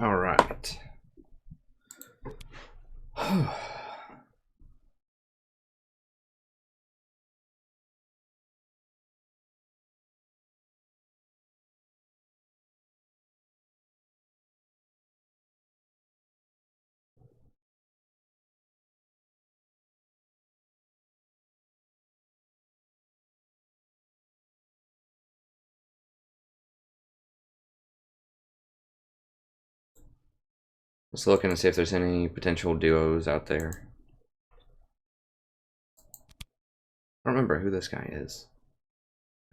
All right. Just looking to see if there's any potential duos out there. I don't remember who this guy is.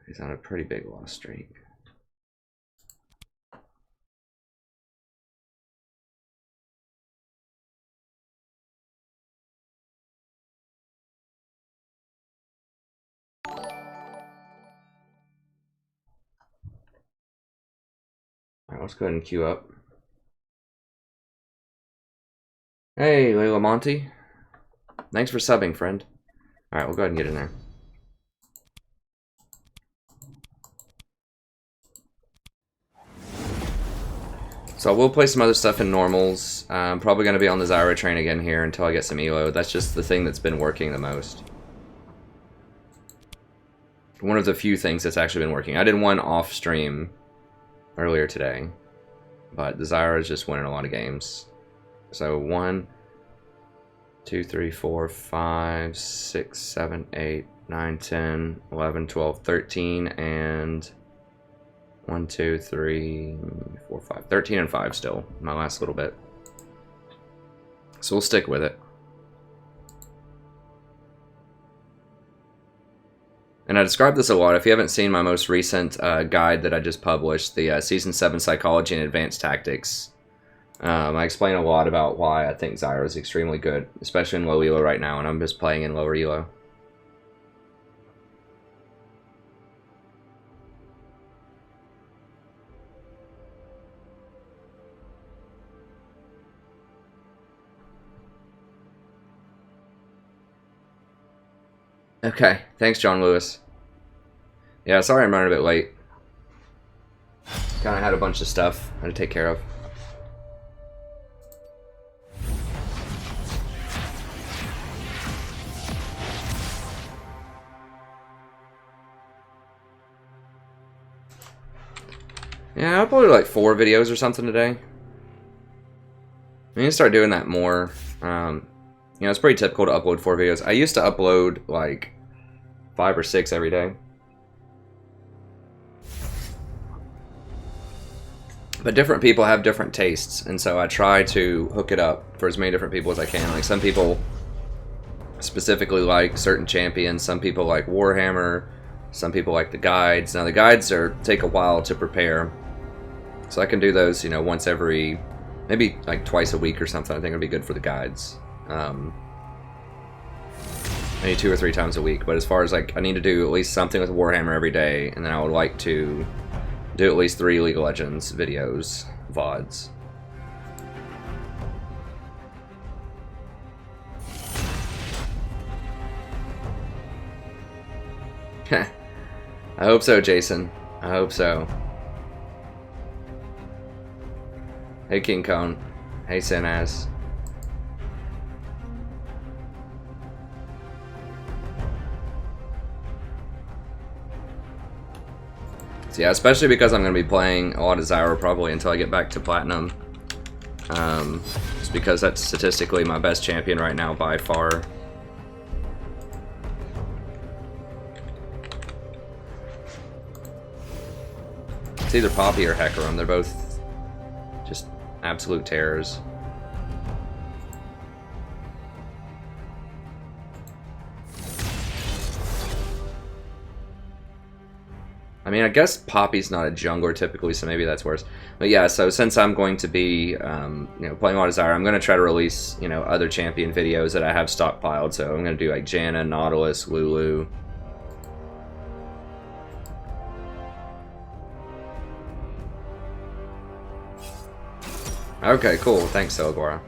He's on a pretty big loss streak. Alright, let's go ahead and queue up. Hey, Layla Monty. Thanks for subbing, friend. Alright, we'll go ahead and get in there. So we'll play some other stuff in normals. I'm probably going to be on the Zyra train again here until I get some elo. That's just the thing that's been working the most. One of the few things that's actually been working. I did one off stream earlier today, but the Zyra is just winning a lot of games. So 1, 2, 3, 4, 5, 6, 7, 8, 9, 10, 11, 12, 13, and 1, 2, 3, 4, 5. 13 and 5 still, my last little bit. So we'll stick with it. And I describe this a lot. If you haven't seen my most recent guide that I just published, the Season 7 Psychology and Advanced Tactics, I explain a lot about why I think Zyra is extremely good, especially in low elo right now, and I'm just playing in lower elo. Okay, thanks, John Lewis. Yeah, sorry I'm running a bit late. Kind of had a bunch of stuff I had to take care of. Yeah, I uploaded like 4 videos or something today. I need to start doing that more. You know, it's pretty typical to upload 4 videos. I used to upload like 5 or 6 every day. But different people have different tastes, and so I try to hook it up for as many different people as I can. Like, some people specifically like certain champions, some people like Warhammer, some people like the guides. Now the guides take a while to prepare, so I can do those, you know, once every, maybe like twice a week or something. I think it'd be good for the guides. Maybe 2 or 3 times a week. But as far as like, I need to do at least something with Warhammer every day, and then I would like to do at least 3 League of Legends videos, VODs. I hope so, Jason. I hope so. Hey, King Cone. Hey, Sinaz. So yeah, especially because I'm going to be playing a lot of Zyra probably until I get back to Platinum. Just because that's statistically my best champion right now by far. It's either Poppy or Hecarim. They're both just absolute terrors. I mean, I guess Poppy's not a jungler typically, so maybe that's worse. But yeah, so since I'm going to be, you know, playing a lot of Zyra, I'm going to try to release, you know, other champion videos that I have stockpiled. So I'm going to do like Janna, Nautilus, Lulu. Okay, cool. Thanks, Elgora.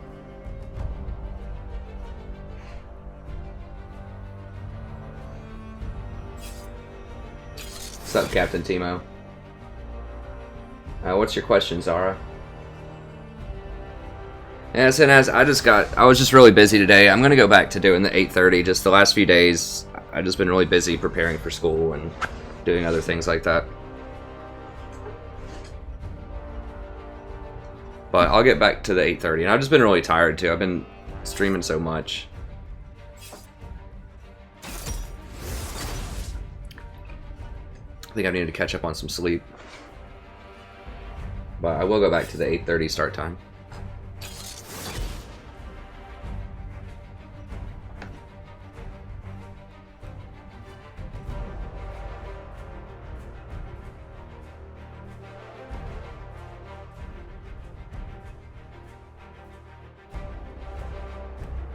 What's up, Captain Timo? What's your question, Zyra? Yes, and as I was just really busy today. I'm gonna go back to doing the 8:30. Just the last few days, I've just been really busy preparing for school and doing other things like that. But I'll get back to the 8:30. And I've just been really tired too. I've been streaming so much. I think I need to catch up on some sleep. But I will go back to the 8:30 start time.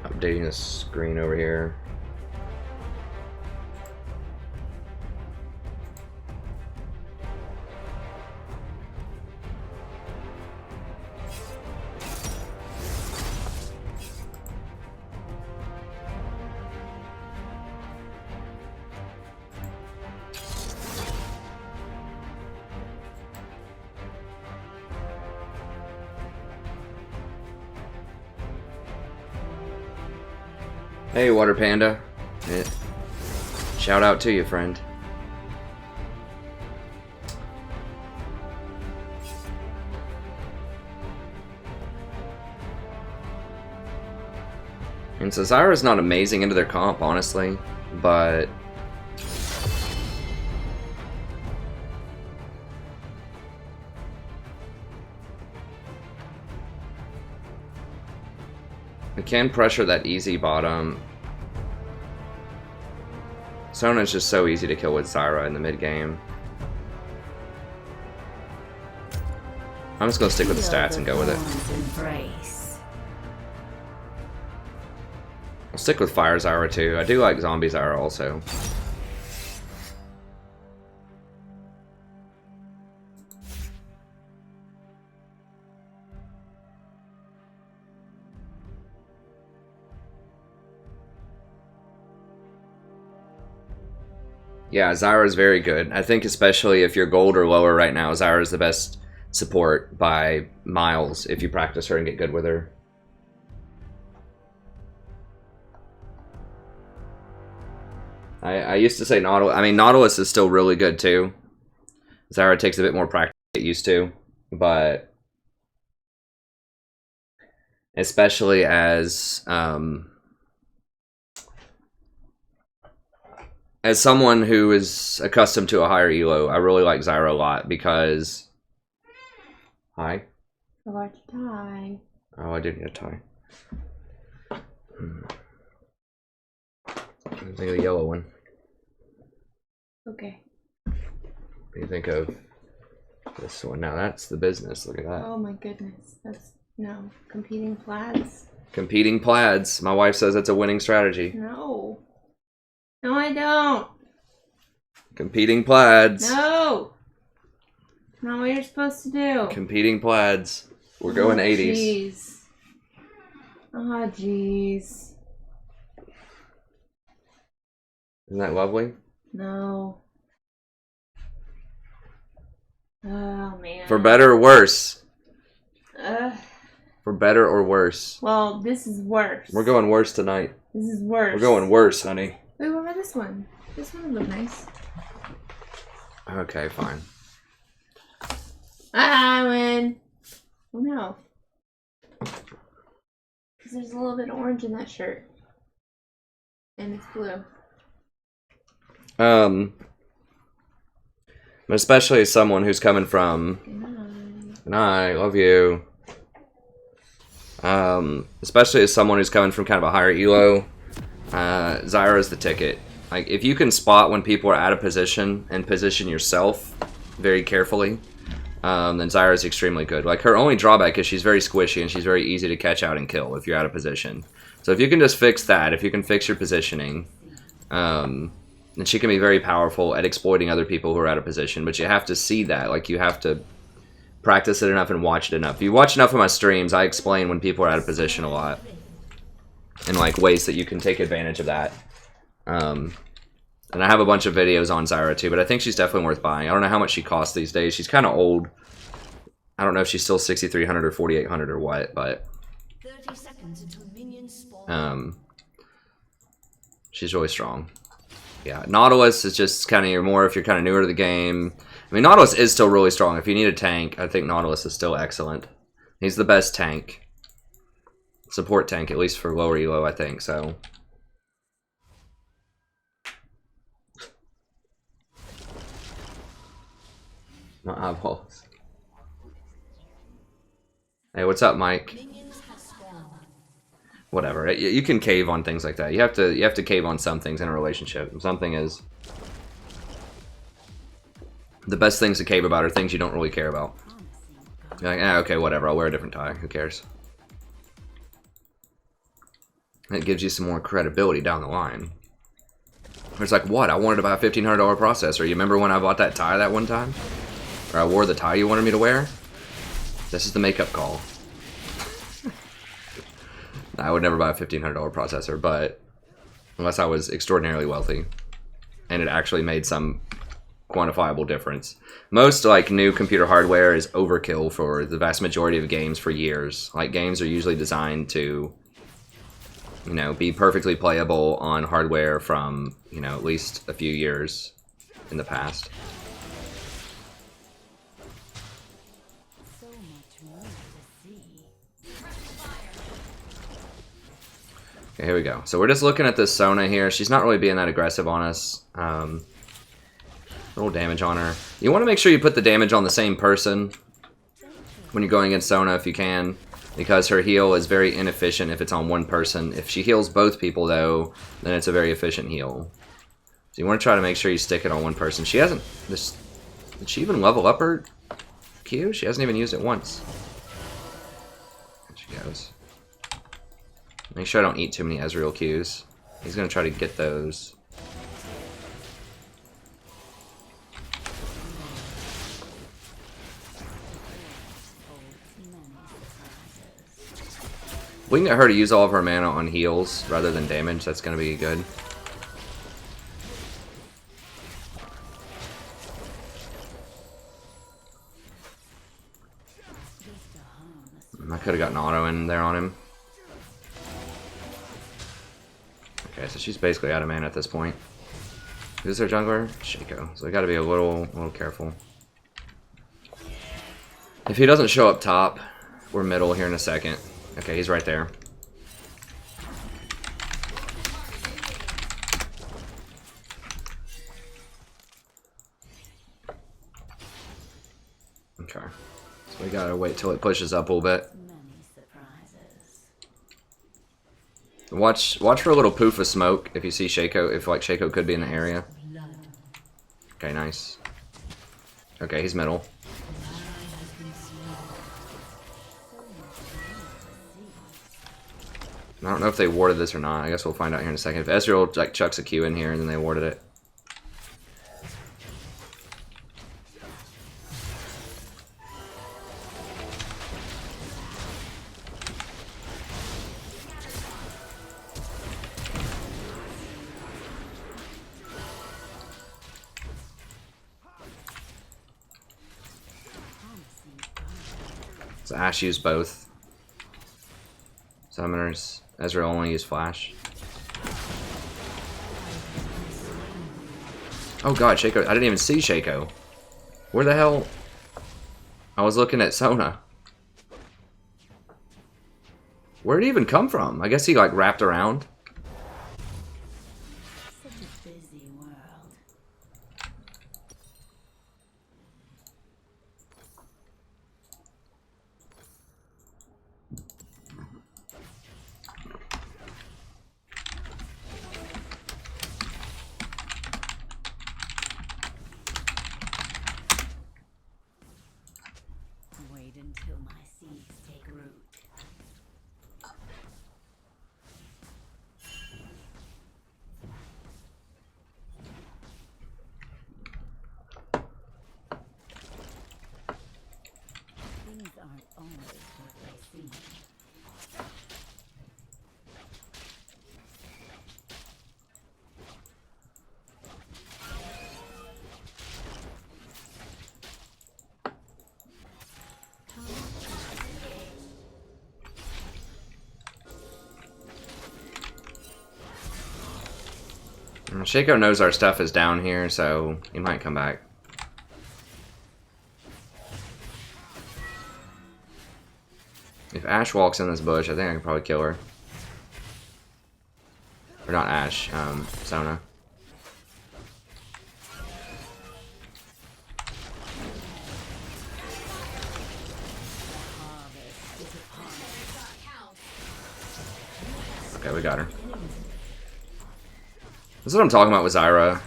Updating the screen over here. Hey, Water Panda. Shout out to you, friend. And so Zyra's not amazing into their comp, honestly, but we can pressure that easy bottom. Sona's just so easy to kill with Zyra in the mid game. I'm just gonna stick with the stats and go with it. I'll stick with Fire Zyra too. I do like Zombie Zyra also. Yeah, Zyra is very good. I think especially if you're gold or lower right now, Zyra is the best support by miles if you practice her and get good with her. I used to say Nautilus. I mean, Nautilus is still really good too. Zyra takes a bit more practice to get used to, but especially as someone who is accustomed to a higher elo, I really like Zyra a lot because... Hi? I like to tie. Oh, I didn't get a tie. What do you think of the yellow one? Okay. What do you think of this one? Now that's the business. Look at that. Oh my goodness. That's, no. Competing plaids. Competing plaids. My wife says it's a winning strategy. No. No, I don't. Competing plaids. No. Not what you're supposed to do. Competing plaids. We're going 80s. Jeez. Oh, jeez. Isn't that lovely? No. Oh, man. For better or worse. Ugh. For better or worse. Well, this is worse. We're going worse tonight. This is worse. We're going worse, honey. Wait, what about this one? This one would look nice. Okay, fine. I win. Oh no. Because there's a little bit of orange in that shirt. And it's blue. Especially as someone who's coming from... Good night, love you. Especially as someone who's coming from kind of a higher elo, Zyra is the ticket. Like, if you can spot when people are out of position and position yourself very carefully, then Zyra is extremely good. Like, her only drawback is she's very squishy and she's very easy to catch out and kill if you're out of position. So if you can just fix that, if you can fix your positioning, then she can be very powerful at exploiting other people who are out of position. But you have to see that. Like, you have to practice it enough and watch it enough. If you watch enough of my streams, I explain when people are out of position a lot. And like ways that you can take advantage of that. And I have a bunch of videos on Zyra too, but I think she's definitely worth buying. I don't know how much she costs these days. She's kind of old. I don't know if she's still 6,300 or 4,800 or what, but 30 seconds until minions spawn. she's really strong. Yeah, Nautilus is just kind of your more if you're kind of newer to the game. I mean, Nautilus is still really strong. If you need a tank, I think Nautilus is still excellent. He's the best tank. Support tank, at least for lower elo, I think, so. My eyeballs. Hey, what's up, Mike? Minions have spawned. Whatever. You can cave on things like that. You have to cave on some things in a relationship. Something is the best things to cave about are things you don't really care about. You're like, okay, whatever. I'll wear a different tie. Who cares? It gives you some more credibility down the line. It's like, what? I wanted to buy a $1,500 processor. You remember when I bought that tie that one time? Or I wore the tie you wanted me to wear? This is the makeup call. I would never buy a $1,500 processor, but unless I was extraordinarily wealthy and it actually made some quantifiable difference. Most like new computer hardware is overkill for the vast majority of games for years. Like games are usually designed to, you know, be perfectly playable on hardware from, you know, at least a few years in the past. Okay, here we go. So we're just looking at this Sona here. She's not really being that aggressive on us. Little damage on her. You want to make sure you put the damage on the same person when you're going against Sona if you can, because her heal is very inefficient if it's on one person. If she heals both people though, then it's a very efficient heal. So you want to try to make sure you stick it on one person. She hasn't... Did she even level up her Q? She hasn't even used it once. There she goes. Make sure I don't eat too many Ezreal Qs. He's going to try to get those. If we can get her to use all of her mana on heals rather than damage, that's going to be good. I could have gotten auto in there on him. Okay, so she's basically out of mana at this point. Who's their jungler? Shaco. So we gotta be a little careful. If he doesn't show up top, we're middle here in a second. Okay, he's right there. Okay. So we gotta wait till it pushes up a little bit. Watch for a little poof of smoke if you see Shaco, if like Shaco could be in the area. Okay, nice. Okay, he's middle. I don't know if they warded this or not. I guess we'll find out here in a second. If Ezreal like chucks a Q in here and then they warded it. So Ashe used both. Summoners. Ezreal only used Flash. Oh god, Shaco. I didn't even see Shaco. Where the hell? I was looking at Sona. Where'd he even come from? I guess he like wrapped around. Such a busy world. Wait until my seeds take root. aren't always what they seem. Shaco knows our stuff is down here, so he might come back. If Ashe walks in this bush, I think I can probably kill her. Or not Ashe, Sona. Okay, we got her. This is what I'm talking about with Zyra.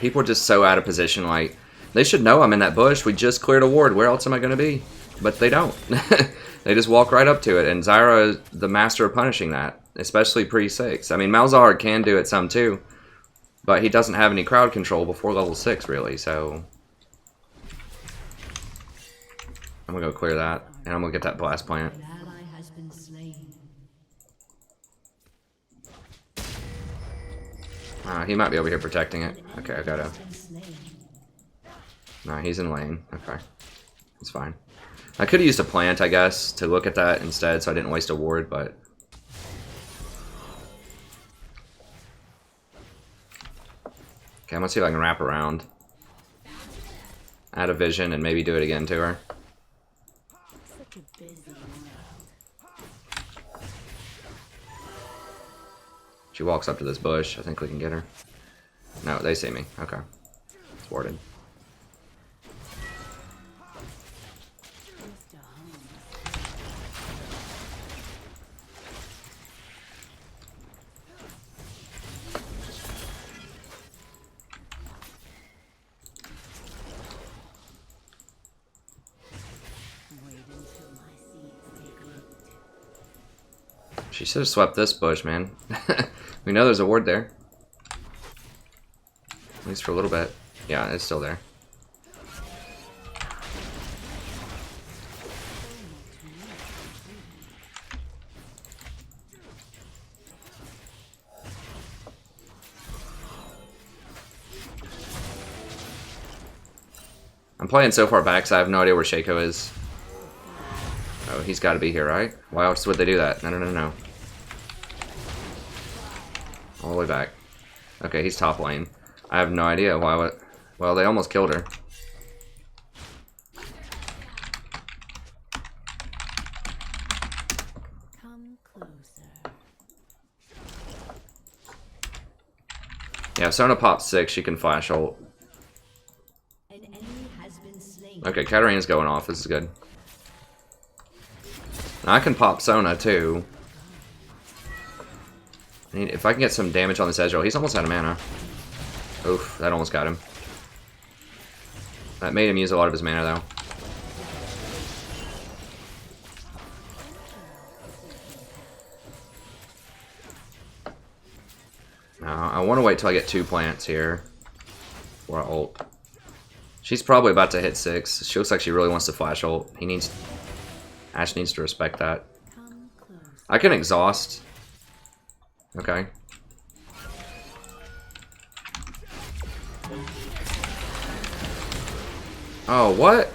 People are just so out of position. Like, they should know I'm in that bush. We just cleared a ward. Where else am I going to be? But they don't. They just walk right up to it. And Zyra is the master of punishing that, especially pre-6. I mean, Malzahar can do it some too, but he doesn't have any crowd control before level 6, really. So I'm going to go clear that, and I'm going to get that blast plant. An ally has been slain. He might be over here protecting it. Okay, I gotta... Been slain. No, he's in lane. Okay. It's fine. I could have used a plant, I guess, to look at that instead, so I didn't waste a ward, but... Okay, I'm gonna see if I can wrap around. Add a vision and maybe do it again to her. Such a busy world. She walks up to this bush. I think we can get her. No, they see me. Okay. It's warded. Just a home. Wait until my seeds take root. She should have swept this bush, man. We know there's a ward there. At least for a little bit. Yeah, it's still there. I'm playing so far back, so I have no idea where Shaco is. Oh, he's got to be here, right? Why else would they do that? No, no, no, no. All the way back. Okay, he's top lane. I have no idea why. What? Well, they almost killed her. Come closer. Yeah, if Sona pops 6, she can flash ult. An enemy has been slain. Okay, Katarina's going off. This is good. Now I can pop Sona too. I need, if I can get some damage on this Ezreal, he's almost out of mana. Oof, that almost got him. That made him use a lot of his mana though. Now, I want to wait till I get 2 plants here before I ult. She's probably about to hit 6. She looks like she really wants to flash ult. Ashe needs to respect that. Come closer. I can exhaust. Okay. Oh, what?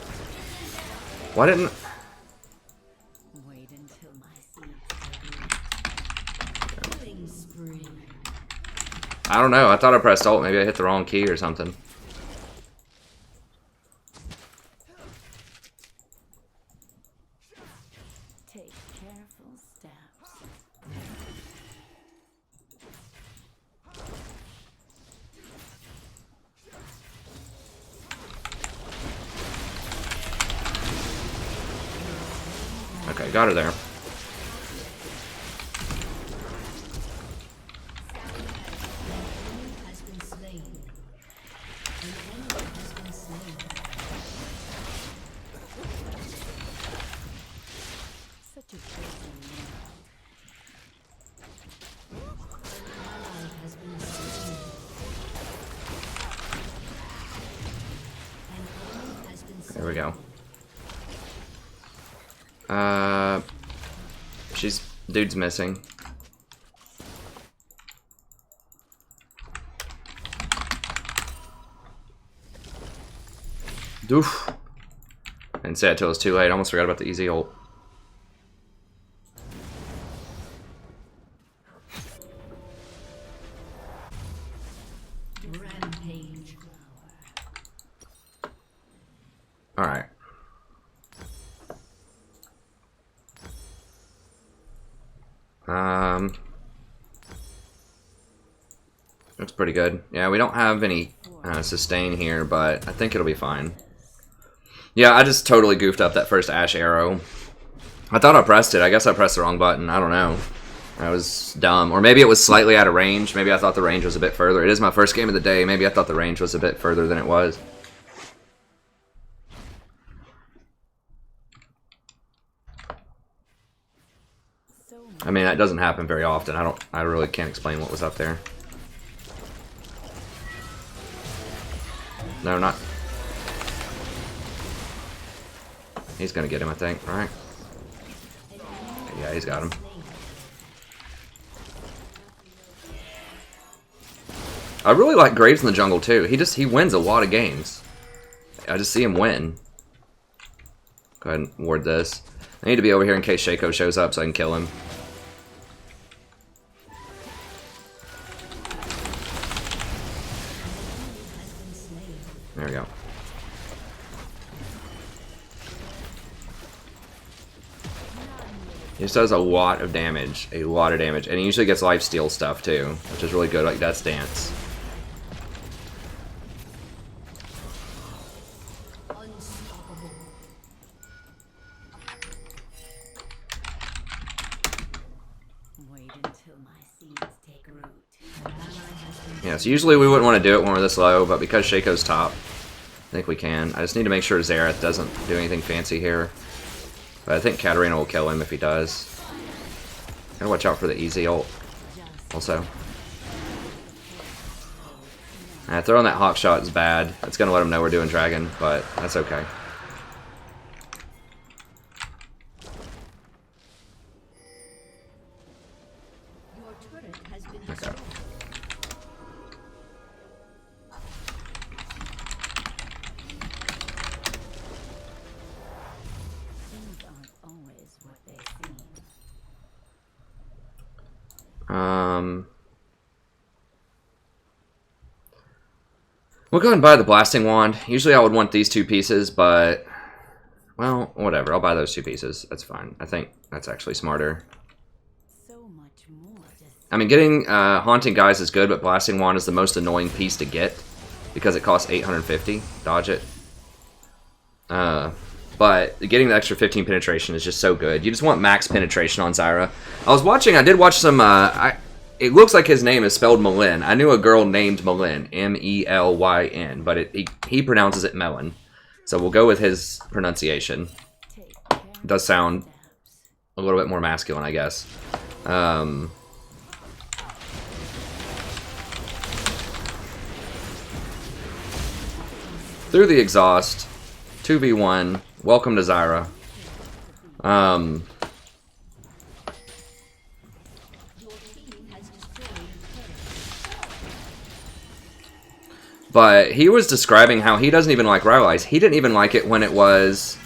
Why didn't... Wait until my seeds take root. Killing spree. I don't know. I thought I pressed ult. Maybe I hit the wrong key or something. Take careful steps. Okay, got her there. Has been slain. An enemy has been slain. Such a busy world. An ally has been slain. An enemy has been slain. There we go. Dude's missing. Doof. Didn't say it till it was too late. I almost forgot about the easy ult. Rampage. Alright. Looks pretty good. Yeah, we don't have any sustain here, but I think it'll be fine. Yeah, I just totally goofed up that first Ashe arrow. I thought I pressed it. I guess I pressed the wrong button. I don't know. I was dumb. Or maybe it was slightly out of range. Maybe I thought the range was a bit further. It is my first game of the day. Maybe I thought the range was a bit further than it was. I mean, that doesn't happen very often. I really can't explain what was up there. No, not. He's gonna get him, I think. Alright. Yeah, he's got him. I really like Graves in the jungle too. He wins a lot of games. I just see him win. Go ahead and ward this. I need to be over here in case Shaco shows up so I can kill him. There we go. He just does a lot of damage. A lot of damage. And he usually gets lifesteal stuff too, which is really good, like Death's Dance. Yeah, so usually we wouldn't want to do it when we're this low, but because Shaco's top, I think we can. I just need to make sure Zyra doesn't do anything fancy here. But I think Katarina will kill him if he does. Gotta watch out for the easy ult also. Throwing that hawk shot is bad. It's gonna let him know we're doing dragon, but that's okay. Okay. We'll go ahead and buy the blasting wand. Usually I would want these two pieces, but well, whatever. I'll buy those two pieces. That's fine. I think that's actually smarter. I mean, getting Haunting Guys is good, but Blasting Wand is the most annoying piece to get because it costs 850. Dodge it. But getting the extra 15 penetration is just so good. You just want max penetration on Zyra. I did watch some, it looks like his name is spelled Melin. I knew a girl named Melin, M-E-L-Y-N, but he pronounces it Melon. So we'll go with his pronunciation. It does sound a little bit more masculine, I guess. Through the exhaust, 2v1, welcome to Zyra. But he was describing how he doesn't even like Rivalize. He didn't even like it when it was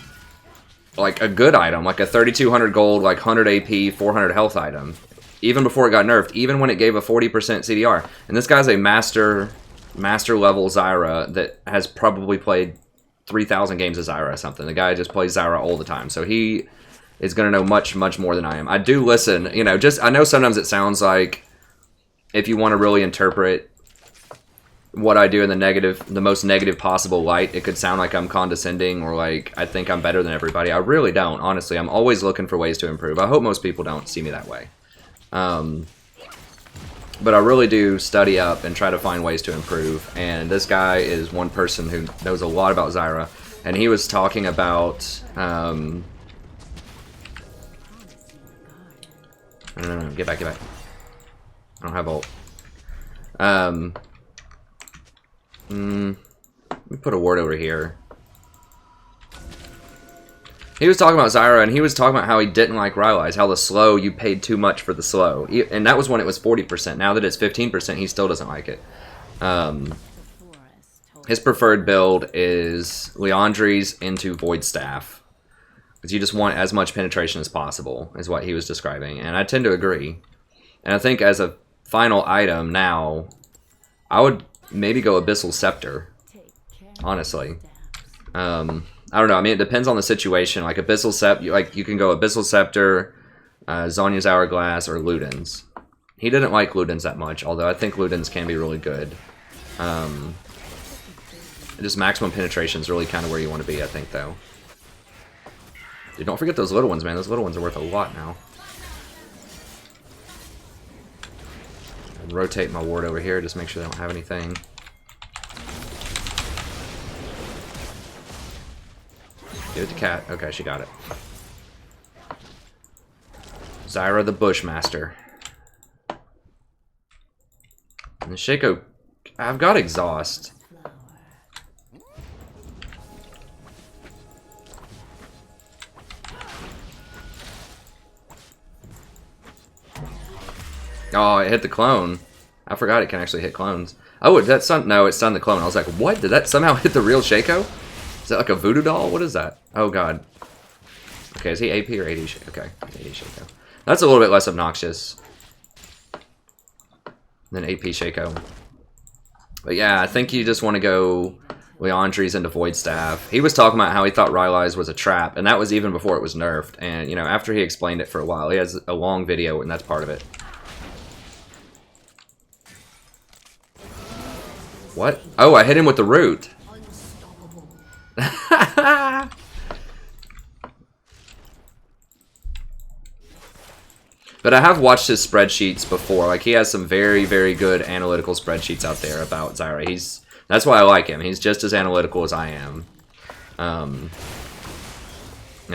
like a good item, like a 3200 gold, like 100 AP, 400 health item. Even before it got nerfed, even when it gave a 40% CDR. And this guy's a master level Zyra that has probably played 3,000 games of Zyra or something. The guy just plays Zyra all the time. So he is going to know much, much more than I am. I do listen, you know, I know sometimes it sounds like if you want to really interpret what I do in the most negative possible light, it could sound like I'm condescending or like I think I'm better than everybody. I really don't, honestly. I'm always looking for ways to improve. I hope most people don't see me that way. But I really do study up and try to find ways to improve. And this guy is one person who knows a lot about Zyra. And he was talking about... No, get back. I don't have ult. Let me put a ward over here. He was talking about Zyra, and he was talking about how he didn't like Rylai's, how the slow, you paid too much for the slow. And that was when it was 40%. Now that it's 15%, he still doesn't like it. His preferred build is Leandri's into Void Staff. Because you just want as much penetration as possible, is what he was describing. And I tend to agree. And I think as a final item now, I would maybe go Abyssal Scepter. Honestly. I don't know. I mean, it depends on the situation. Like Abyssal Scepter, you can go Abyssal Scepter, Zonya's Hourglass, or Luden's. He didn't like Luden's that much, although I think Luden's can be really good. Just maximum penetration is really kind of where you want to be, I think, though. Dude, don't forget those little ones, man. Those little ones are worth a lot now. I'll rotate my ward over here, just make sure they don't have anything. Give it to Cat. Okay, she got it. Zyra the Bushmaster. And the Shaco... I've got Exhaust. Oh, it hit the clone. I forgot it can actually hit clones. Oh, that stun... No, it stunned the clone. I was like, what? Did that somehow hit the real Shaco? Is that like a voodoo doll? What is that? Oh, God. Okay, is he AP or AD Shaco? Okay, AD Shaco. That's a little bit less obnoxious than AP Shaco. But yeah, I think you just want to go Leandri's into Void Staff. He was talking about how he thought Rylai's was a trap, and that was even before it was nerfed. And, you know, after he explained it for a while, he has a long video, and that's part of it. What? Oh, I hit him with the root. But I have watched his spreadsheets before. Like, he has some very, very good analytical spreadsheets out there about Zyra. That's why I like him. He's just as analytical as I am. And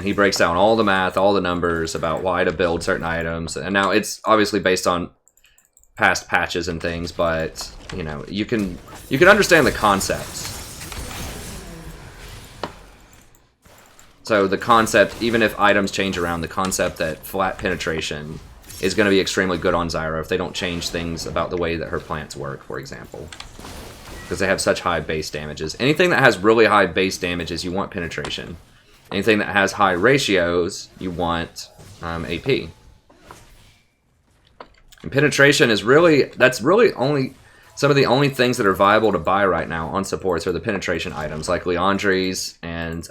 he breaks down all the math, all the numbers about why to build certain items. And now it's obviously based on past patches and things, but you know, you can understand the concepts. So the concept, even if items change around, the concept that flat penetration is going to be extremely good on Zyra if they don't change things about the way that her plants work, for example. Because they have such high base damages. Anything that has really high base damages, you want penetration. Anything that has high ratios, you want AP. And penetration is really, that's really only, some of the only things that are viable to buy right now on supports are the penetration items, like Leandri's and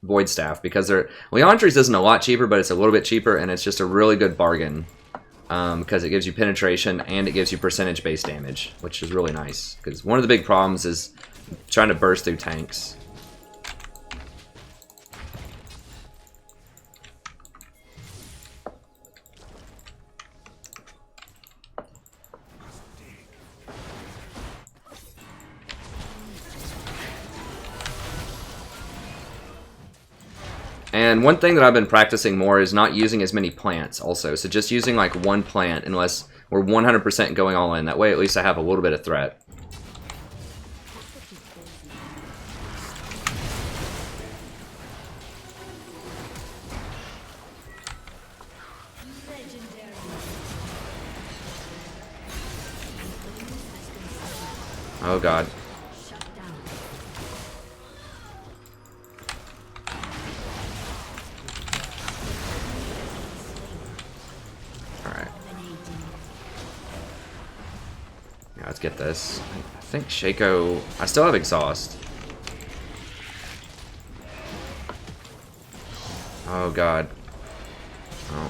Void Staff, because Leandri's isn't a lot cheaper, but it's a little bit cheaper, and it's just a really good bargain because it gives you penetration and it gives you percentage base damage, which is really nice. Because one of the big problems is trying to burst through tanks. And one thing that I've been practicing more is not using as many plants also. So just using like one plant unless we're 100% going all in. That way at least I have a little bit of threat. Oh God. Let's get this. I think Shaco... I still have Exhaust. Oh, God. Oh.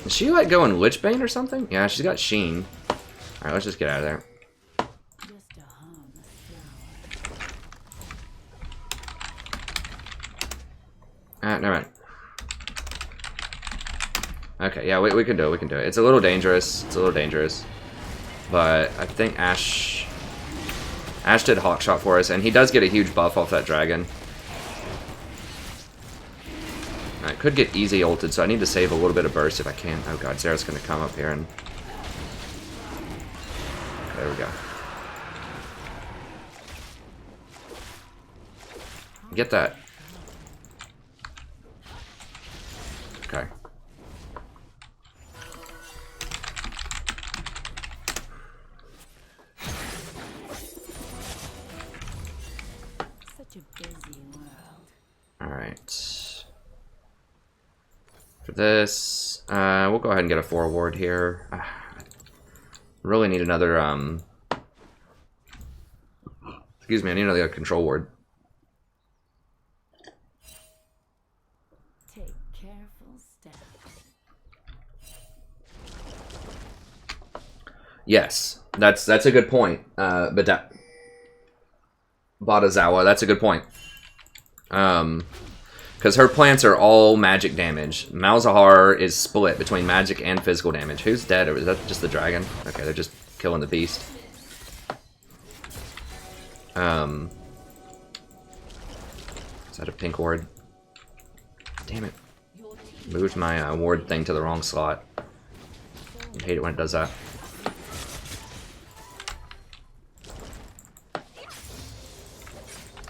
Is she, like, going Lichbane or something? Yeah, she's got Sheen. Alright, let's just get out of there. Never mind. Okay, yeah, we can do it. We can do it. It's a little dangerous. It's a little dangerous. But I think Ashe did Hawkshot for us, and he does get a huge buff off that dragon. I could get easy ulted, so I need to save a little bit of burst if I can. Oh God, Zyra's going to come up here and... There we go. Get that. Such a busy world. Alright. For this, we'll go ahead and get a forward here. Really need another, excuse me, I need another control ward. Take careful steps. Yes, that's a good point. But Badazawa, that's a good point. Because her plants are all magic damage. Malzahar is split between magic and physical damage. Who's dead? Or is that just the dragon? Okay, they're just killing the beast. Is that a pink ward? Damn it. Moved my ward thing to the wrong slot. I hate it when it does that.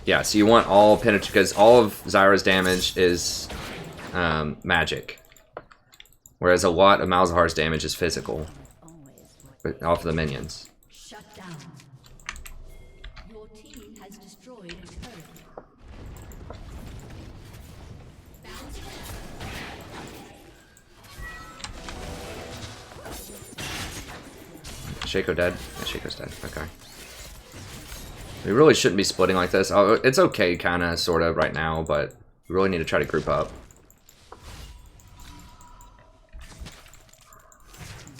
Yeah, so you want all penetrate, because all of Zyra's damage is magic. Whereas a lot of Malzahar's damage is physical. But off of the minions. Shut down. Your team has destroyed a turret. Shaco dead? Yeah, Shaco's dead. Okay. We really shouldn't be splitting like this. Oh, it's okay, kind of, sort of, right now, but we really need to try to group up.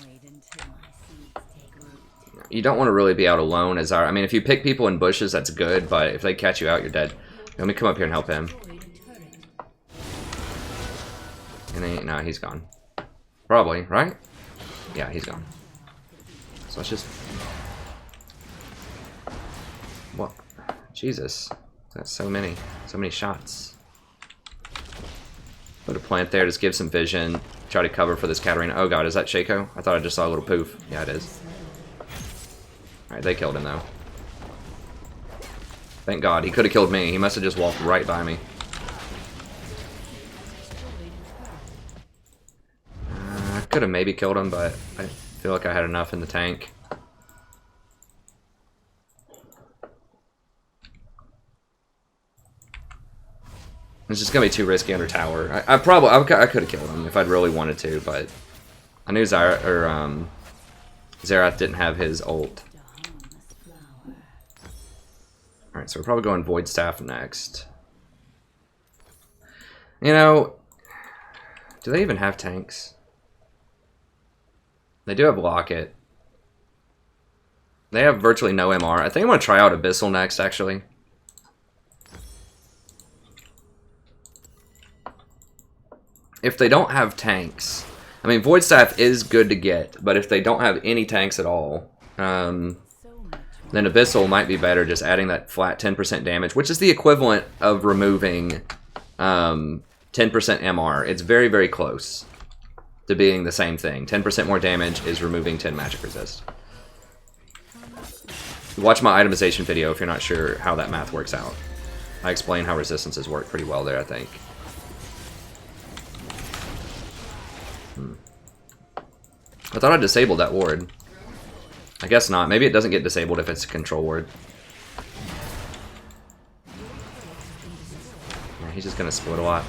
Wait until my seeds take root. You don't want to really be out alone as I mean, if you pick people in bushes, that's good, but if they catch you out, you're dead. Let me come up here and help him. And no, he's gone. Probably, right? Yeah, he's gone. So let's just... What? Jesus. That's so many shots. Put a plant there, just give some vision. Try to cover for this Katarina. Oh god, is that Shaco? I thought I just saw a little poof. Yeah, it is. Alright, they killed him though. Thank god, he could have killed me. He must have just walked right by me. I could have maybe killed him, but I feel like I had enough in the tank. It's just gonna be too risky under tower. I could have killed him if I'd really wanted to, but I knew Zyra or Xerath didn't have his ult. All right, so we're probably going Void Staff next. You know, do they even have tanks? They do have Locket. They have virtually no MR. I think I want to try out Abyssal next, actually. If they don't have tanks, I mean, Void Staff is good to get, but if they don't have any tanks at all, then Abyssal might be better, just adding that flat 10% damage, which is the equivalent of removing 10% MR. It's very, very close to being the same thing. 10% more damage is removing 10 magic resist. Watch my itemization video if you're not sure how that math works out. I explain how resistances work pretty well there, I think. I thought I disabled that ward. I guess not. Maybe it doesn't get disabled if it's a control ward. Yeah, he's just gonna split a lot.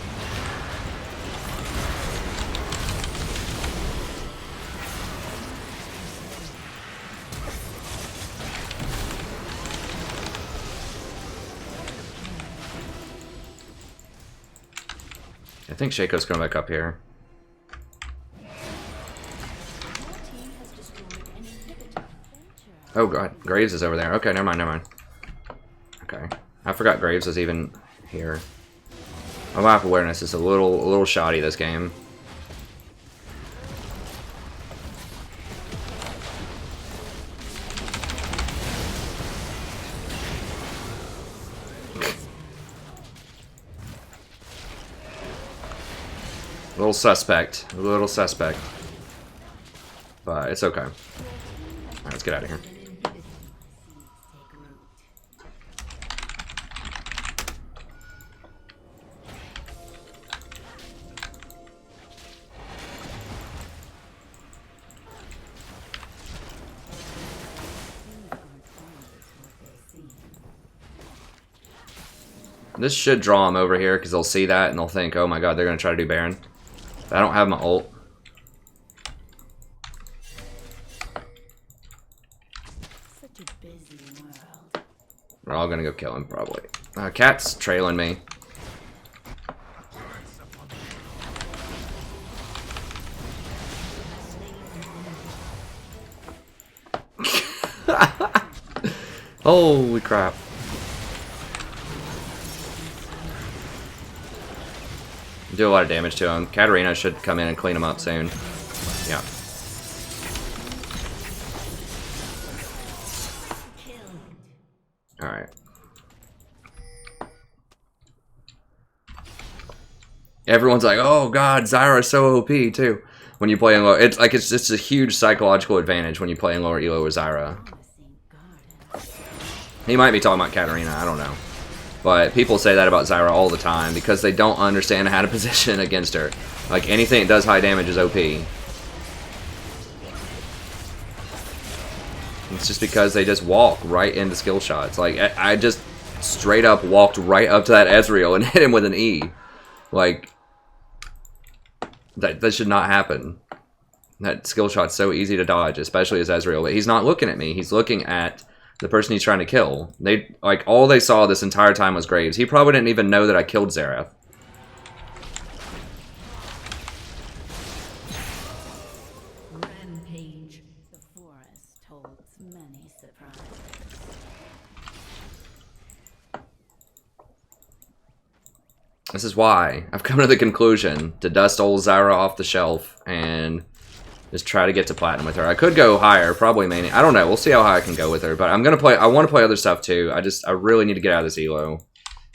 I think Shaco's coming back up here. Oh god, Graves is over there. Okay, never mind. Okay, I forgot Graves was even here. My map awareness is a little shoddy this game. A little suspect, but it's okay. All right, let's get out of here. This should draw them over here because they'll see that and they'll think, oh my god, they're going to try to do Baron. But I don't have my ult. Such a busy world. We're all going to go kill him, probably. Cat's trailing me. Holy crap. Do a lot of damage to him. Katarina should come in and clean him up soon. Yeah. Alright. Everyone's like, oh god, Zyra is so OP too. When you play in low, it's like it's just a huge psychological advantage when you play in lower elo with Zyra. He might be talking about Katarina, I don't know. But people say that about Zyra all the time because they don't understand how to position against her. Like anything that does high damage is OP. It's just because they just walk right into skill shots. Like I just straight up walked right up to that Ezreal and hit him with an E. Like that should not happen. That skill shot's so easy to dodge, especially as Ezreal. But he's not looking at me. He's looking at the person he's trying to kill. They like all they saw this entire time was Graves. He probably didn't even know that I killed Zyra. Rampage. The forest holds many surprises. This is why I've come to the conclusion to dust old Zyra off the shelf and just try to get to platinum with her. I could go higher, probably mainly. I don't know. We'll see how high I can go with her. But I'm gonna play. I want to play other stuff too. I really need to get out of this elo.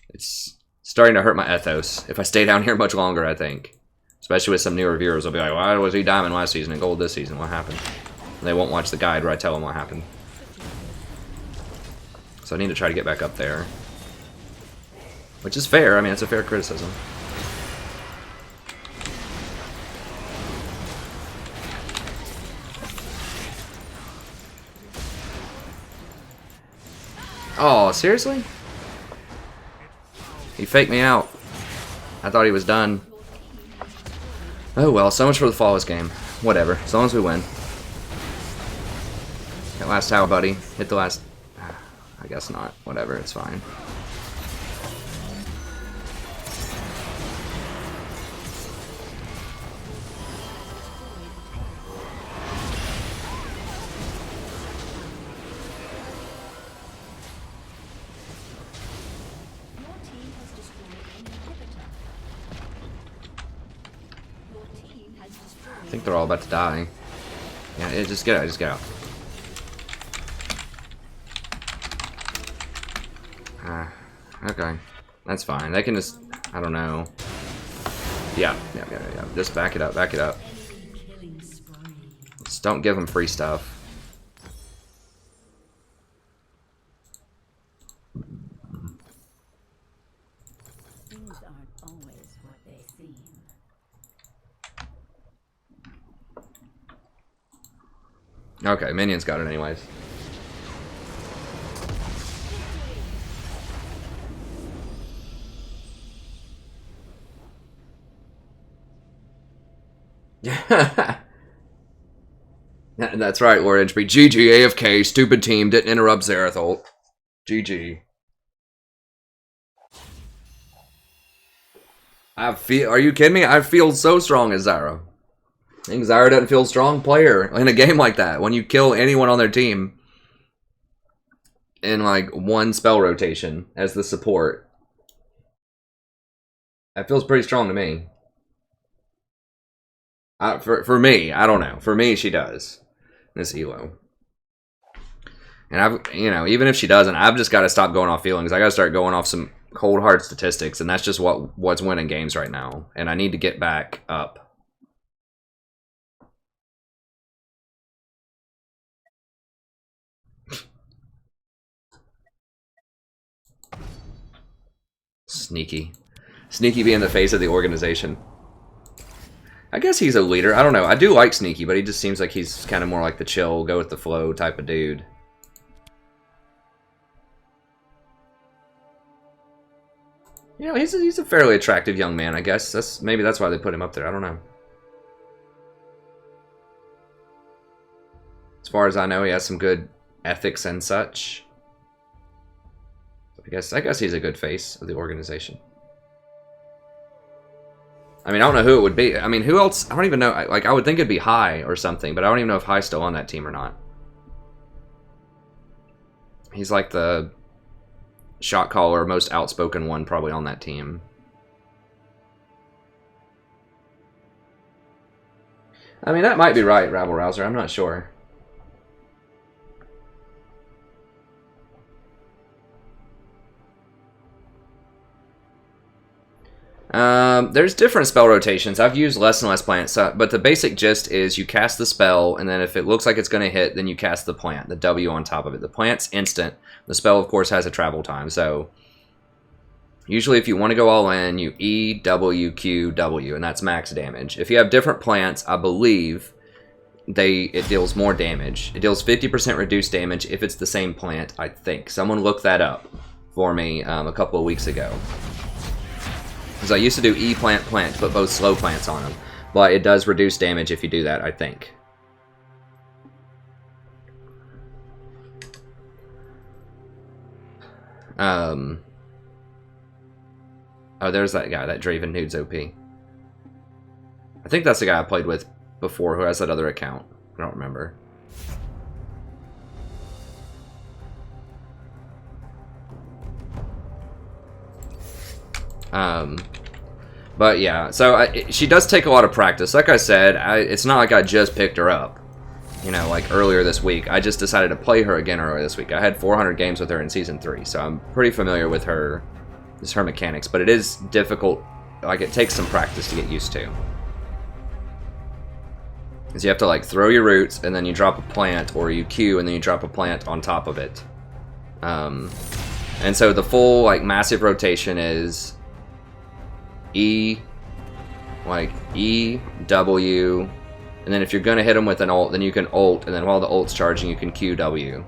It's starting to hurt my ethos if I stay down here much longer. I think, especially with some newer viewers, they'll be like, "Why was he diamond last season and gold this season? What happened?" And they won't watch the guide where I tell them what happened. So I need to try to get back up there, which is fair. I mean, it's a fair criticism. Oh, seriously? He faked me out. I thought he was done. Oh well, so much for the flawless game. Whatever, as long as we win. That last tower, buddy. Hit the last... I guess not. Whatever, it's fine. I think they're all about to die. Yeah, just get out, just get out. Okay. That's fine. They can just, I don't know. Yeah. Just back it up, back it up. Just don't give them free stuff. Things aren't always what they seem. Okay, minions got it anyways. That's right, Lord HP. GG AFK, stupid team, didn't interrupt Zerathol. GG. Are you kidding me? I feel so strong as Zyra. I think Zyra doesn't feel a strong player in a game like that. When you kill anyone on their team in like one spell rotation as the support. That feels pretty strong to me. For me, I don't know. For me, she does. This elo. And even if she doesn't, I've just got to stop going off feelings. I got to start going off some cold hard statistics, and that's just what's winning games right now. And I need to get back up. Sneaky being the face of the organization. I guess he's a leader. I don't know. I do like Sneaky, but he just seems like he's kind of more like the chill, go with the flow type of dude. You know, he's a fairly attractive young man, I guess. Maybe that's why they put him up there. I don't know. As far as I know, he has some good ethics and such. I guess he's a good face of the organization. I mean, I don't know who it would be. I mean, who else? I don't even know. Like, I would think it'd be High or something, but I don't even know if High's still on that team or not. He's like the shot caller, most outspoken one probably on that team. I mean, that might be right, Rabble Rouser. I'm not sure. There's different spell rotations. I've used less and less plants, but the basic gist is you cast the spell, and then if it looks like it's going to hit, then you cast the plant, the W on top of it. The plant's instant. The spell, of course, has a travel time, so usually if you want to go all in, you E, W, Q, W, and that's max damage. If you have different plants, I believe it deals more damage. It deals 50% reduced damage if it's the same plant, I think. Someone looked that up for me a couple of weeks ago. Because I used to do E plant to put both slow plants on them. But it does reduce damage if you do that, I think. Oh, there's that guy, that Draven Nudes OP. I think that's the guy I played with before who has that other account. I don't remember. But yeah, so she does take a lot of practice. Like I said, it's not like I just picked her up, you know, like earlier this week. I just decided to play her again earlier this week. I had 400 games with her in Season 3, so I'm pretty familiar with her mechanics, but it is difficult. Like, it takes some practice to get used to. Because you have to, like, throw your roots, and then you drop a plant, or you Q, and then you drop a plant on top of it. And so the full, like, massive rotation is E, like E, W, and then if you're going to hit them with an ult, then you can ult, and then while the ult's charging, you can Q, W.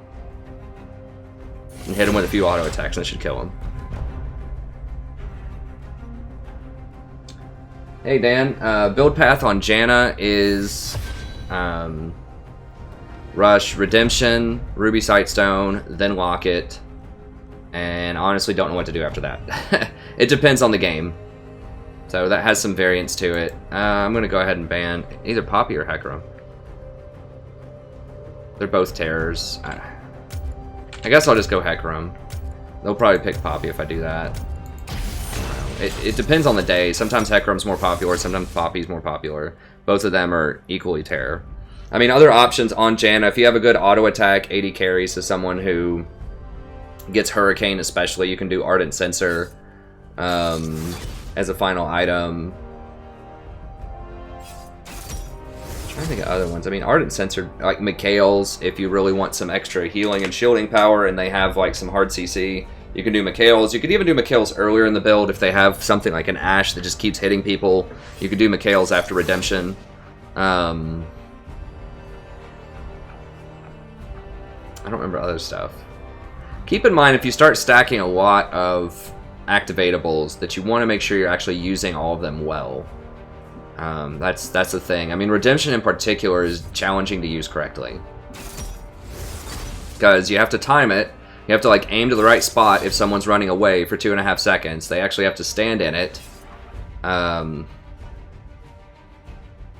And hit them with a few auto attacks, and that should kill them. Hey Dan, build path on Janna is Rush, Redemption, Ruby Sightstone, then Locket, and honestly don't know what to do after that. It depends on the game. So that has some variance to it. I'm going to go ahead and ban either Poppy or Hecarim. They're both terrors. I guess I'll just go Hecarim. They'll probably pick Poppy if I do that. It depends on the day. Sometimes Hecarim's more popular, sometimes Poppy's more popular. Both of them are equally terror. I mean, other options on Janna, if you have a good auto attack, 80 carries to someone who gets Hurricane especially, you can do Ardent Sensor as a final item. I'm trying to think of other ones. I mean, Ardent Sensor, like Mikhail's, if you really want some extra healing and shielding power and they have like some hard CC, you can do Mikhail's. You could even do Mikhail's earlier in the build if they have something like an Ashe that just keeps hitting people. You could do Mikhail's after Redemption. I don't remember other stuff. Keep in mind, if you start stacking a lot of activatables, that you want to make sure you're actually using all of them well. That's the thing. I mean, Redemption in particular is challenging to use correctly. Because you have to time it. You have to like aim to the right spot if someone's running away for 2.5 seconds. They actually have to stand in it. And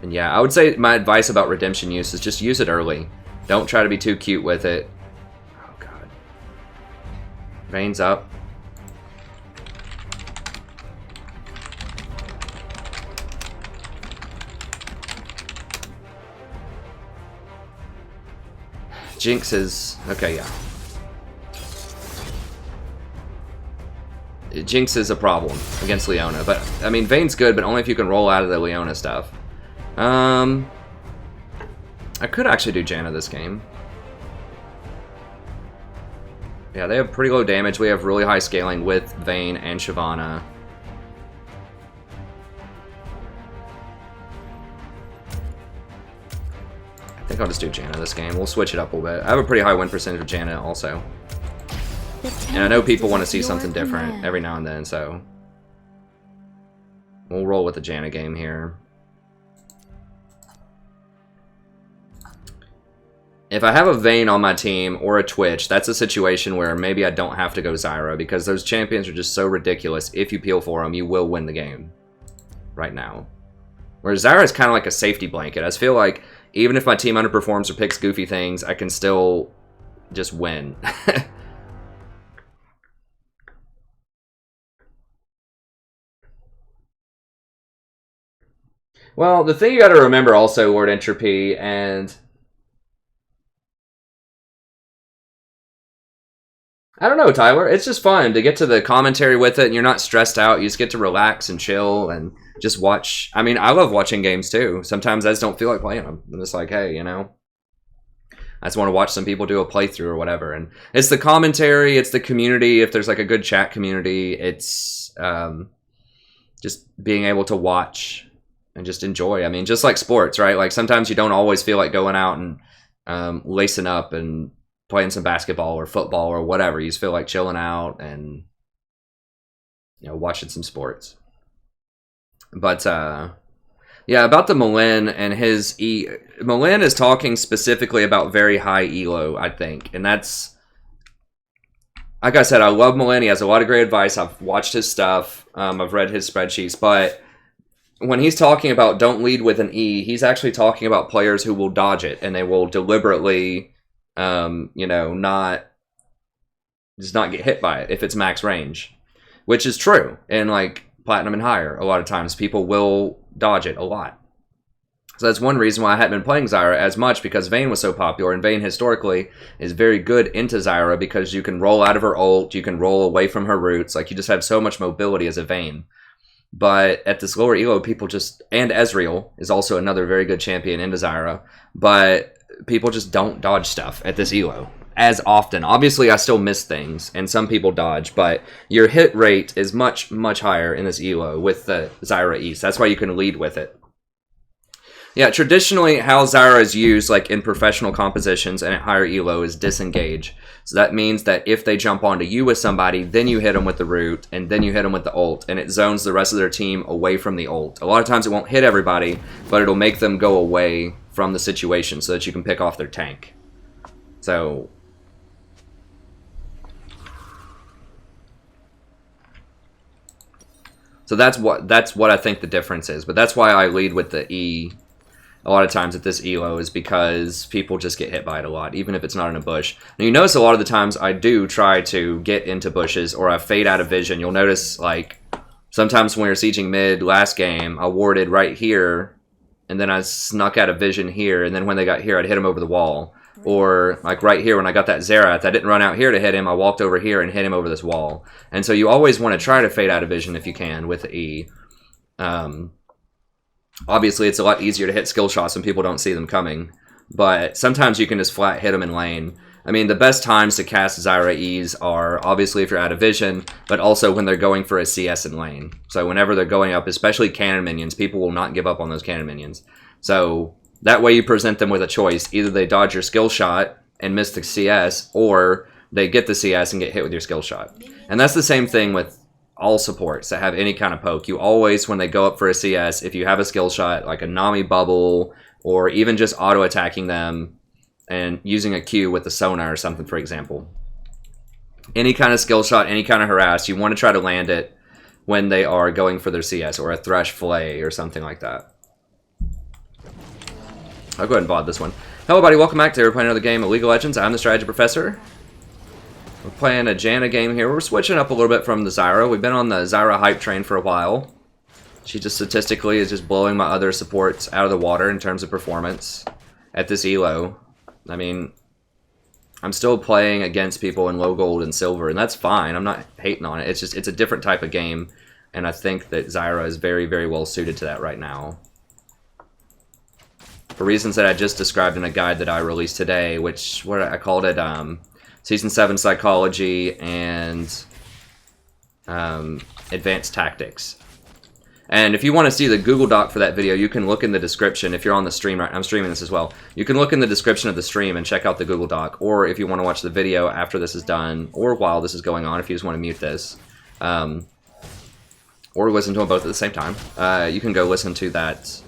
yeah, I would say my advice about Redemption use is just use it early. Don't try to be too cute with it. Oh god. Vayne's up. Jinx is... okay, yeah. Jinx is a problem against Leona, but, I mean, Vayne's good, but only if you can roll out of the Leona stuff. I could actually do Janna this game. Yeah, they have pretty low damage. We have really high scaling with Vayne and Shyvana. I think I'll just do Janna this game. We'll switch it up a little bit. I have a pretty high win percentage of Janna also. And I know people want to see something different every now and then, so We'll roll with the Janna game here. If I have a Vayne on my team or a Twitch, that's a situation where maybe I don't have to go Zyra, because those champions are just so ridiculous. If you peel for them, you will win the game right now. Whereas Zyra is kind of like a safety blanket. I just feel like even if my team underperforms or picks goofy things, I can still just win. Well, the thing you got to remember also, Lord Entropy, and I don't know, Tyler. It's just fun to get to the commentary with it, and you're not stressed out. You just get to relax and chill and just watch. I mean, I love watching games too. Sometimes I just don't feel like playing them. I'm just like, hey, you know, I just want to watch some people do a playthrough or whatever. And it's the commentary, it's the community. If there's like a good chat community, it's just being able to watch and just enjoy. I mean, just like sports, right? Like sometimes you don't always feel like going out and lacing up and playing some basketball or football or whatever. You just feel like chilling out and, you know, watching some sports. But yeah, about the Malin and his Malin is talking specifically about very high elo, I think, and that's, like I said, I love Malin. He has a lot of great advice. I've watched his stuff. I've read his spreadsheets, but when he's talking about don't lead with an E, he's actually talking about players who will dodge it and they will deliberately, you know, not get hit by it if it's max range, which is true. And like platinum and higher, a lot of times people will dodge it a lot. So that's one reason why I hadn't been playing Zyra as much, because Vayne was so popular, and Vayne historically is very good into Zyra because you can roll out of her ult, you can roll away from her roots, like you just have so much mobility as a Vayne. But at this lower elo, people just, and Ezreal is also another very good champion into Zyra, but people just don't dodge stuff at this elo as often. Obviously, I still miss things, and some people dodge, but your hit rate is much, much higher in this elo with the Zyra East. That's why you can lead with it. Yeah, traditionally, how Zyra is used, like in professional compositions and at higher elo, is disengage. So that means that if they jump onto you with somebody, then you hit them with the root, and then you hit them with the ult, and it zones the rest of their team away from the ult. A lot of times it won't hit everybody, but it'll make them go away from the situation so that you can pick off their tank. So that's what I think the difference is. But that's why I lead with the E a lot of times at this elo, is because people just get hit by it a lot, even if it's not in a bush. Now you notice a lot of the times I do try to get into bushes, or I fade out of vision. You'll notice like sometimes when we were sieging mid last game, I warded right here, and then I snuck out of vision here, and then when they got here, I'd hit him over the wall. Or like right here when I got that Xerath, I didn't run out here to hit him, I walked over here and hit him over this wall. And so you always want to try to fade out of vision if you can with the E. Obviously, it's a lot easier to hit skill shots when people don't see them coming, but sometimes you can just flat hit them in lane. I mean, the best times to cast Zyra E's are obviously if you're out of vision, but also when they're going for a CS in lane. So whenever they're going up, especially cannon minions, people will not give up on those cannon minions. So that way you present them with a choice. Either they dodge your skill shot and miss the CS, or they get the CS and get hit with your skill shot. And that's the same thing with all supports that have any kind of poke. You always, when they go up for a CS, if you have a skill shot, like a Nami bubble, or even just auto-attacking them and using a Q with the sonar or something, for example. Any kind of skill shot, any kind of harass, you want to try to land it when they are going for their CS, or a Thresh Flay or something like that. I'll go ahead and VOD this one. Hello, buddy. Welcome back to We're playing another game of League of Legends. I'm the Strategy Professor. We're playing a Janna game here. We're switching up a little bit from the Zyra. We've been on the Zyra hype train for a while. She just statistically is just blowing my other supports out of the water in terms of performance at this elo. I mean, I'm still playing against people in low gold and silver, and that's fine. I'm not hating on it. It's just, it's a different type of game, and I think that Zyra is very, very well suited to that right now. For reasons that I just described in a guide that I released today, which, what I called it, Season 7 Psychology and Advanced Tactics. And if you want to see the Google Doc for that video, you can look in the description. If you're on the stream, I'm streaming this as well. You can look in the description of the stream and check out the Google Doc. Or if you want to watch the video after this is done, or while this is going on, if you just want to mute this. or listen to them both at the same time, you can go listen to that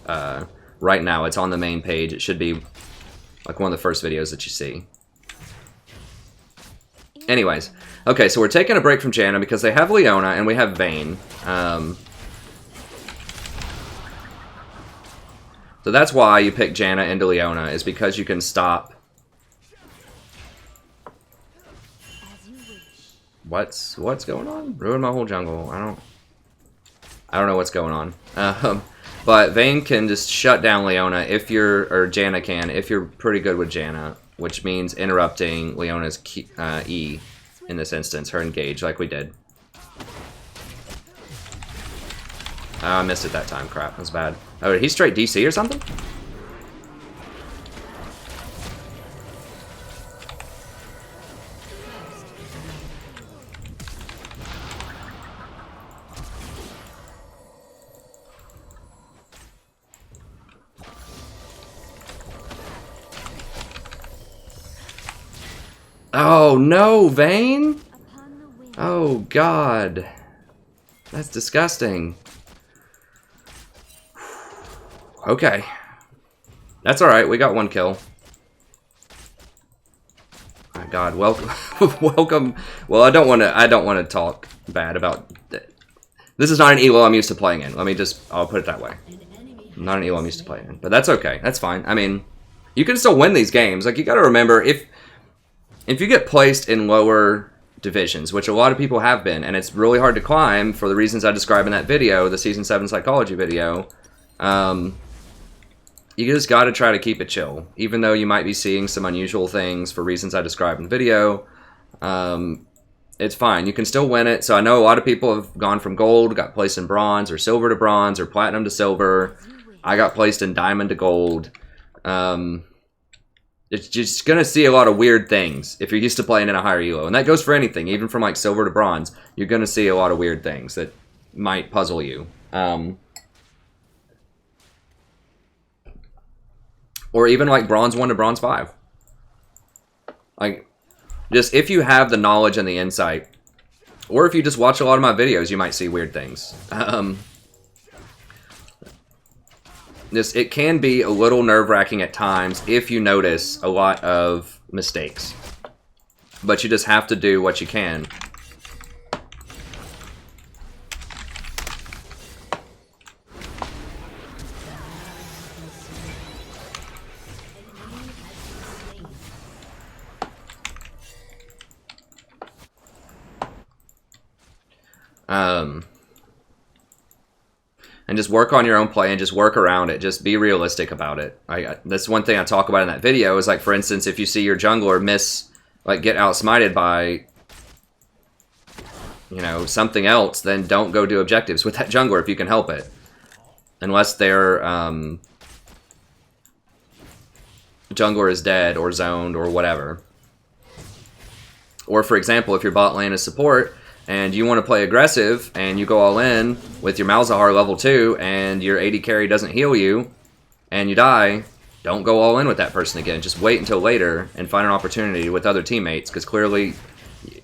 right now. It's on the main page. It should be like one of the first videos that you see. Anyways, okay, so we're taking a break from Janna because they have Leona and we have Vayne. So that's why you pick Janna into Leona, is because you can stop. What's going on? Ruin my whole jungle. I don't know what's going on. But Vayne can just shut down Leona if you're, or Janna can, if you're pretty good with Janna, which means interrupting Leona's E in this instance, her engage, like we did. I missed it that time. Crap, that was bad. Oh, did he straight DC or something? Oh no, Vayne! Oh god. That's disgusting. Okay. That's alright, we got one kill. My god, welcome welcome. Well, I don't wanna talk bad about this is not an elo I'm used to playing in. I'll put it that way. Not an elo I'm used to playing in. But that's okay. That's fine. I mean, you can still win these games. Like, you gotta remember, if you get placed in lower divisions, which a lot of people have been, and it's really hard to climb for the reasons I described in that video, the Season 7 Psychology video, you just got to try to keep it chill. Even though you might be seeing some unusual things for reasons I described in the video, it's fine. You can still win it. So I know a lot of people have gone from gold, got placed in bronze, or silver to bronze, or platinum to silver. I got placed in diamond to gold. It's just going to see a lot of weird things if you're used to playing in a higher elo. And that goes for anything, even from like silver to bronze. You're going to see a lot of weird things that might puzzle you. Or even like bronze 1 to bronze 5. Like, just if you have the knowledge and the insight, or if you just watch a lot of my videos, you might see weird things. It can be a little nerve-wracking at times if you notice a lot of mistakes. But you just have to do what you can. And just work on your own play and just work around it. Just be realistic about it. That's one thing I talk about in that video is, like, for instance, if you see your jungler get outsmited by, you know, something else, then don't go do objectives with that jungler if you can help it. Unless their jungler is dead or zoned or whatever. Or, for example, if your bot lane is support, and you want to play aggressive, and you go all in with your Malzahar level 2, and your AD carry doesn't heal you, and you die, don't go all in with that person again. Just wait until later and find an opportunity with other teammates, because clearly,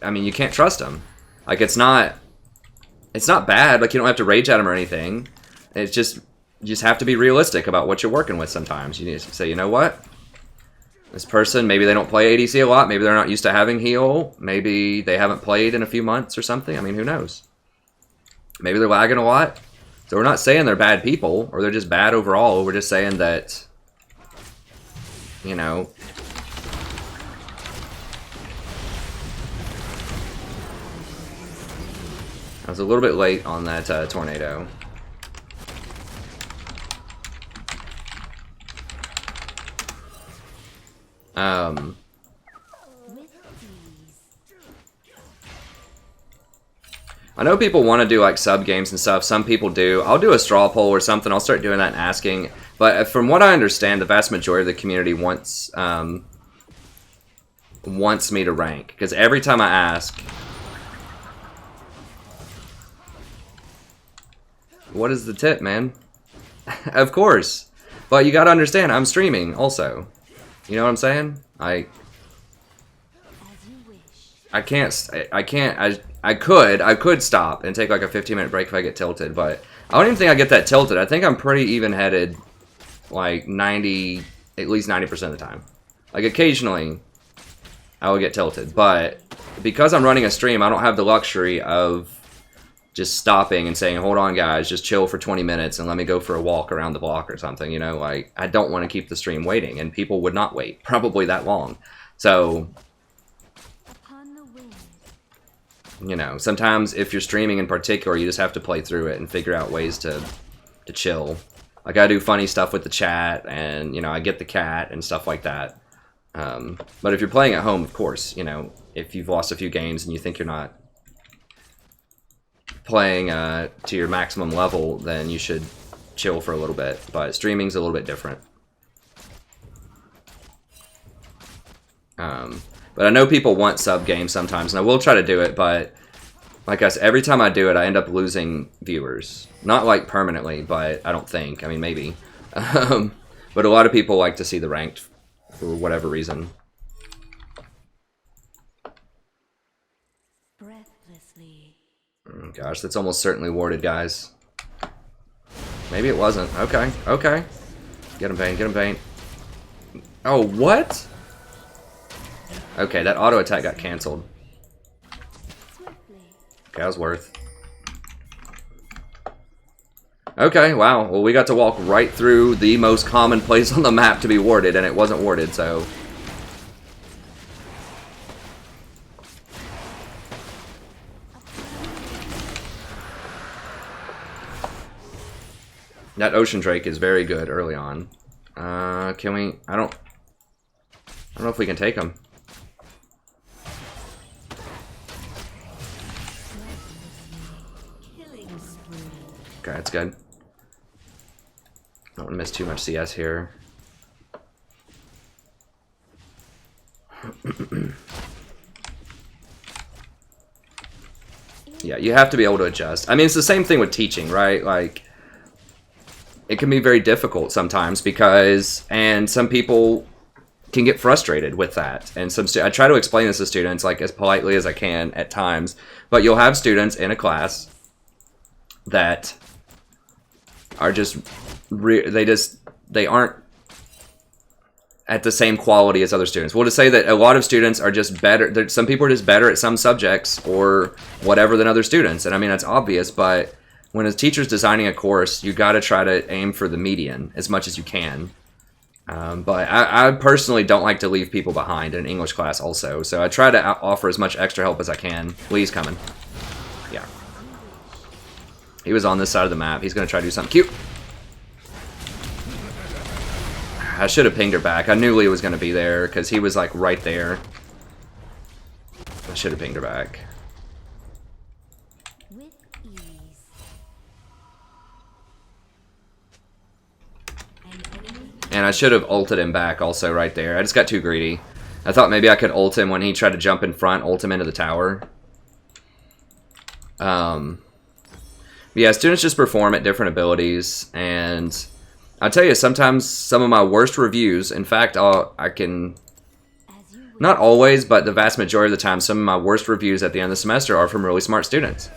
I mean, you can't trust them. Like, it's not bad. Like, you don't have to rage at them or anything. It's just, you just have to be realistic about what you're working with sometimes. You need to say, you know what? This person, maybe they don't play ADC a lot. Maybe they're not used to having heal. Maybe they haven't played in a few months or something. I mean, who knows? Maybe they're lagging a lot. So we're not saying they're bad people or they're just bad overall. We're just saying that, you know, I was a little bit late on that tornado. I know people want to do like sub games and stuff. Some people do. I'll do a straw poll or something. I'll start doing that and asking. But from what I understand, the vast majority of the community wants me to rank, because every time I ask, what is the tip, man? Of course. But you gotta understand, I'm streaming also. You know what I'm saying? I could stop and take like a 15-minute break if I get tilted, but I don't even think I get that tilted. I think I'm pretty even-headed, like at least 90% of the time. Like occasionally, I will get tilted, but because I'm running a stream, I don't have the luxury of just stopping and saying, hold on guys, just chill for 20 minutes and let me go for a walk around the block or something, you know, like I don't want to keep the stream waiting, and people would not wait probably that long. So, you know, sometimes if you're streaming in particular, you just have to play through it and figure out ways to chill. Like I do funny stuff with the chat, and you know, I get the cat and stuff like that. But if you're playing at home, of course, you know, if you've lost a few games and you think you're not playing to your maximum level, then you should chill for a little bit. But streaming's a little bit different. But I know people want sub games sometimes, and I will try to do it, but like I said, every time I do it, I end up losing viewers. Not like permanently, but I don't think. I mean, maybe. But a lot of people like to see the ranked for whatever reason. Oh, gosh, that's almost certainly warded, guys. Maybe it wasn't. Okay, okay. Get him, Bane, get him, Bane. Oh, what? Okay, that auto attack got cancelled. Okay, that was worth. Okay, wow. Well, we got to walk right through the most common place on the map to be warded, and it wasn't warded, so... That Ocean Drake is very good early on. Can we... I don't know if we can take him. Okay, that's good. Don't want to miss too much CS here. Yeah, you have to be able to adjust. I mean, it's the same thing with teaching, right? Like, it can be very difficult sometimes because, and some people can get frustrated with that. And I try to explain this to students like as politely as I can at times, but you'll have students in a class that are just they aren't at the same quality as other students. We'll just say that a lot of students are just better. Some people are just better at some subjects or whatever than other students. And I mean, that's obvious, but when a teacher's designing a course, you got to try to aim for the median as much as you can. But I personally don't like to leave people behind in an English class also. So I try to offer as much extra help as I can. Lee's coming. Yeah. He was on this side of the map. He's going to try to do something cute. I should have pinged her back. I knew Lee was going to be there because he was like right there. I should have pinged her back. And I should have ulted him back also right there. I just got too greedy. I thought maybe I could ult him when he tried to jump in front, ult him into the tower. Yeah, students just perform at different abilities, and I'll tell you, sometimes some of my worst reviews, in fact, I can, not always, but the vast majority of the time, some of my worst reviews at the end of the semester are from really smart students.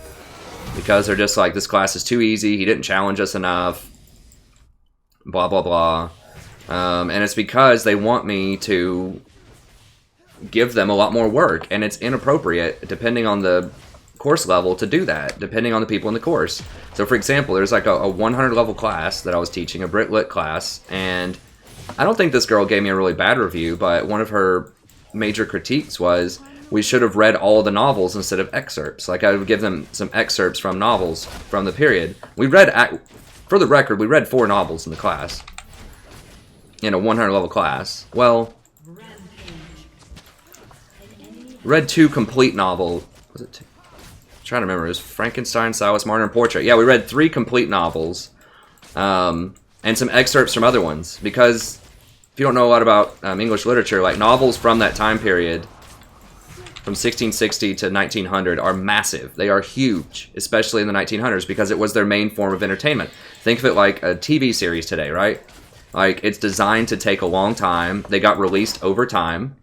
Because they're just like, this class is too easy, he didn't challenge us enough, blah, blah, blah. And it's because they want me to give them a lot more work, and it's inappropriate, depending on the course level, to do that, depending on the people in the course. So for example, there's like a 100 level class that I was teaching, a Brit Lit class, and I don't think this girl gave me a really bad review, but one of her major critiques was we should have read all the novels instead of excerpts. Like I would give them some excerpts from novels from the period. We read, for the record, we read 4 novels in the class, in a 100 level class. Well, read 2 complete novels. Was it 2? I'm trying to remember. It was Frankenstein, Silas Marner, and Portrait. Yeah, we read 3 complete novels, and some excerpts from other ones. Because if you don't know a lot about English literature, like novels from that time period, from 1660 to 1900, are massive. They are huge, especially in the 1900s, because it was their main form of entertainment. Think of it like a TV series today, right? Like, it's designed to take a long time. They got released over time.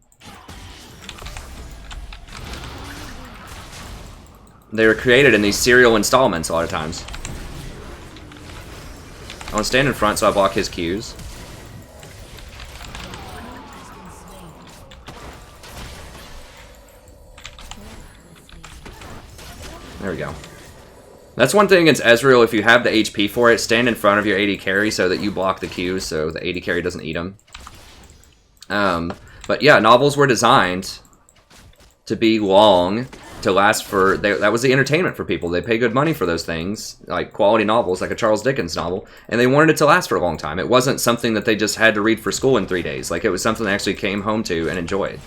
they were created in these serial installments a lot of times. I want to stand in front so I block his cues. There we go. That's one thing against Ezreal. If you have the HP for it, stand in front of your AD carry so that you block the cues so the AD carry doesn't eat them. But yeah, novels were designed to be long, to last for... that was the entertainment for people. They pay good money for those things, like quality novels, like a Charles Dickens novel, and they wanted it to last for a long time. It wasn't something that they just had to read for school in 3 days. Like, it was something they actually came home to and enjoyed.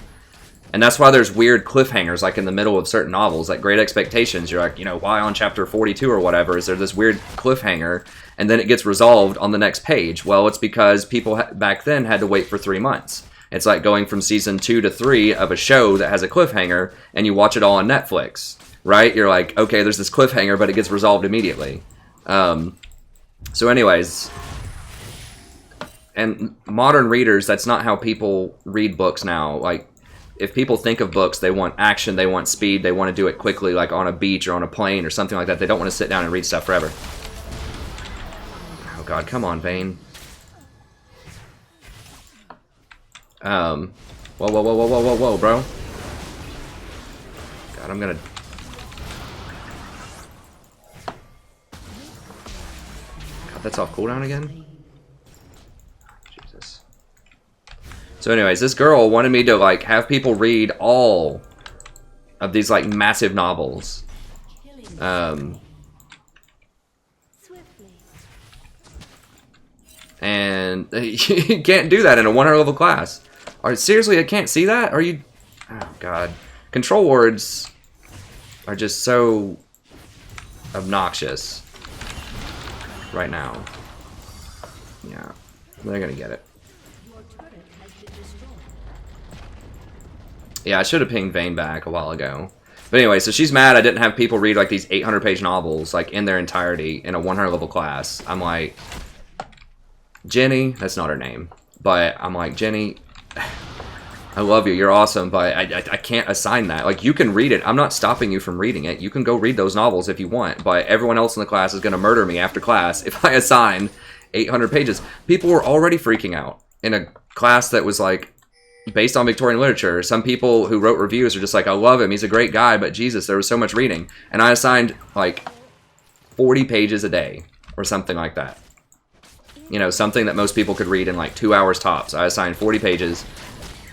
And that's why there's weird cliffhangers, like in the middle of certain novels, like Great Expectations. You're like, you know, why on chapter 42 or whatever is there this weird cliffhanger, and then it gets resolved on the next page? Well, it's because people back then had to wait for 3 months. It's like going from season 2 to 3 of a show that has a cliffhanger, and you watch it all on Netflix, right? You're like, okay, there's this cliffhanger, but it gets resolved immediately. So anyways, and modern readers, that's not how people read books now. Like, if people think of books, they want action, they want speed, they want to do it quickly, like on a beach or on a plane or something like that. They don't want to sit down and read stuff forever. Oh god, come on, Vayne. Whoa, whoa, whoa, whoa, whoa, whoa, whoa, bro. God, I'm gonna... God, that's off cooldown again? Jesus. So anyways, this girl wanted me to, like, have people read all of these, like, massive novels. And you can't do that in a 100 level class. Seriously, I can't see that? Are you... Oh, God. Control wards are just so obnoxious right now. Yeah, they're gonna get it. Yeah, I should have pinged Vayne back a while ago. But anyway, so she's mad I didn't have people read, like, these 800-page novels, like, in their entirety in a 100 level class. I'm like... Jenny, that's not her name. But I'm like, Jenny... I love you, you're awesome, but I can't assign that. Like, you can read it. I'm not stopping you from reading it. You can go read those novels if you want, but everyone else in the class is going to murder me after class if I assign 800 pages. People were already freaking out in a class that was, like, based on Victorian literature. Some people who wrote reviews are just like, I love him, he's a great guy, but Jesus, there was so much reading. And I assigned, like, 40 pages a day or something like that. You know, something that most people could read in, like, 2 hours tops. I assigned 40 pages.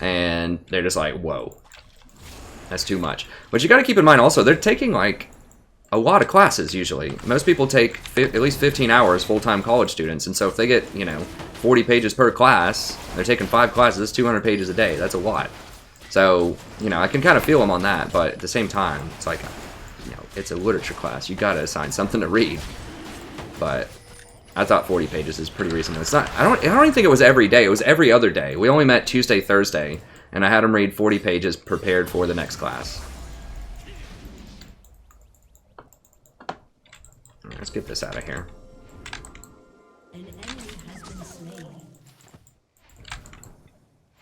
And they're just like, whoa, that's too much. But you got to keep in mind also, they're taking like a lot of classes usually. Most people take at least 15 hours, full-time college students. And so if they get, you know, 40 pages per class, they're taking 5 classes, that's 200 pages a day. That's a lot. So, you know, I can kind of feel them on that. But at the same time, it's like, you know, it's a literature class. You got to assign something to read. But... I thought 40 pages is pretty reasonable. It's not. I don't even think it was every day. It was every other day. We only met Tuesday, Thursday, and I had them read 40 pages prepared for the next class. Right, let's get this out of here. An enemy has been slain.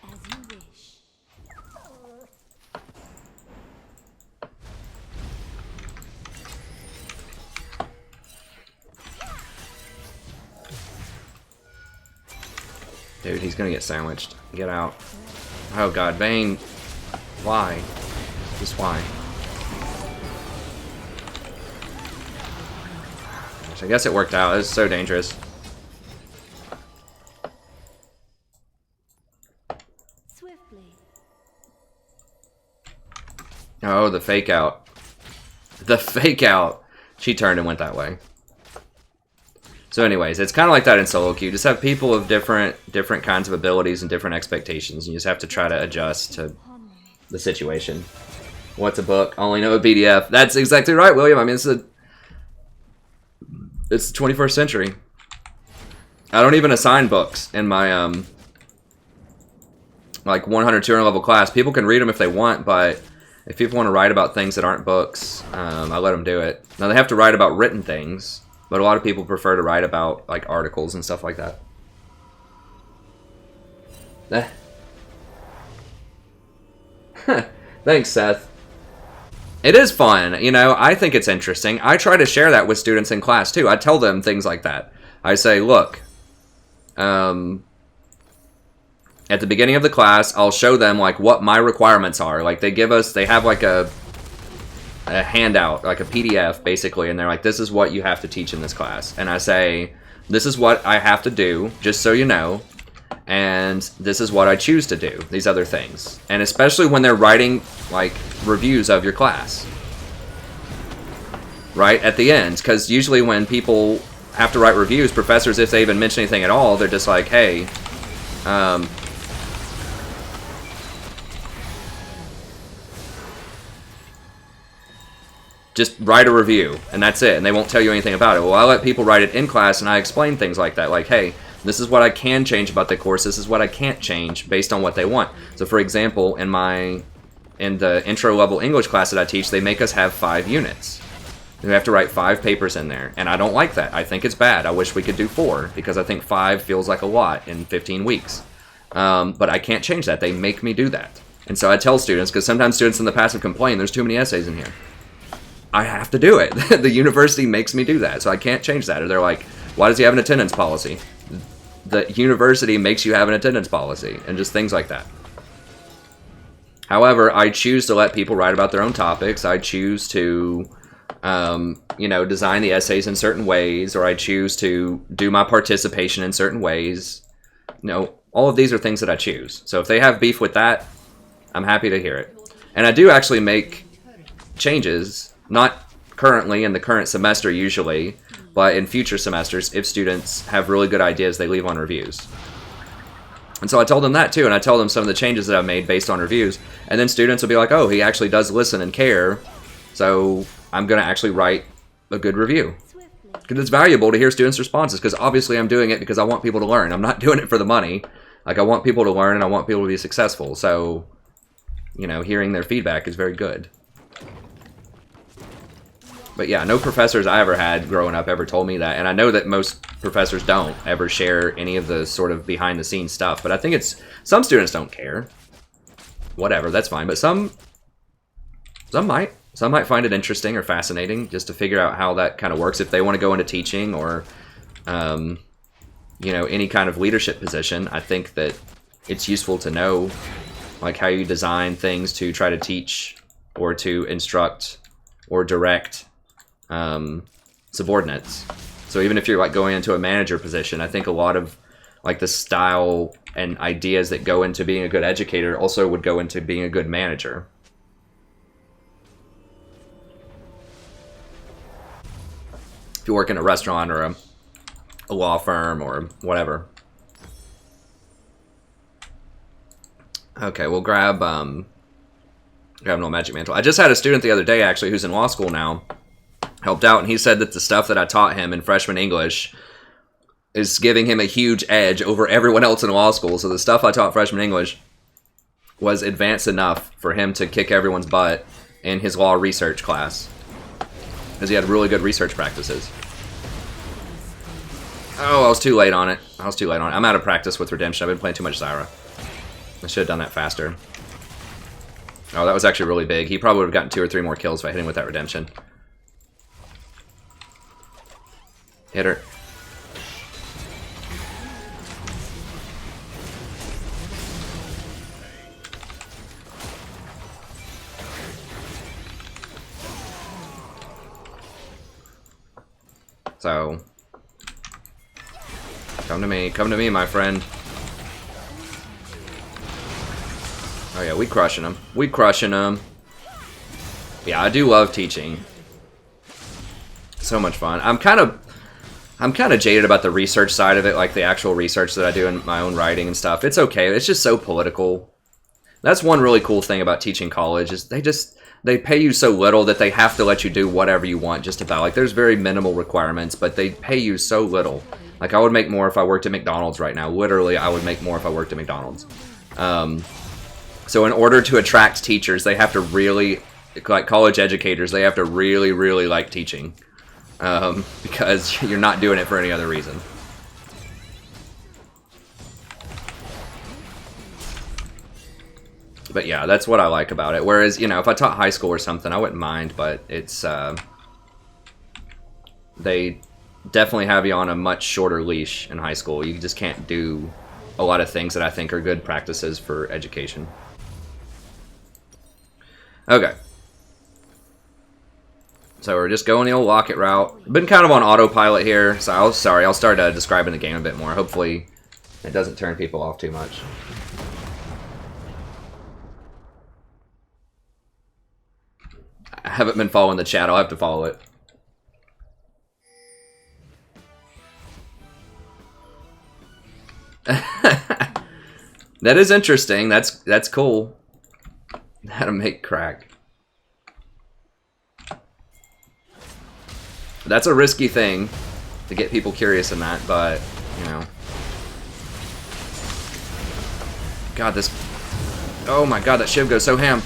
As you wish. Dude, he's gonna get sandwiched. Get out. Oh god, Vayne. Why? Just why? Gosh, I guess it worked out. It was so dangerous. Swiftly. Oh, the fake out. The fake out. She turned and went that way. So anyways, it's kind of like that in solo queue. Just have people of different kinds of abilities and different expectations. You just have to try to adjust to the situation. What's a book? Only know a PDF. That's exactly right, William. I mean, it's the 21st century. I don't even assign books in my like 100, 200 level class. People can read them if they want, but if people want to write about things that aren't books, I let them do it. Now they have to write about written things. But a lot of people prefer to write about, like, articles and stuff like that. Thanks, Seth. It is fun, you know, I think it's interesting. I try to share that with students in class, too. I tell them things like that. I say, look, at the beginning of the class, I'll show them, like, what my requirements are. Like, they have, like, a handout, like a PDF, basically, and they're like, this is what you have to teach in this class. And I say, this is what I have to do, just so you know, and this is what I choose to do, these other things. And especially when they're writing, like, reviews of your class. Right? At the end. Because usually when people have to write reviews, professors, if they even mention anything at all, they're just like, hey, just write a review, and that's it, and they won't tell you anything about it. Well, I let people write it in class, and I explain things like that, like, hey, this is what I can change about the course, this is what I can't change based on what they want. So, for example, in the intro-level English class that I teach, they make us have 5 units. We have to write 5 papers in there, and I don't like that. I think it's bad. I wish we could do 4, because I think 5 feels like a lot in 15 weeks. But I can't change that. They make me do that. And so I tell students, because sometimes students in the past have complained, there's too many essays in here. I have to do it. The university makes me do that, so I can't change that. Or they're like, why does he have an attendance policy? The university makes you have an attendance policy, and just things like that. However, I choose to let people write about their own topics. I choose to, you know, design the essays in certain ways, or I choose to do my participation in certain ways. You know, all of these are things that I choose. So if they have beef with that, I'm happy to hear it. And I do actually make changes. Not currently in the current semester usually, but in future semesters, if students have really good ideas, they leave on reviews. And so I told them that too, and I tell them some of the changes that I've made based on reviews, and then students will be like, oh, he actually does listen and care, so I'm going to actually write a good review. Because it's valuable to hear students' responses, because obviously I'm doing it because I want people to learn. I'm not doing it for the money. Like, I want people to learn, and I want people to be successful, so, you know, hearing their feedback is very good. But yeah, no professors I ever had growing up ever told me that. And I know that most professors don't ever share any of the sort of behind-the-scenes stuff. But I think it's... some students don't care. Whatever, that's fine. But some might. Some might find it interesting or fascinating just to figure out how that kind of works. If they want to go into teaching or, you know, any kind of leadership position, I think that it's useful to know, like, how you design things to try to teach or to instruct or direct subordinates. So even if you're like going into a manager position, I think a lot of like the style and ideas that go into being a good educator also would go into being a good manager. If you work in a restaurant or a law firm or whatever. Okay, we'll grab no magic mantle. I just had a student the other day actually who's in law school now. Helped out, and he said that the stuff that I taught him in freshman English is giving him a huge edge over everyone else in law school. So the stuff I taught freshman English was advanced enough for him to kick everyone's butt in his law research class. Because he had really good research practices. Oh, I was too late on it. I'm out of practice with Redemption. I've been playing too much Zyra. I should have done that faster. Oh, that was actually really big. He probably would have gotten 2 or 3 more kills if I hit him with that Redemption. Hit her. So, come to me, my friend. Oh yeah, we crushing them. Yeah, I do love teaching. So much fun. I'm kind of jaded about the research side of it, like the actual research that I do in my own writing and stuff. It's okay. It's just so political. That's one really cool thing about teaching college is they pay you so little that they have to let you do whatever you want just about. Like, there's very minimal requirements, but they pay you so little. Like, I would make more if I worked at McDonald's right now. Literally, I would make more if I worked at McDonald's. So in order to attract teachers, they have to really, like college educators, they have to really, really like teaching. Because you're not doing it for any other reason. But yeah, that's what I like about it. Whereas, you know, if I taught high school or something, I wouldn't mind, but it's, they definitely have you on a much shorter leash in high school. You just can't do a lot of things that I think are good practices for education. Okay. So we're just going the old locket route. Been kind of on autopilot here, so I'll start describing the game a bit more. Hopefully it doesn't turn people off too much. I haven't been following the chat. I'll have to follow it. That is interesting. That's cool. How to make crack. That's a risky thing to get people curious in that, but you know. God, this. Oh my God, that shiv goes so ham.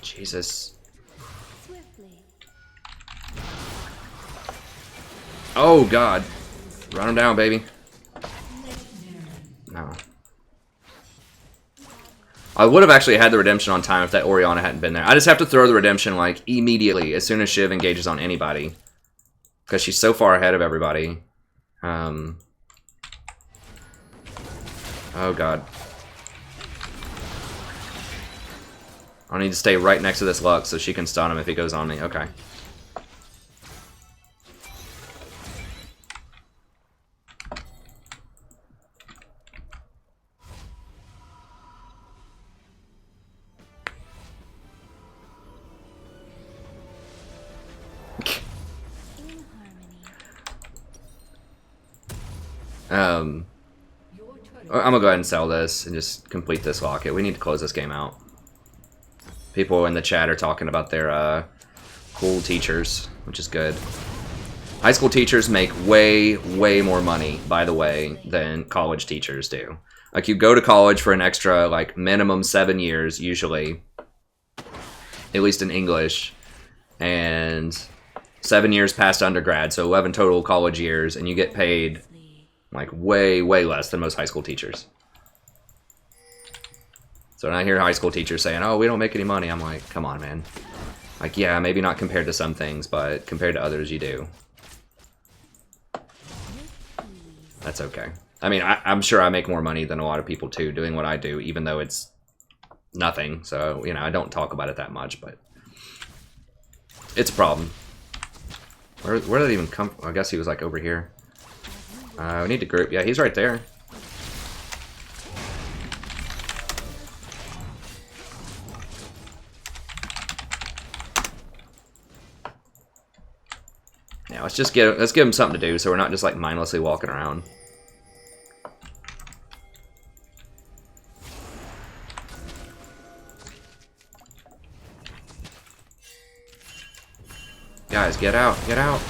Jesus. Oh God. Run him down, baby. No. I would have actually had the redemption on time if that Orianna hadn't been there. I just have to throw the redemption, like, immediately, as soon as Shiv engages on anybody. Because she's so far ahead of everybody. Oh, God. I need to stay right next to this Lux so she can stun him if he goes on me. Okay. I'm gonna go ahead and sell this and just complete this locket. We need to close this game out. People in the chat are talking about their cool teachers, which is good. High school teachers make way, way more money, by the way, than college teachers do. Like, you go to college for an extra, like, minimum 7 years, usually. At least in English. And 7 years past undergrad, so 11 total college years, and you get paid like way, way less than most high school teachers. So when I hear high school teachers saying, oh, we don't make any money, I'm like, come on, man. Like, yeah, maybe not compared to some things, but compared to others, you do. That's okay. I mean, I'm sure I make more money than a lot of people, too, doing what I do, even though it's nothing. So, you know, I don't talk about it that much, but it's a problem. Where did it even come from? I guess he was, like, over here. We need to group. Yeah, he's right there. Yeah, let's give him something to do so we're not just like mindlessly walking around. Guys, get out, get out.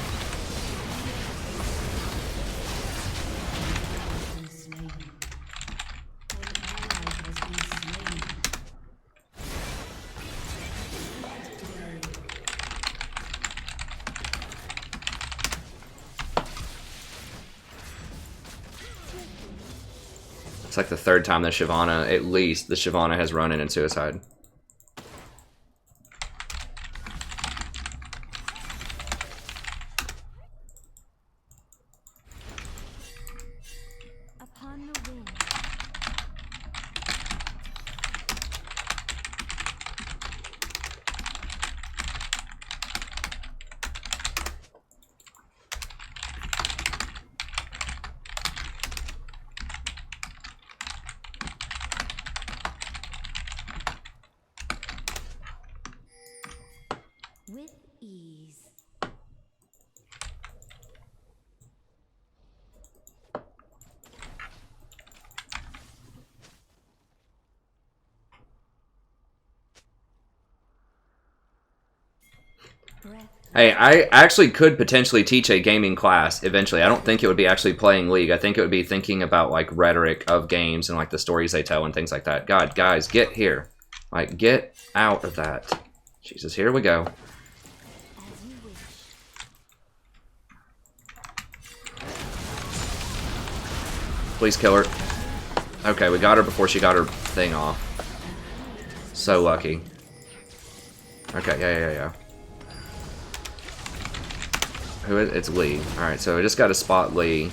It's like the third time the Shyvana, at least, the Shyvana has run in suicide. Upon the wind. With ease. Hey, I actually could potentially teach a gaming class eventually. I don't think it would be actually playing League. I think it would be thinking about, like, rhetoric of games and, like, the stories they tell and things like that. God, guys, get here. Like, get out of that. Jesus, here we go. Please kill her. Okay, we got her before she got her thing off. So lucky. Okay, yeah. Who is it? It's Lee. Alright, so I just gotta spot Lee.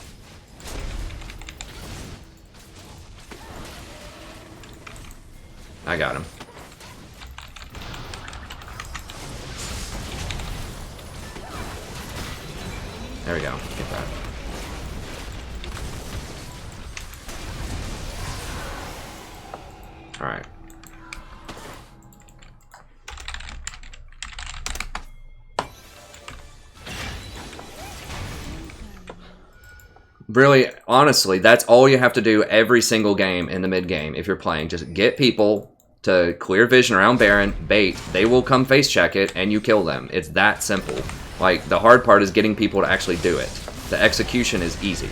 I got him. There we go. Get that. Alright. Really, honestly, that's all you have to do every single game in the mid game if you're playing. Just get people to clear vision around Baron, bait, they will come face check it, and you kill them. It's that simple. Like, the hard part is getting people to actually do it. The execution is easy.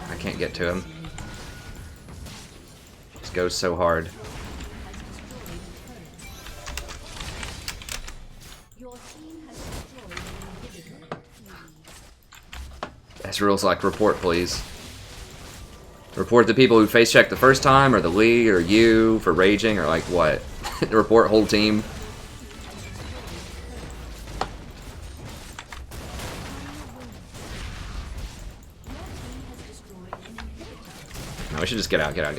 I can't get to him. This goes so hard. Ezreal's like, report please. Report the people who face checked the first time, or the Lee, or you for raging, or like what? Report whole team. No, we should just get out. Yeah,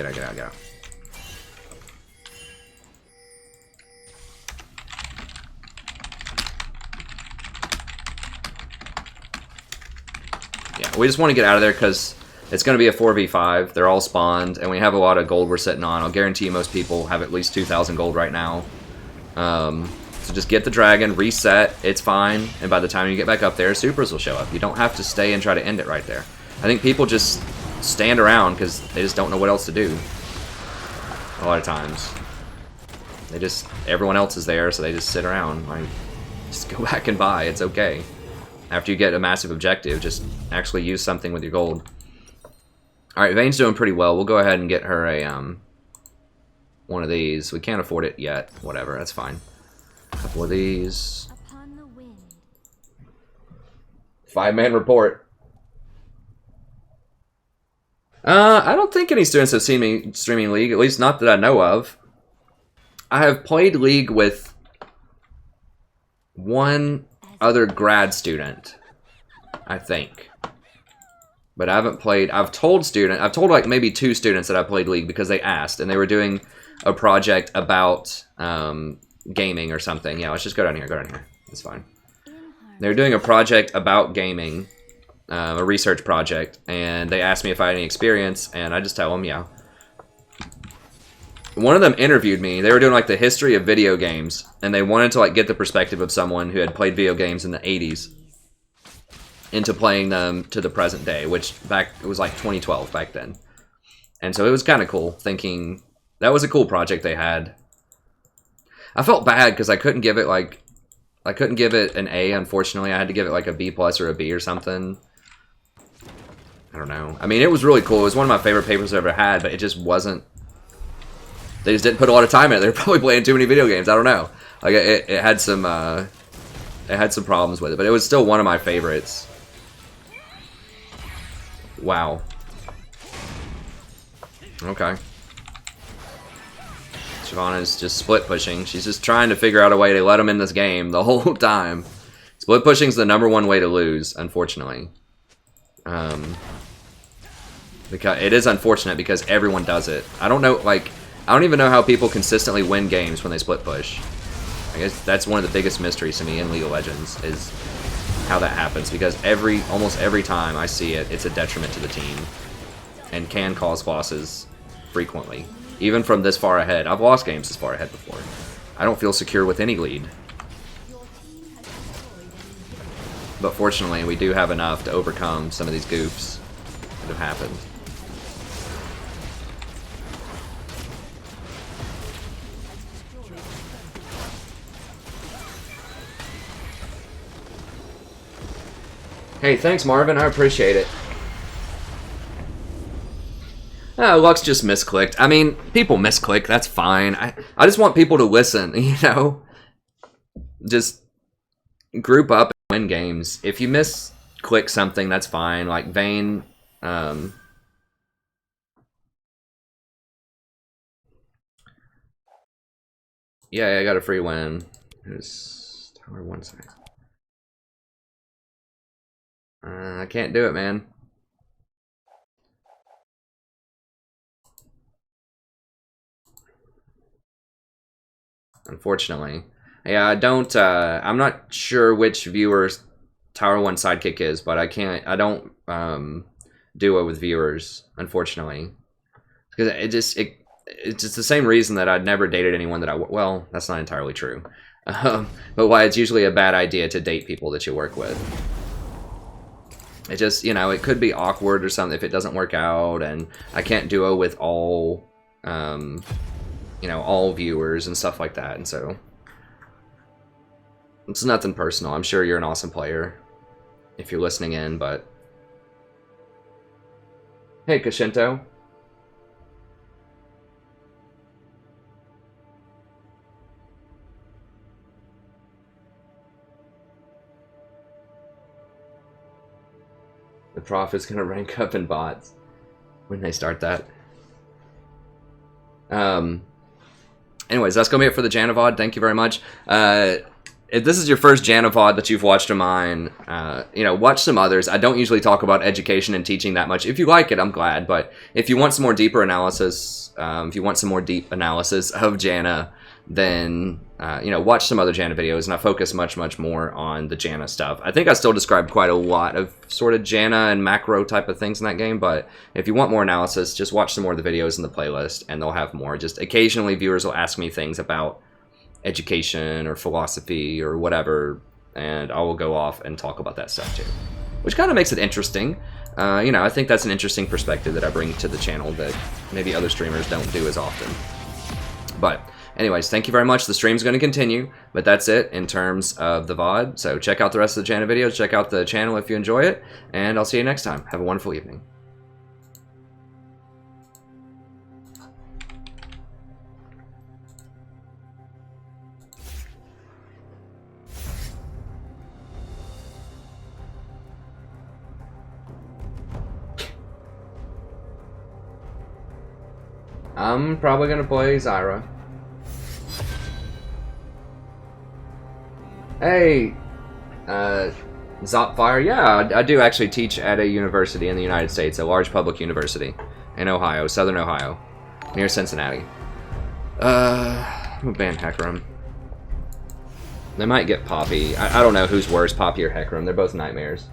we just want to get out of there because it's going to be a 4v5. They're all spawned, and we have a lot of gold we're sitting on. I'll guarantee you most people have at least 2,000 gold right now. So just get the dragon, reset, it's fine, and by the time you get back up there, supers will show up. You don't have to stay and try to end it right there. I think people just stand around because they just don't know what else to do. A lot of times. Everyone else is there, so they just sit around. Like, just go back and buy, it's okay. After you get a massive objective, just actually use something with your gold. Alright, Vayne's doing pretty well. We'll go ahead and get her a, one of these. We can't afford it yet. Whatever, that's fine. A couple of these. 5-man report. I don't think any students have seen me streaming League, at least not that I know of. I have played League with one other grad student, I think. But I haven't played, I've told like maybe 2 students that I played League because they asked, and they were doing a project about gaming or something. Yeah, let's just go down here, That's fine. They were doing a project about gaming, a research project, and they asked me if I had any experience, and I just tell them, yeah. One of them interviewed me. They were doing like the history of video games, and they wanted to like get the perspective of someone who had played video games in the 80s into playing them to the present day, which it was like 2012 back then. And so it was kind of cool thinking that was a cool project they had. I felt bad because I couldn't give it an A, unfortunately. I had to give it like a B+ or a B or something. I don't know. I mean, it was really cool. It was one of my favorite papers I've ever had, but it just wasn't. They just didn't put a lot of time in it. They were probably playing too many video games. I don't know. Like it had some problems with it, but it was still one of my favorites. Wow. Okay. Shyvana's just split pushing. She's just trying to figure out a way to let him in this game the whole time. Split pushing's the #1 way to lose, unfortunately. Because it is unfortunate because everyone does it. I don't know, like, I don't even know how people consistently win games when they split push. I guess that's one of the biggest mysteries to me in League of Legends is how that happens, because almost every time I see it, it's a detriment to the team and can cause losses frequently. Even from this far ahead. I've lost games this far ahead before. I don't feel secure with any lead. But fortunately, we do have enough to overcome some of these goofs that have happened. Hey, thanks Marvin, I appreciate it. Lux just misclicked. I mean, people misclick. That's fine. I just want people to listen, you know? Just group up and win games. If you misclick something, that's fine. Like, Vayne... yeah, I got a free win. Who's tower one side? I can't do it, man. Unfortunately. Yeah, I don't, I'm not sure which viewer's Tower 1 sidekick is, but I don't, duo with viewers, unfortunately. Because it's just the same reason that I'd never dated anyone that well, that's not entirely true. But why it's usually a bad idea to date people that you work with. It just, you know, it could be awkward or something if it doesn't work out, and I can't duo with all, you know, all viewers and stuff like that, and so it's nothing personal. I'm sure you're an awesome player if you're listening in, but hey, Kashinto. The prof is gonna rank up in bots when they start that. Anyways, that's gonna be it for the Janna VOD. Thank you very much. If this is your first Janna VOD that you've watched of mine, you know, watch some others. I don't usually talk about education and teaching that much. If you like it, I'm glad. But if you want some more deeper analysis, if you want some more deep analysis of Janna, then you know, watch some other Janna videos, and I focus much more on the Janna stuff. I think I still described quite a lot of sort of Janna and macro type of things in that game, but if you want more analysis, just watch some more of the videos in the playlist, and they'll have more. Just occasionally viewers will ask me things about education or philosophy or whatever, and I will go off and talk about that stuff too, which kind of makes it interesting. You know, I think that's an interesting perspective that I bring to the channel that maybe other streamers don't do as often. But anyways, thank you very much. The stream's going to continue, but that's it in terms of the VOD. So check out the rest of the Janna videos, check out the channel if you enjoy it, and I'll see you next time. Have a wonderful evening. I'm probably going to play Zyra. Hey, Zopfire, yeah, I do actually teach at a university in the United States, a large public university in Ohio, Southern Ohio, near Cincinnati. I'm gonna ban Hecarim. They might get Poppy. I don't know who's worse, Poppy or Hecarim. They're both nightmares.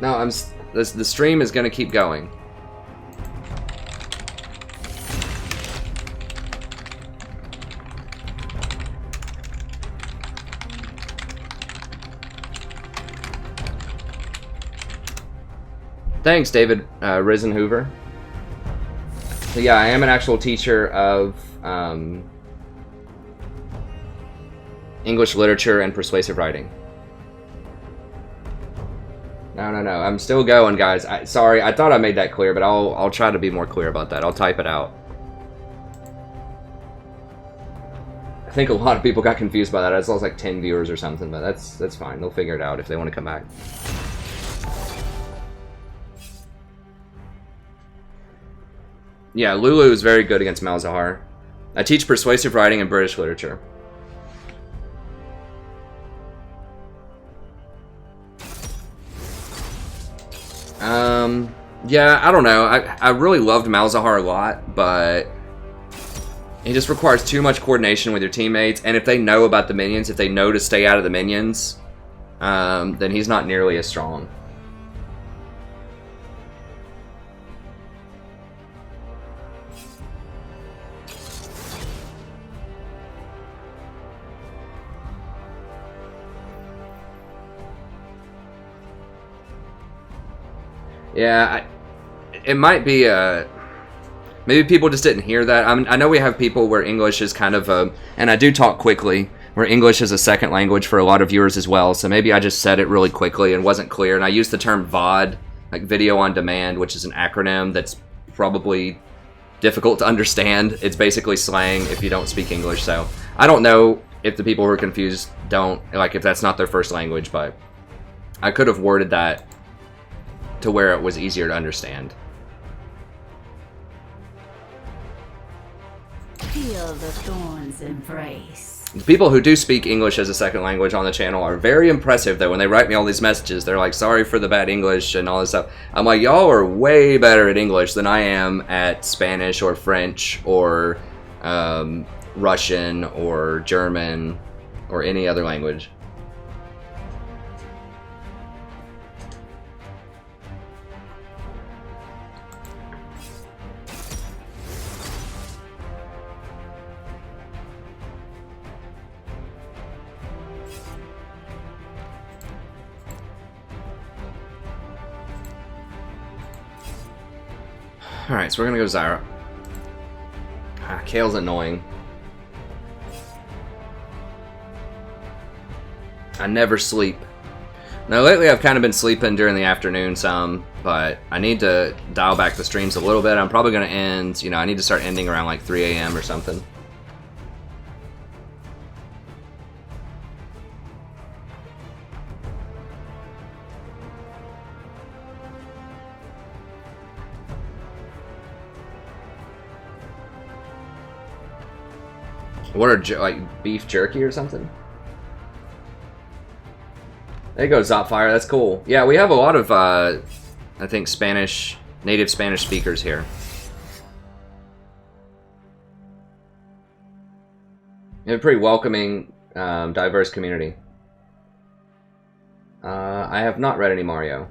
No, the stream is gonna keep going. Thanks, David Risen Hoover. So yeah, I am an actual teacher of English literature and persuasive writing. No, I'm still going, guys. Sorry, I thought I made that clear, but I'll try to be more clear about that. I'll type it out. I think a lot of people got confused by that. I lost like 10 viewers or something, but that's fine. They'll figure it out if they want to come back. Yeah, Lulu is very good against Malzahar. I teach persuasive writing and British literature. Yeah, I don't know. I really loved Malzahar a lot, but it just requires too much coordination with your teammates, and if they know about the minions, if they know to stay out of the minions, then he's not nearly as strong. Yeah, it might be, maybe people just didn't hear that. I know we have people where English is kind of, and I do talk quickly, where English is a second language for a lot of viewers as well. So maybe I just said it really quickly and wasn't clear. And I used the term VOD, like video on demand, which is an acronym that's probably difficult to understand. It's basically slang if you don't speak English. So I don't know if the people who are confused don't, like, if that's not their first language, but I could have worded that to where it was easier to understand. Feel the thorns embrace. The people who do speak English as a second language on the channel are very impressive, though. When they write me all these messages, they're like, sorry for the bad English and all this stuff. I'm like, y'all are way better at English than I am at Spanish or French or Russian or German or any other language. Alright, so we're gonna go Zyra. Kale's annoying. I never sleep. Now, lately I've kind of been sleeping during the afternoon some, but I need to dial back the streams a little bit. I'm probably gonna end, you know, I need to start ending around like 3 a.m. or something. What are, like, beef jerky or something? There you go, Zopfire, that's cool. Yeah, we have a lot of, I think, native Spanish speakers here. We have a pretty welcoming, diverse community. I have not read any Mario.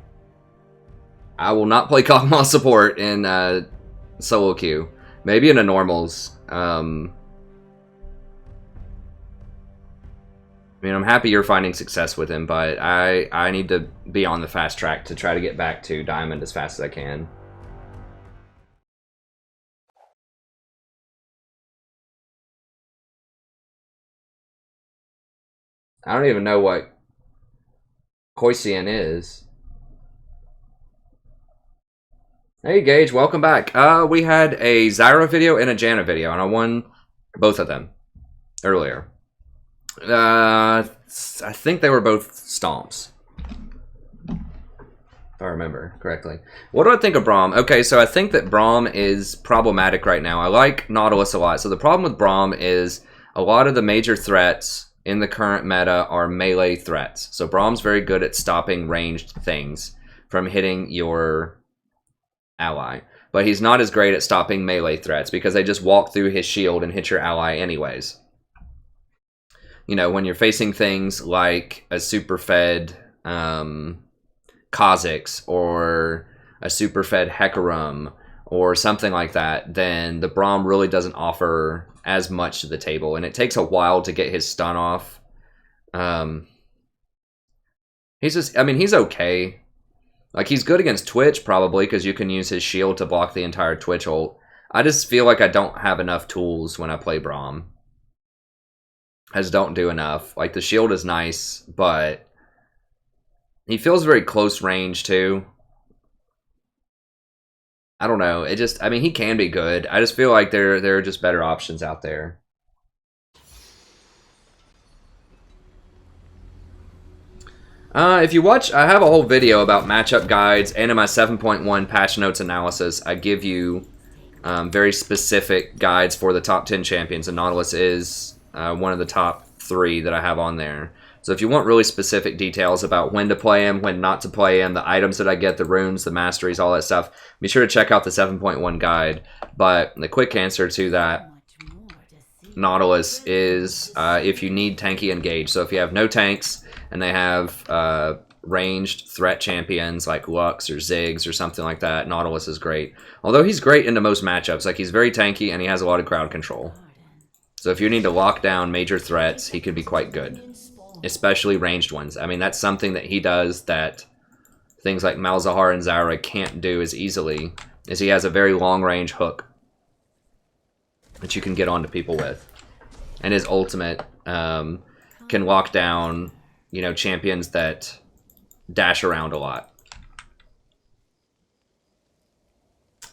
I will not play Kog'Maw support in, solo queue. Maybe in a normals, I mean, I'm happy you're finding success with him, but I need to be on the fast track to try to get back to Diamond as fast as I can. I don't even know what Koisian is. Hey, Gage, welcome back. We had a Zyra video and a Janna video, and I won both of them earlier. I think they were both stomps, if I remember correctly. What do I think of Braum? Okay, so I think that Braum is problematic right now. I like Nautilus a lot. So the problem with Braum is a lot of the major threats in the current meta are melee threats. So Braum's very good at stopping ranged things from hitting your ally. But he's not as great at stopping melee threats because they just walk through his shield and hit your ally anyways. You know, when you're facing things like a super fed Kha'Zix or a super fed Hecarim or something like that, then the Braum really doesn't offer as much to the table, and it takes a while to get his stun off. He's just, I mean, he's okay. Like, he's good against Twitch, probably, because you can use his shield to block the entire Twitch ult. I just feel like I don't have enough tools when I play Braum. I just don't do enough. Like, the shield is nice, but he feels very close range, too. I don't know. It just, I mean, he can be good. I just feel like there are just better options out there. If you watch, I have a whole video about matchup guides, and in my 7.1 patch notes analysis, I give you very specific guides for the top 10 champions, and Nautilus is one of the top 3 that I have on there. So if you want really specific details about when to play him, when not to play him, the items that I get, the runes, the masteries, all that stuff, be sure to check out the 7.1 guide. But the quick answer to that, Nautilus, is if you need tanky engage. So if you have no tanks, and they have ranged threat champions like Lux or Ziggs or something like that, Nautilus is great. Although he's great into most matchups. Like, he's very tanky, and he has a lot of crowd control. So if you need to lock down major threats, he could be quite good. Especially ranged ones. I mean, that's something that he does that things like Malzahar and Zyra can't do as easily, is he has a very long-range hook that you can get onto people with. And his ultimate can lock down, you know, champions that dash around a lot.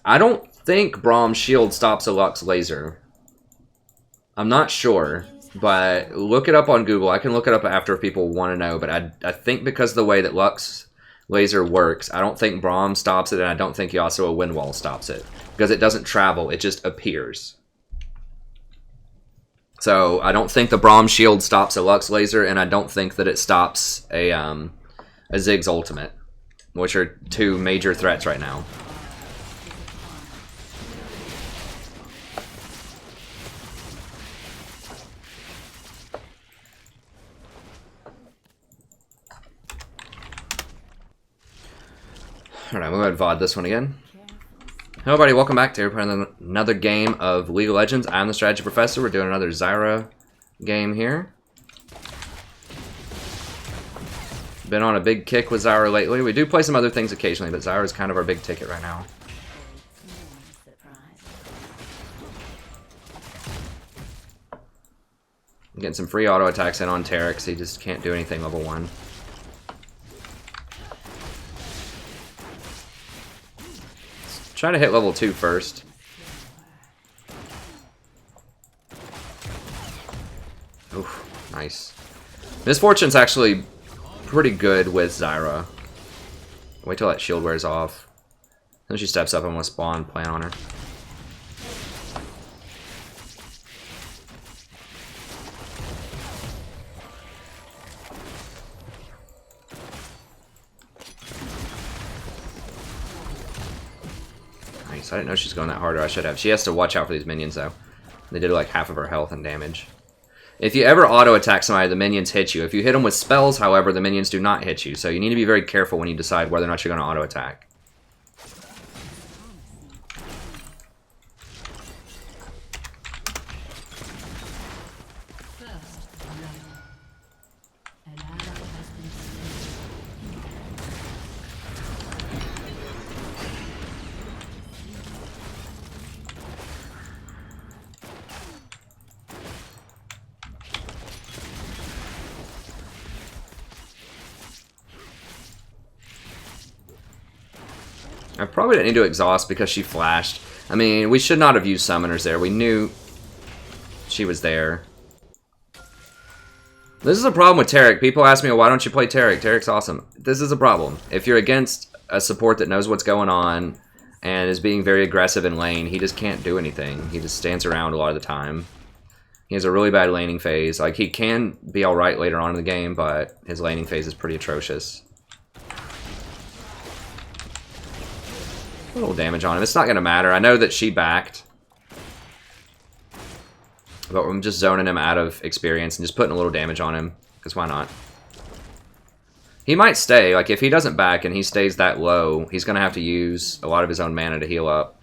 I don't think Braum's shield stops a Lux laser. I'm not sure, but look it up on Google. I can look it up after if people want to know, but I think because of the way that Lux laser works, I don't think Braum stops it, and I don't think Yasuo Wind Wall stops it. Because it doesn't travel, it just appears. So I don't think the Braum shield stops a Lux laser, and I don't think that it stops a Ziggs ultimate, which are two major threats right now. Alright, we'll go ahead and VOD this one again. Hello everybody, welcome back to another game of League of Legends. I'm the Strategy Professor. We're doing another Zyra game here. Been on a big kick with Zyra lately. We do play some other things occasionally, but Zyra is kind of our big ticket right now. I'm getting some free auto attacks in on Terex. He just can't do anything level 1. Try to hit level 2 first. Oof, nice. Misfortune's actually pretty good with Zyra. Wait till that shield wears off. Then she steps up and wants to spawn, plan on her. I didn't know she's going that hard, or I should have. She has to watch out for these minions, though. They did like half of her health and damage. If you ever auto-attack somebody, the minions hit you. If you hit them with spells, however, the minions do not hit you. So you need to be very careful when you decide whether or not you're going to auto-attack. I probably didn't need to exhaust because she flashed. I mean, we should not have used summoners there. We knew she was there. This is a problem with Taric. People ask me, why don't you play Taric? Taric's awesome. This is a problem. If you're against a support that knows what's going on and is being very aggressive in lane, he just can't do anything. He just stands around a lot of the time. He has a really bad laning phase. Like, he can be alright later on in the game, but his laning phase is pretty atrocious. A little damage on him. It's not going to matter. I know that she backed. But I'm just zoning him out of experience and just putting a little damage on him. Because why not? He might stay. Like, if he doesn't back and he stays that low, he's going to have to use a lot of his own mana to heal up.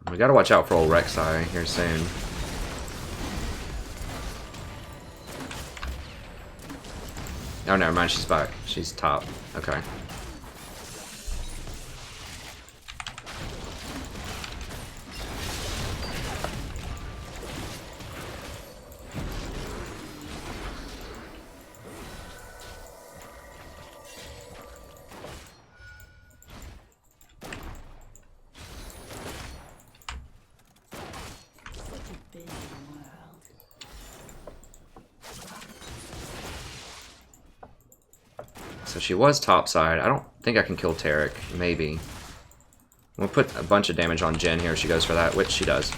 We gotta watch out for old Rek'Sai here soon. Oh, never mind, she's back. She's top. Okay. So she was topside. I don't think I can kill Taric. Maybe. We'll put a bunch of damage on Jen here if she goes for that, which she does.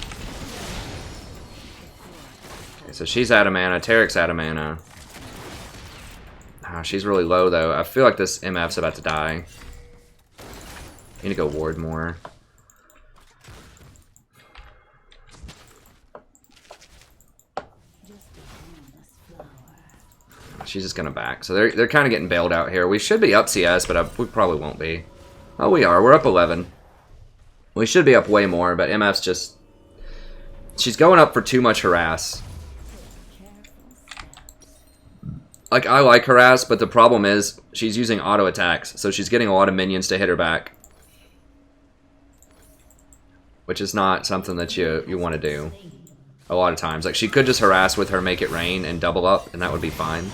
Okay, so she's out of mana. Taric's out of mana. Oh, she's really low, though. I feel like this MF's about to die. Need to go ward more. She's just gonna back. So they're kind of getting bailed out here. We should be up CS, but we probably won't be. Oh, we are. We're up 11. We should be up way more, but MF's just... She's going up for too much harass. Like, I like harass, but the problem is she's using auto attacks, so she's getting a lot of minions to hit her back. Which is not something that you want to do a lot of times. Like, she could just harass with her Make It Rain and double up, and that would be fine.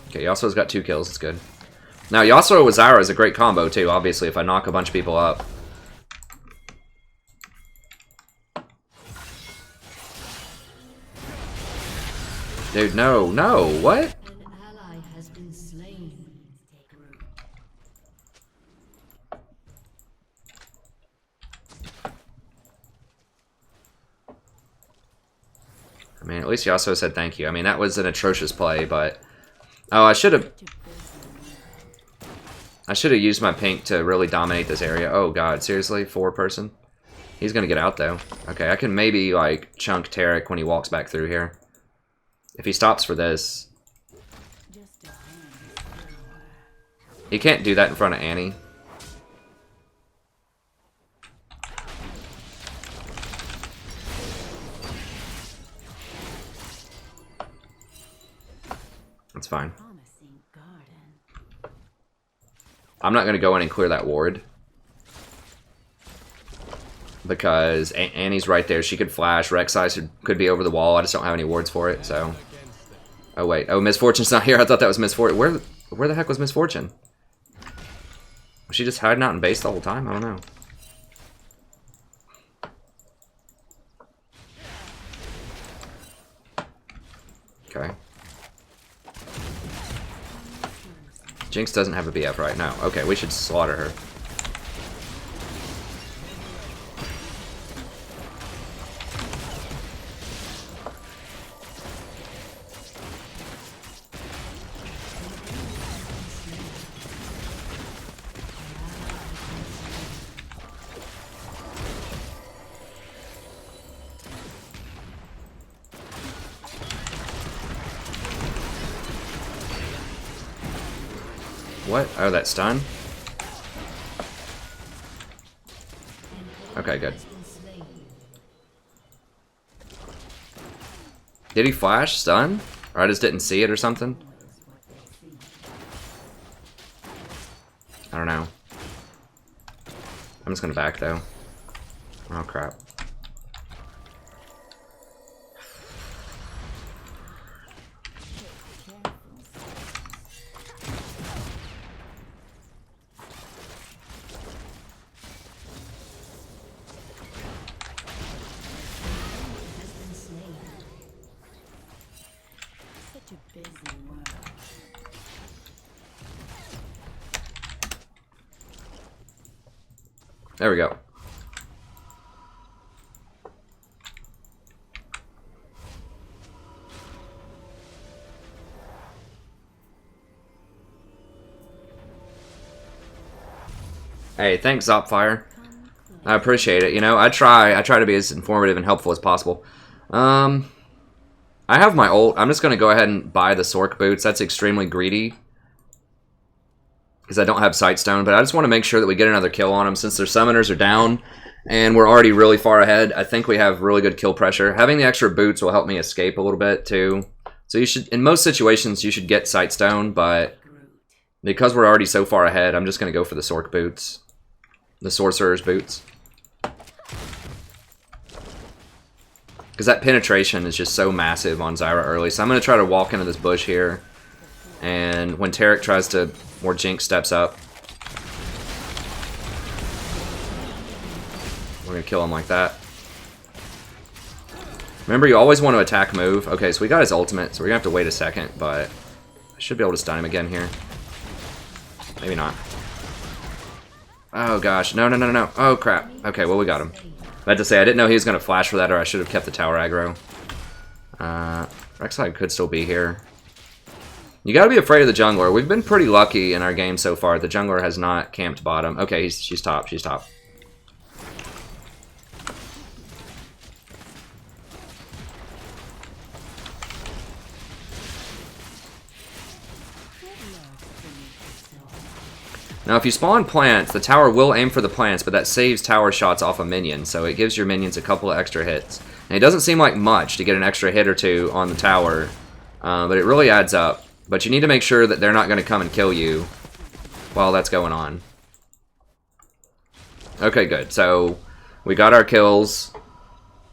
Okay, Yasuo's got 2 kills, it's good. Now, Yasuo with Zyra is a great combo, too, obviously, if I knock a bunch of people up. Dude, no, no, what? An ally has been slain. I mean, at least Yasuo said thank you. I mean, that was an atrocious play, but... Oh, I should have used my pink to really dominate this area. Oh god, seriously? 4-person? He's gonna get out, though. Okay, I can maybe, like, chunk Tarek when he walks back through here. If he stops for this... He can't do that in front of Annie. That's fine. I'm not going to go in and clear that ward. Because Annie's right there. She could flash. Rek'Sai could be over the wall. I just don't have any wards for it, so... Oh, wait. Oh, Misfortune's not here. I thought that was Misfortune. Where the heck was Misfortune? Was she just hiding out in base the whole time? I don't know. Okay. Jinx doesn't have a BF right now. Okay, we should slaughter her. What? Oh, that stun? Okay, good. Did he flash stun? Or I just didn't see it or something? I don't know. I'm just gonna back though. Oh crap. There we go. Hey, thanks, Zopfire. I appreciate it. You know, I try to be as informative and helpful as possible. I have my ult. I'm just gonna go ahead and buy the Sork boots. That's extremely greedy, because I don't have Sightstone, but I just want to make sure that we get another kill on them since their summoners are down and we're already really far ahead. I think we have really good kill pressure. Having the extra boots will help me escape a little bit too. So you should, in most situations, you should get Sightstone, but because we're already so far ahead, I'm just going to go for the Sork boots. The Sorcerer's boots. Because that penetration is just so massive on Zyra early. So I'm going to try to walk into this bush here. And when Tarek tries to... or Jinx steps up, we're going to kill him like that. Remember, you always want to attack move. Okay, so we got his ultimate, so we're going to have to wait a second, but I should be able to stun him again here. Maybe not. Oh gosh, no, no, no, no, no. Oh crap. Okay, well we got him. I had to say, I didn't know he was going to flash for that, or I should have kept the tower aggro. Rek'Sai could still be here. You gotta be afraid of the jungler. We've been pretty lucky in our game so far. The jungler has not camped bottom. Okay, she's top, she's top. Now, if you spawn plants, the tower will aim for the plants, but that saves tower shots off a minion, so it gives your minions a couple of extra hits. And it doesn't seem like much to get an extra hit or two on the tower, but it really adds up. But you need to make sure that they're not going to come and kill you while that's going on. Okay, good. So we got our kills.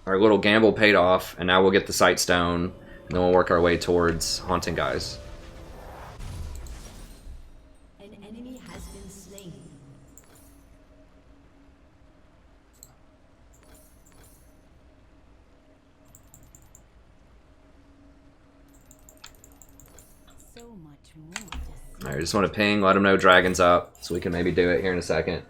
Our little gamble paid off, and now we'll get the Sight Stone, and then we'll work our way towards haunting guys. An enemy has been slain. So much more to see. Alright, I just want to ping, let them know Dragon's up, so we can maybe do it here in a second.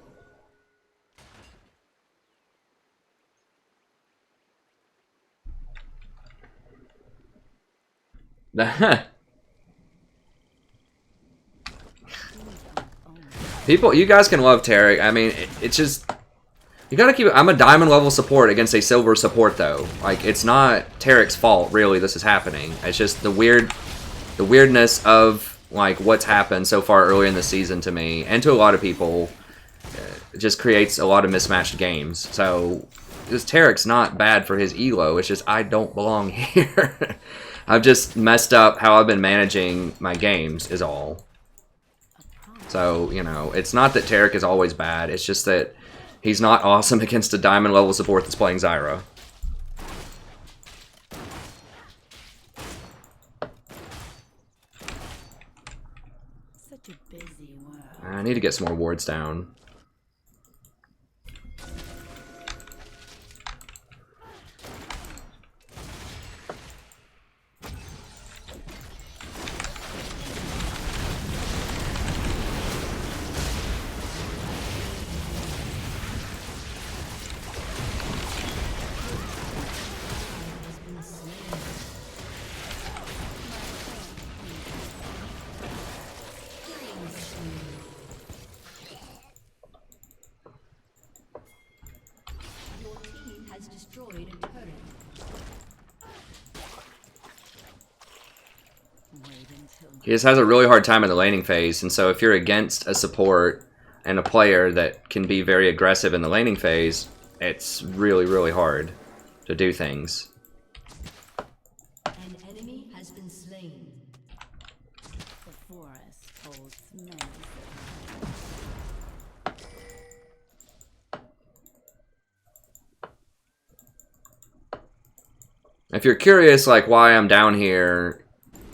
People, you guys can love Tarek. I mean, it's just... You gotta keep... I'm a diamond level support against a silver support, though. Like, it's not Tarek's fault, really, this is happening. It's just the weirdness of, like, what's happened so far early in the season to me, and to a lot of people. It just creates a lot of mismatched games. So, this Tarek's not bad for his elo, it's just I don't belong here. I've just messed up how I've been managing my games, is all. So, you know, it's not that Tarek is always bad, it's just that he's not awesome against a diamond level support that's playing Zyra. Such a busy world. I need to get some more wards down. He just has a really hard time in the laning phase, and so if you're against a support and a player that can be very aggressive in the laning phase, it's really, really hard to do things. An enemy has been slain. The forest holds many. If you're curious, like, why I'm down here,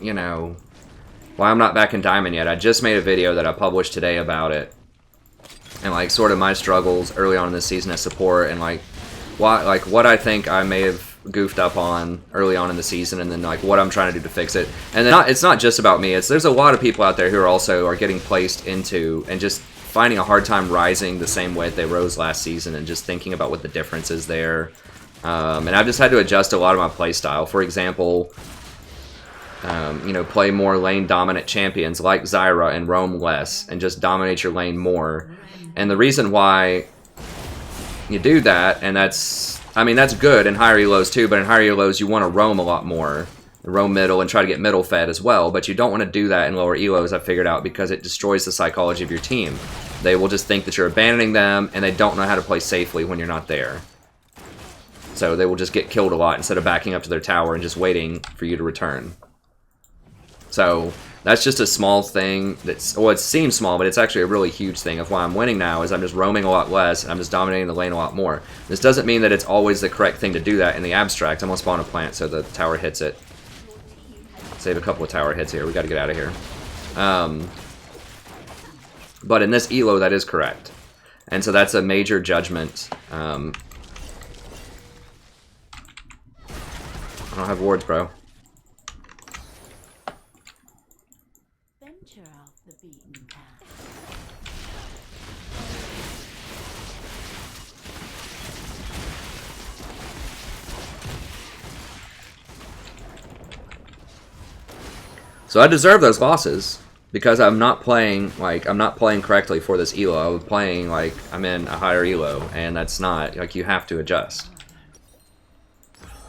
you know, why I'm not back in Diamond yet, I just made a video that I published today about it. And, like, sort of my struggles early on in the season as support, and, like, what I think I may have goofed up on early on in the season, and then, like, what I'm trying to do to fix it. And then it's not just about me. There's a lot of people out there who are getting placed into and just finding a hard time rising the same way they rose last season, and just thinking about what the difference is there. And I've just had to adjust a lot of my play style. For example, you know, play more lane-dominant champions like Zyra and roam less, and just dominate your lane more. And the reason why you do that, and that's good in higher elos too, but in higher elos you want to roam a lot more. Roam middle and try to get middle fed as well, but you don't want to do that in lower elos, I've figured out, because it destroys the psychology of your team. They will just think that you're abandoning them, and they don't know how to play safely when you're not there. So they will just get killed a lot instead of backing up to their tower and just waiting for you to return. So that's just a small thing that's, well, it seems small, but it's actually a really huge thing of why I'm winning now, is I'm just roaming a lot less, and I'm just dominating the lane a lot more. This doesn't mean that it's always the correct thing to do that in the abstract. I'm gonna spawn a plant so the tower hits it. Save a couple of tower hits here. We gotta get out of here. But in this elo, that is correct. And so that's a major judgment. I don't have wards, bro. Venture off the beaten path. So I deserve those losses because I'm not playing correctly for this elo. I'm playing like I'm in a higher elo, and that's not, like, you have to adjust.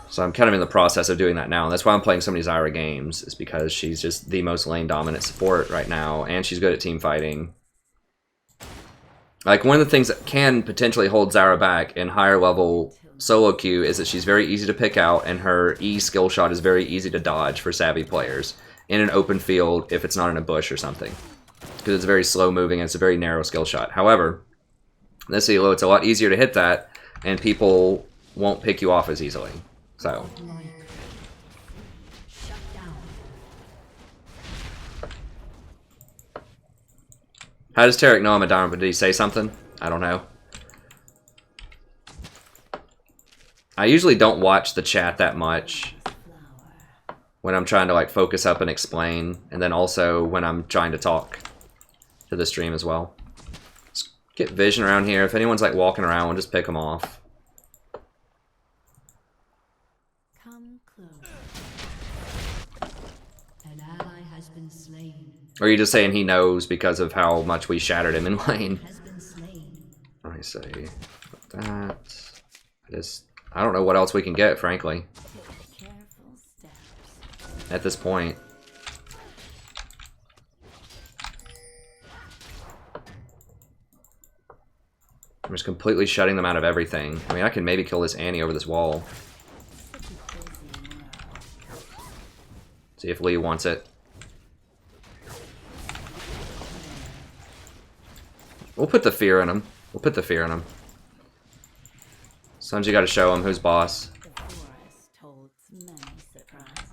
So I'm kind of in the process of doing that now, and that's why I'm playing so many Zyra games, is because she's just the most lane-dominant support right now, and she's good at team fighting. Like, one of the things that can potentially hold Zyra back in higher level solo Q is that she's very easy to pick out, and her E skill shot is very easy to dodge for savvy players in an open field if it's not in a bush or something. Because it's very slow moving and it's a very narrow skill shot. However, this elo, it's a lot easier to hit that, and people won't pick you off as easily. So. How does Tarek know I'm a diamond? Did he say something? I don't know. I usually don't watch the chat that much when I'm trying to like focus up and explain, and then also when I'm trying to talk to the stream as well. Let's get vision around here. If anyone's like walking around, we'll just pick them off. Come close. An ally has been slain. Or are you just saying he knows because of how much we shattered him in lane? Has been slain. Let me see. That. I don't know what else we can get, frankly. Careful steps. At this point. I'm just completely shutting them out of everything. I mean, I can maybe kill this Annie over this wall. See if Lee wants it. We'll put the fear in him. We'll put the fear in him. Sometimes you gotta show him who's boss. The forest holds many surprises.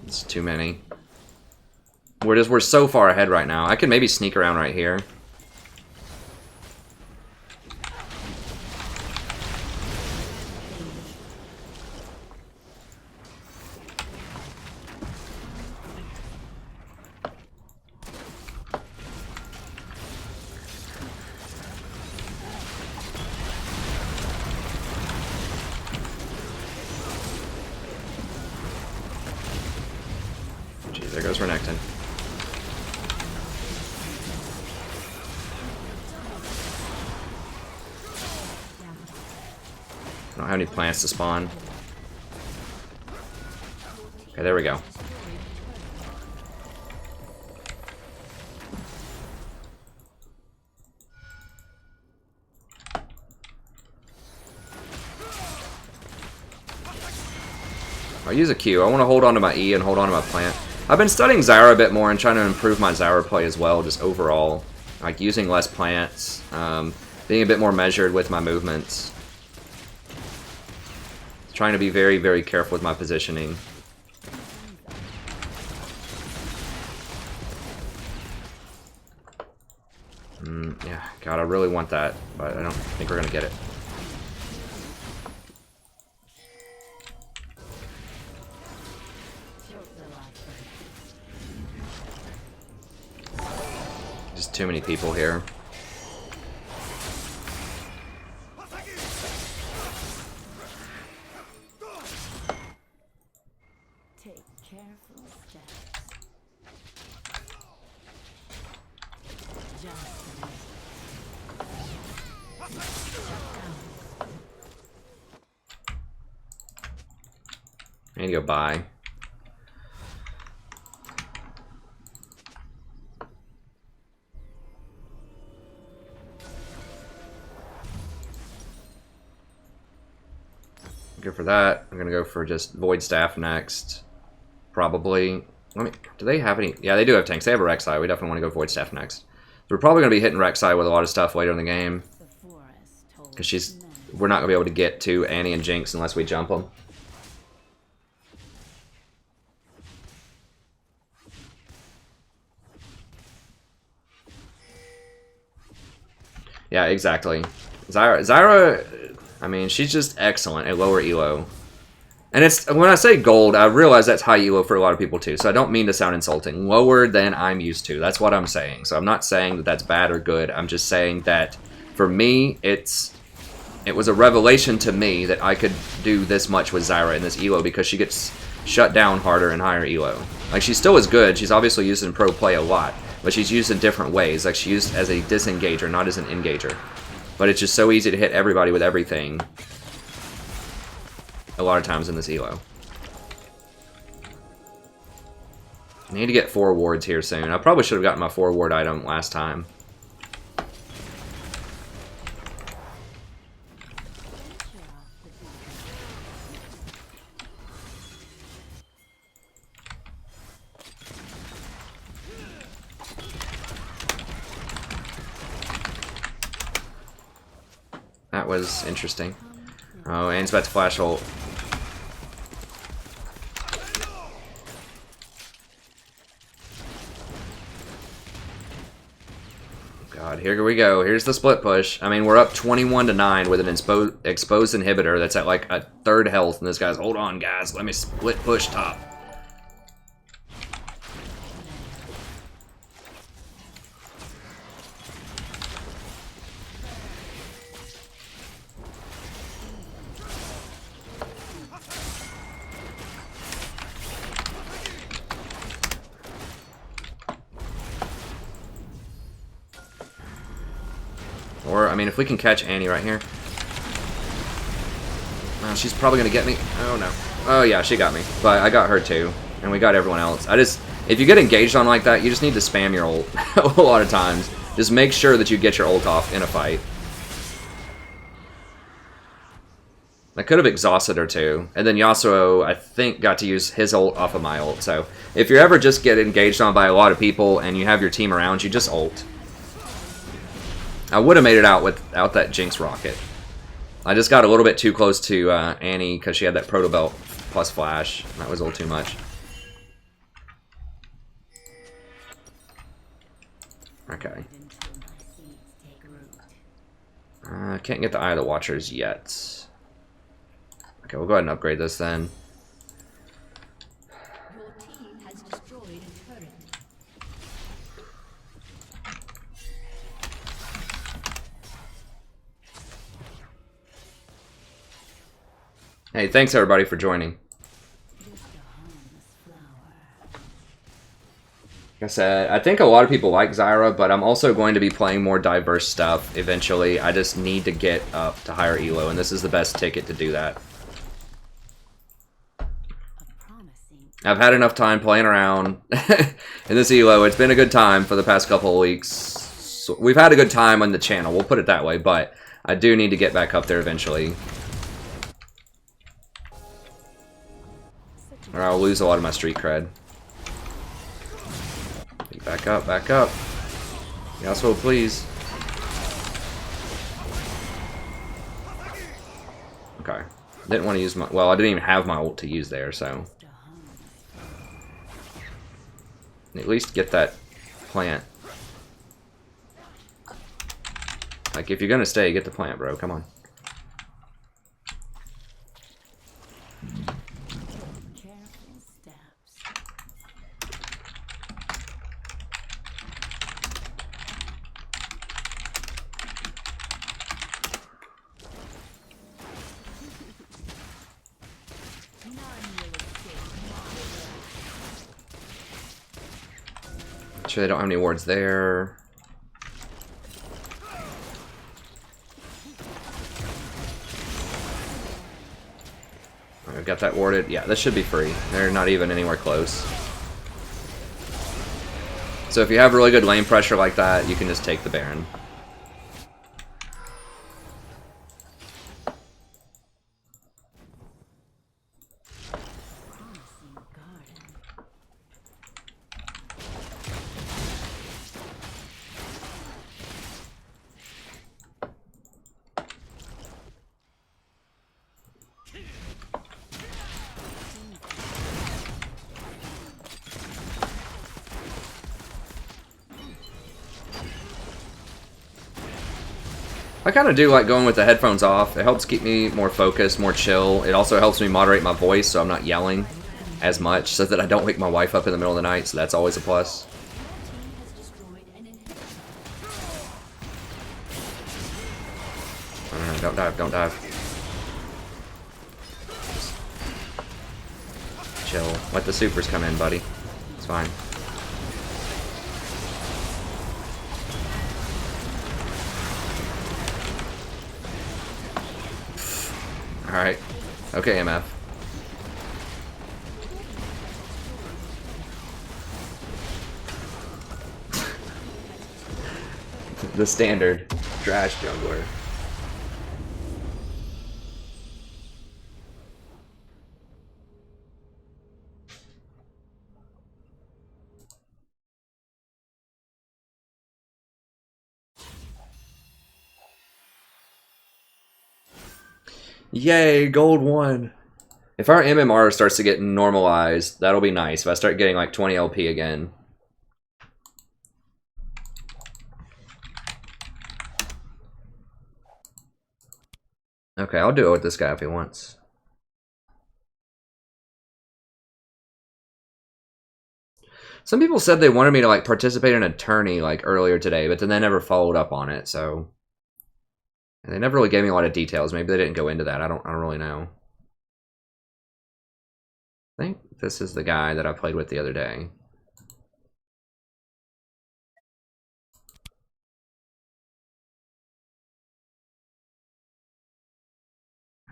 It's too many. We're so far ahead right now. I can maybe sneak around right here. Jeez, there goes Renekton. I don't have any plants to spawn. Okay, there we go. I'll use a Q. I want to hold on to my E and hold on to my plant. I've been studying Zyra a bit more and trying to improve my Zyra play as well, just overall. Like using less plants, being a bit more measured with my movements. Trying to be very, very careful with my positioning. Yeah, God, I really want that, but I don't think we're gonna get it. Just too many people here. Take careful steps. I need to go buy. Go for that. I'm gonna go for just Void Staff next. Probably. Let me. Do they have any? Yeah, they do have tanks. They have a Rek'Sai. We definitely want to go Void Staff next. We're probably gonna be hitting Rek'Sai with a lot of stuff later in the game. Because we're not gonna be able to get to Annie and Jinx unless we jump them. Yeah, exactly. Zyra, I mean, she's just excellent at lower elo. And it's when I say gold, I realize that's high elo for a lot of people too, so I don't mean to sound insulting. Lower than I'm used to, that's what I'm saying. So I'm not saying that that's bad or good, I'm just saying that for me, it's it was a revelation to me that I could do this much with Zyra in this elo because she gets shut down harder in higher elo. Like, she still is good. She's obviously used in pro play a lot, but she's used in different ways. Like, she's used as a disengager, not as an engager. But it's just so easy to hit everybody with everything a lot of times in this elo. I need to get 4 wards here soon. I probably should have gotten my 4 ward item last time. That was interesting. Oh, and he's about to flash ult. God, here we go. Here's the split push. I mean, we're up 21-9 with an exposed inhibitor that's at like a 3rd health, and this guy's, hold on, guys, let me split push top. Or, I mean, if we can catch Annie right here. Oh, she's probably going to get me. Oh, no. Oh, yeah, she got me. But I got her, too. And we got everyone else. If you get engaged on like that, you just need to spam your ult a lot of times. Just make sure that you get your ult off in a fight. I could have exhausted her, too. And then Yasuo, I think, got to use his ult off of my ult. So, if you ever just get engaged on by a lot of people and you have your team around you, just ult. I would have made it out without that Jinx rocket. I just got a little bit too close to Annie because she had that Proto Belt plus flash. That was a little too much. Okay. I can't get the Eye of the Watchers yet. Okay, we'll go ahead and upgrade this then. Hey, thanks everybody for joining. Like I said, I think a lot of people like Zyra, but I'm also going to be playing more diverse stuff eventually. I just need to get up to higher elo, and this is the best ticket to do that. I've had enough time playing around in this elo. It's been a good time for the past couple of weeks. So we've had a good time on the channel, we'll put it that way, but I do need to get back up there eventually. Or I'll lose a lot of my street cred. Back up, back up. Yasuo, please. Okay. Didn't want to use my... Well, I didn't even have my ult to use there, so... At least get that plant. Like, if you're gonna stay, get the plant, bro. Come on. Sure, they don't have any wards there. I've got that warded. Yeah, this should be free. They're not even anywhere close. So if you have really good lane pressure like that, you can just take the Baron. I kind of do like going with the headphones off. It helps keep me more focused, more chill. It also helps me moderate my voice so I'm not yelling as much so that I don't wake my wife up in the middle of the night, so that's always a plus. No, don't dive, don't dive. Just chill. Let the supers come in, buddy. It's fine. Alright. Okay, MF. The standard trash jungler. Yay, gold 1. If our MMR starts to get normalized, that'll be nice. If I start getting like 20 LP again. Okay, I'll do it with this guy if he wants. Some people said they wanted me to like participate in a tourney like earlier today, but then they never followed up on it, so. And they never really gave me a lot of details. Maybe they didn't go into that. I don't really know. I think this is the guy that I played with the other day.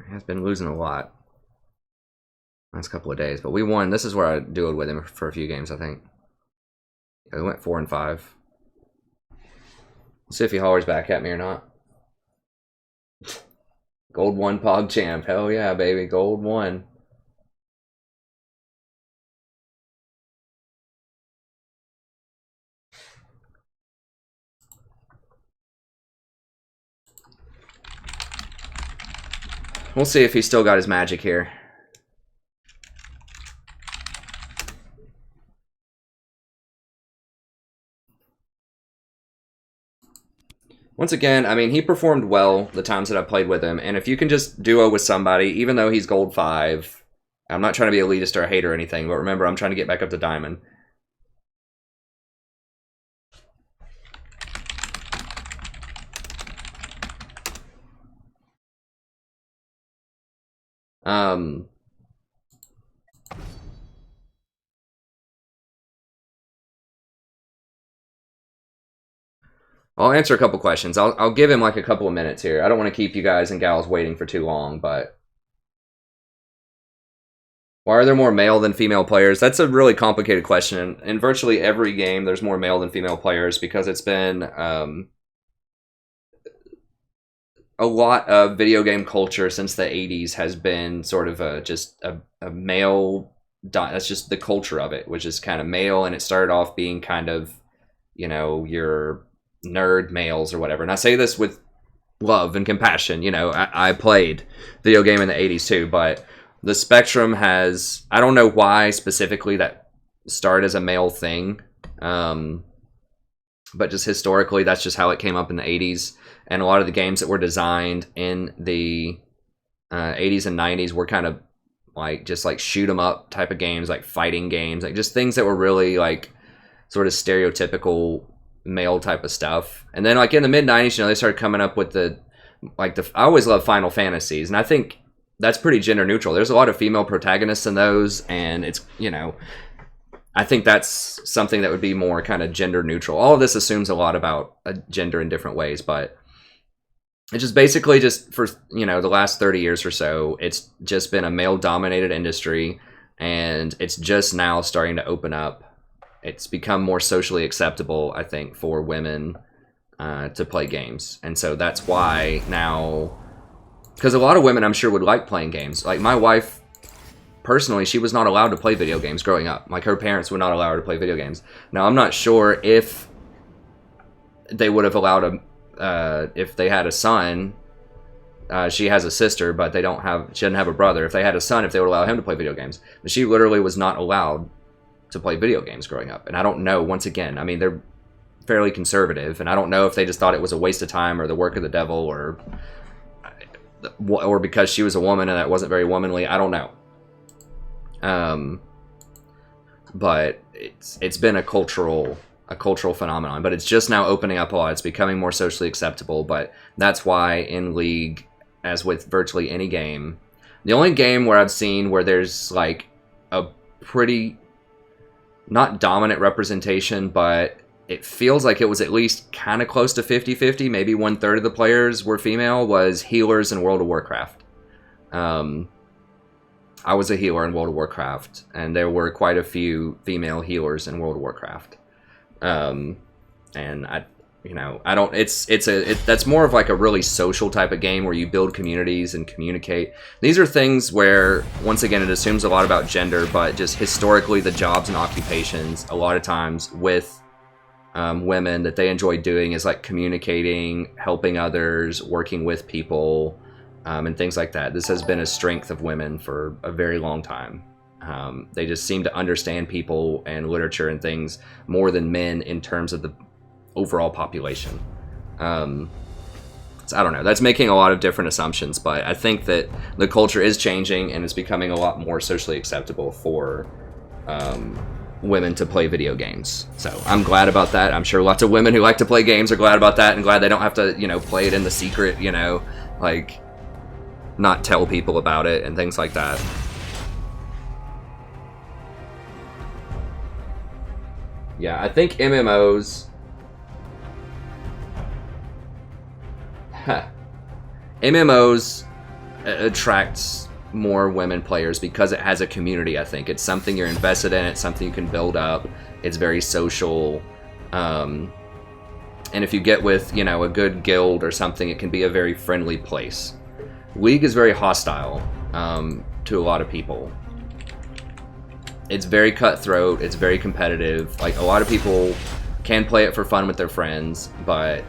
He has been losing a lot last couple of days, but we won. This is where I dueled with him for a few games, I think. Yeah, we went 4 and 5. Let's see if he hollers back at me or not. Gold 1 Pog Champ. Hell yeah, baby. Gold 1. We'll see if he's still got his magic here. Once again, I mean, he performed well the times that I played with him, and if you can just duo with somebody, even though he's gold 5, I'm not trying to be elitist or a hater or anything, but remember, I'm trying to get back up to diamond. I'll answer a couple questions. I'll give him like a couple of minutes here. I don't want to keep you guys and gals waiting for too long, but why are there more male than female players? That's a really complicated question. In virtually every game, there's more male than female players because it's been a lot of video game culture since the 80s has been sort of just a male. That's just the culture of it, which is kind of male, and it started off being kind of, you know, your nerd males or whatever. And I say this with love and compassion. You know, I played video game in the 80s too, but the spectrum has, I don't know why specifically that started as a male thing, but just historically that's just how it came up in the 80s. And a lot of the games that were designed in the 80s and 90s were kind of like just like shoot 'em up type of games, like fighting games, like just things that were really like sort of stereotypical male type of stuff. And then like in the mid 90s, you know, they started coming up with I always love Final Fantasies, and I think that's pretty gender neutral. There's a lot of female protagonists in those, and it's, you know, I think that's something that would be more kind of gender neutral. All of this assumes a lot about gender in different ways, but it's just basically just for, you know, the last 30 years or so, it's just been a male dominated industry, and it's just now starting to open up. It's become more socially acceptable, I think, for women to play games. And so that's why now, because a lot of women I'm sure would like playing games. Like my wife, personally, she was not allowed to play video games growing up. Like her parents would not allow her to play video games. Now I'm not sure if they would have allowed if they had a son. She has a sister, but she doesn't have a brother. If they had a son, if they would allow him to play video games. But she literally was not allowed to play video games growing up. And I don't know, once again, I mean, they're fairly conservative, and I don't know if they just thought it was a waste of time or the work of the devil, or because she was a woman and that wasn't very womanly. I don't know. But it's been a cultural a cultural phenomenon, but it's just now opening up a lot. It's becoming more socially acceptable, but that's why in League, as with virtually any game, the only game where I've seen where there's like a pretty, not dominant representation, but it feels like it was at least kind of close to 50-50, maybe 1/3 of the players were female, was healers in World of Warcraft. I was a healer in World of Warcraft, and there were quite a few female healers in World of Warcraft. And I don't. That's more of like a really social type of game where you build communities and communicate. These are things where, once again, it assumes a lot about gender, but just historically, the jobs and occupations, a lot of times with women that they enjoy doing is like communicating, helping others, working with people, and things like that. This has been a strength of women for a very long time. They just seem to understand people and literature and things more than men in terms of the overall population. So I don't know. That's making a lot of different assumptions, but I think that the culture is changing and it's becoming a lot more socially acceptable for women to play video games. So I'm glad about that. I'm sure lots of women who like to play games are glad about that and glad they don't have to, play it in the secret, like not tell people about it and things like that. Yeah, I think MMOs... MMOs attracts more women players because it has a community, I think. It's something you're invested in, it's something you can build up, it's very social. And if you get with, a good guild or something, it can be a very friendly place. League is very hostile to a lot of people. It's very cutthroat, it's very competitive. Like, a lot of people can play it for fun with their friends, but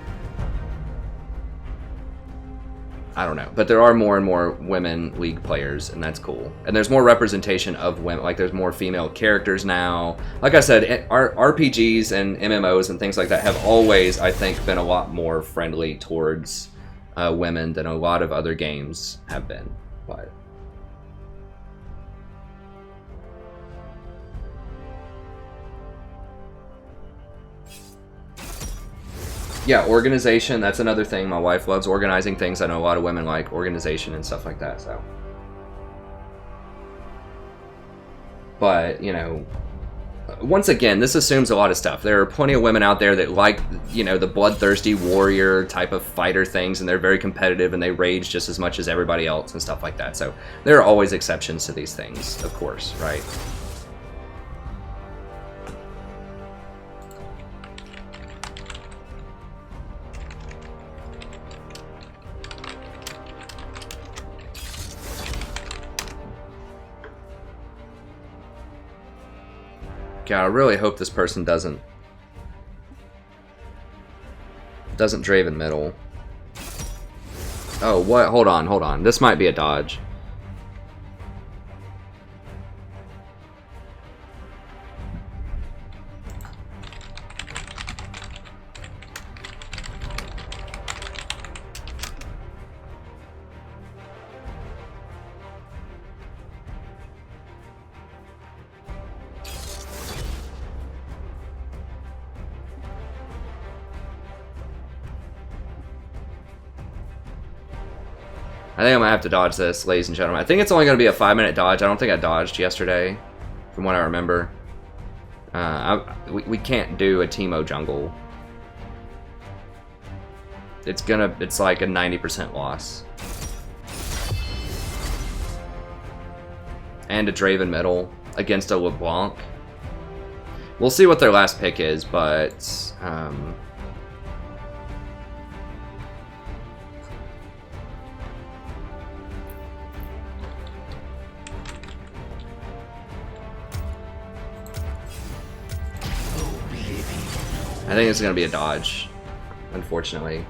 I don't know. But there are more and more women League players, and that's cool. And there's more representation of women. Like, there's more female characters now. Like I said, RPGs and MMOs and things like that have always, I think, been a lot more friendly towards women than a lot of other games have been. But yeah, organization, that's another thing. My wife loves organizing things. I know a lot of women like organization and stuff like that, so. But, once again, this assumes a lot of stuff. There are plenty of women out there that like, the bloodthirsty warrior type of fighter things, and they're very competitive, and they rage just as much as everybody else and stuff like that. So there are always exceptions to these things, of course, right? God, I really hope this person doesn't Draven middle. Oh, what? Hold on. This might be a dodge. I think I'm gonna have to dodge this, ladies and gentlemen. I think it's only gonna be a 5-minute dodge. I don't think I dodged yesterday, from what I remember. We can't do a Teemo jungle. It's like a 90% loss. And a Draven middle against a LeBlanc. We'll see what their last pick is, but I think it's going to be a dodge, unfortunately.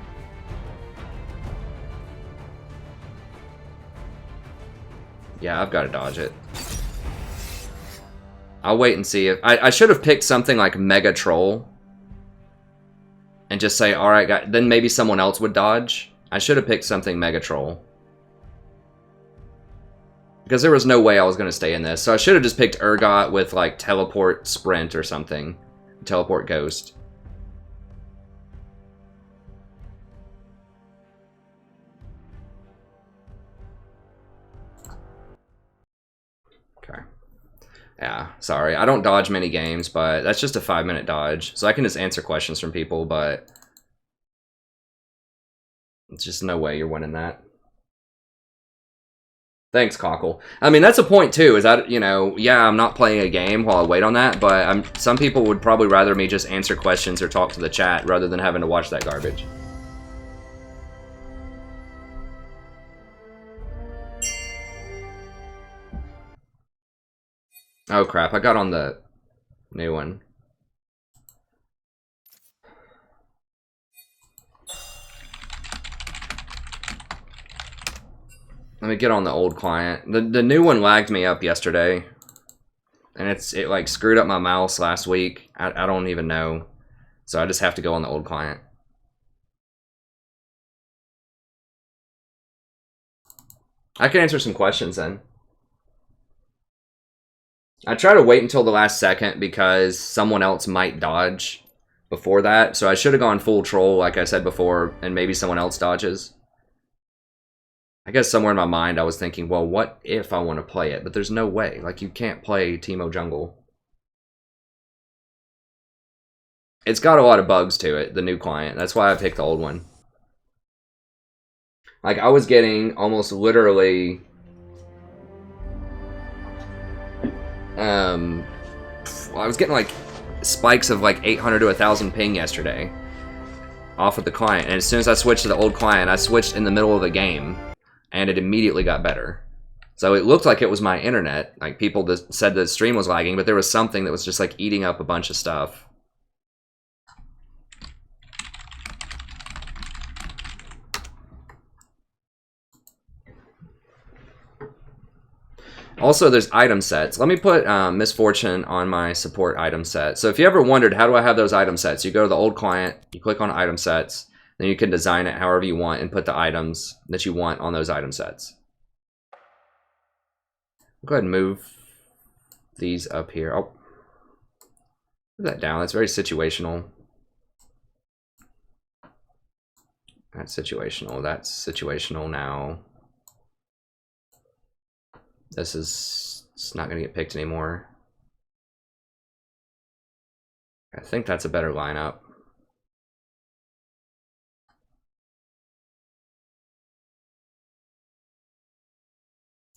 Yeah, I've got to dodge it. I'll wait and see if... I should have picked something like Mega Troll. And just say, alright, guys, then maybe someone else would dodge. I should have picked something Mega Troll. Because there was no way I was going to stay in this. So I should have just picked Urgot with like Teleport Sprint or something. Teleport Ghost. Yeah, sorry. I don't dodge many games, but that's just a 5-minute dodge. So I can just answer questions from people, but it's just no way you're winning that. Thanks, Cockle. I mean, that's a point, too, is that, you know, yeah, I'm not playing a game while I wait on that, but some people would probably rather me just answer questions or talk to the chat rather than having to watch that garbage. Oh, crap. I got on the new one. Let me get on the old client. The new one lagged me up yesterday. And it like screwed up my mouse last week. I don't even know. So I just have to go on the old client. I can answer some questions then. I try to wait until the last second because someone else might dodge before that. So I should have gone full troll, like I said before, and maybe someone else dodges. I guess somewhere in my mind I was thinking, well, what if I want to play it? But there's no way. Like, you can't play Teemo Jungle. It's got a lot of bugs to it, the new client. That's why I picked the old one. Like, I was getting almost literally... I was getting like spikes of like 800 to 1,000 ping yesterday off of the client, and as soon as I switched to the old client, I switched in the middle of the game, and it immediately got better. So it looked like it was my internet. Like, people said the stream was lagging, but there was something that was just like eating up a bunch of stuff. Also, there's item sets. Let me put Misfortune on my support item set. So if you ever wondered, how do I have those item sets? You go to the old client, you click on item sets, then you can design it however you want and put the items that you want on those item sets. Go ahead and move these up here. Oh, move that down. That's very situational. That's situational. That's situational now. This is it's not going to get picked anymore. I think that's a better lineup.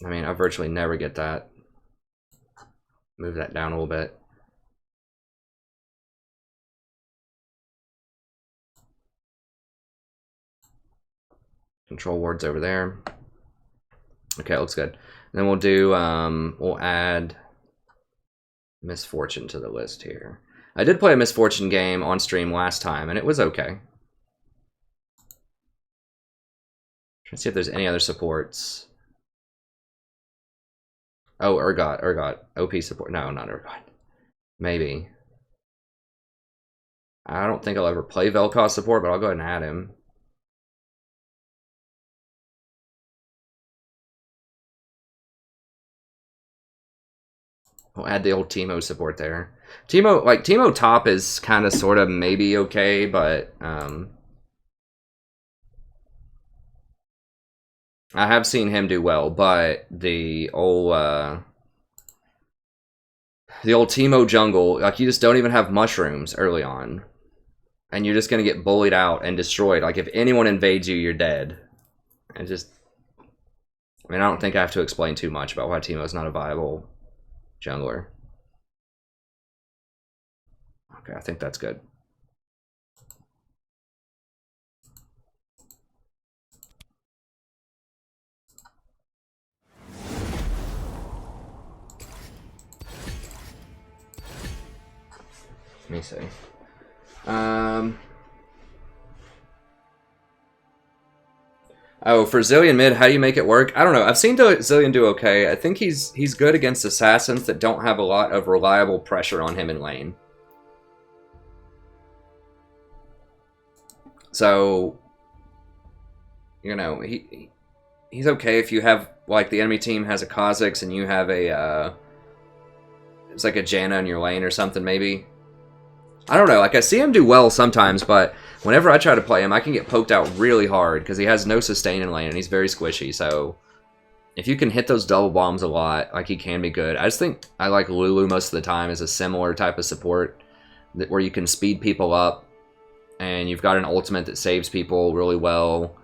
I mean, I virtually never get that. Move that down a little bit. Control wards over there. Okay, it looks good. Then we'll do, we'll add Misfortune to the list here. I did play a Misfortune game on stream last time, and it was okay. Trying to see if there's any other supports. Oh, Urgot. OP support. No, not Urgot. Maybe. I don't think I'll ever play Vel'Koz support, but I'll go ahead and add him. I'll add the old Teemo support there. Teemo top is kind of sort of maybe okay, but I have seen him do well, but the old Teemo jungle, like, you just don't even have mushrooms early on. And you're just gonna get bullied out and destroyed. Like, if anyone invades you, you're dead. And just, I mean, I don't think I have to explain too much about why Teemo is not a viable jungler. Okay, I think that's good. Let me see. Oh, for Zillion mid, how do you make it work? I don't know. I've seen Zillion do okay. I think he's good against assassins that don't have a lot of reliable pressure on him in lane. So, you know, he's okay if you have, like, the enemy team has a Kha'Zix and you have a it's like a Janna in your lane or something, maybe. I don't know. Like, I see him do well sometimes, but whenever I try to play him, I can get poked out really hard because he has no sustain in lane and he's very squishy. So if you can hit those double bombs a lot, like he can be good. I just think I like Lulu most of the time as a similar type of support where you can speed people up and you've got an ultimate that saves people really well,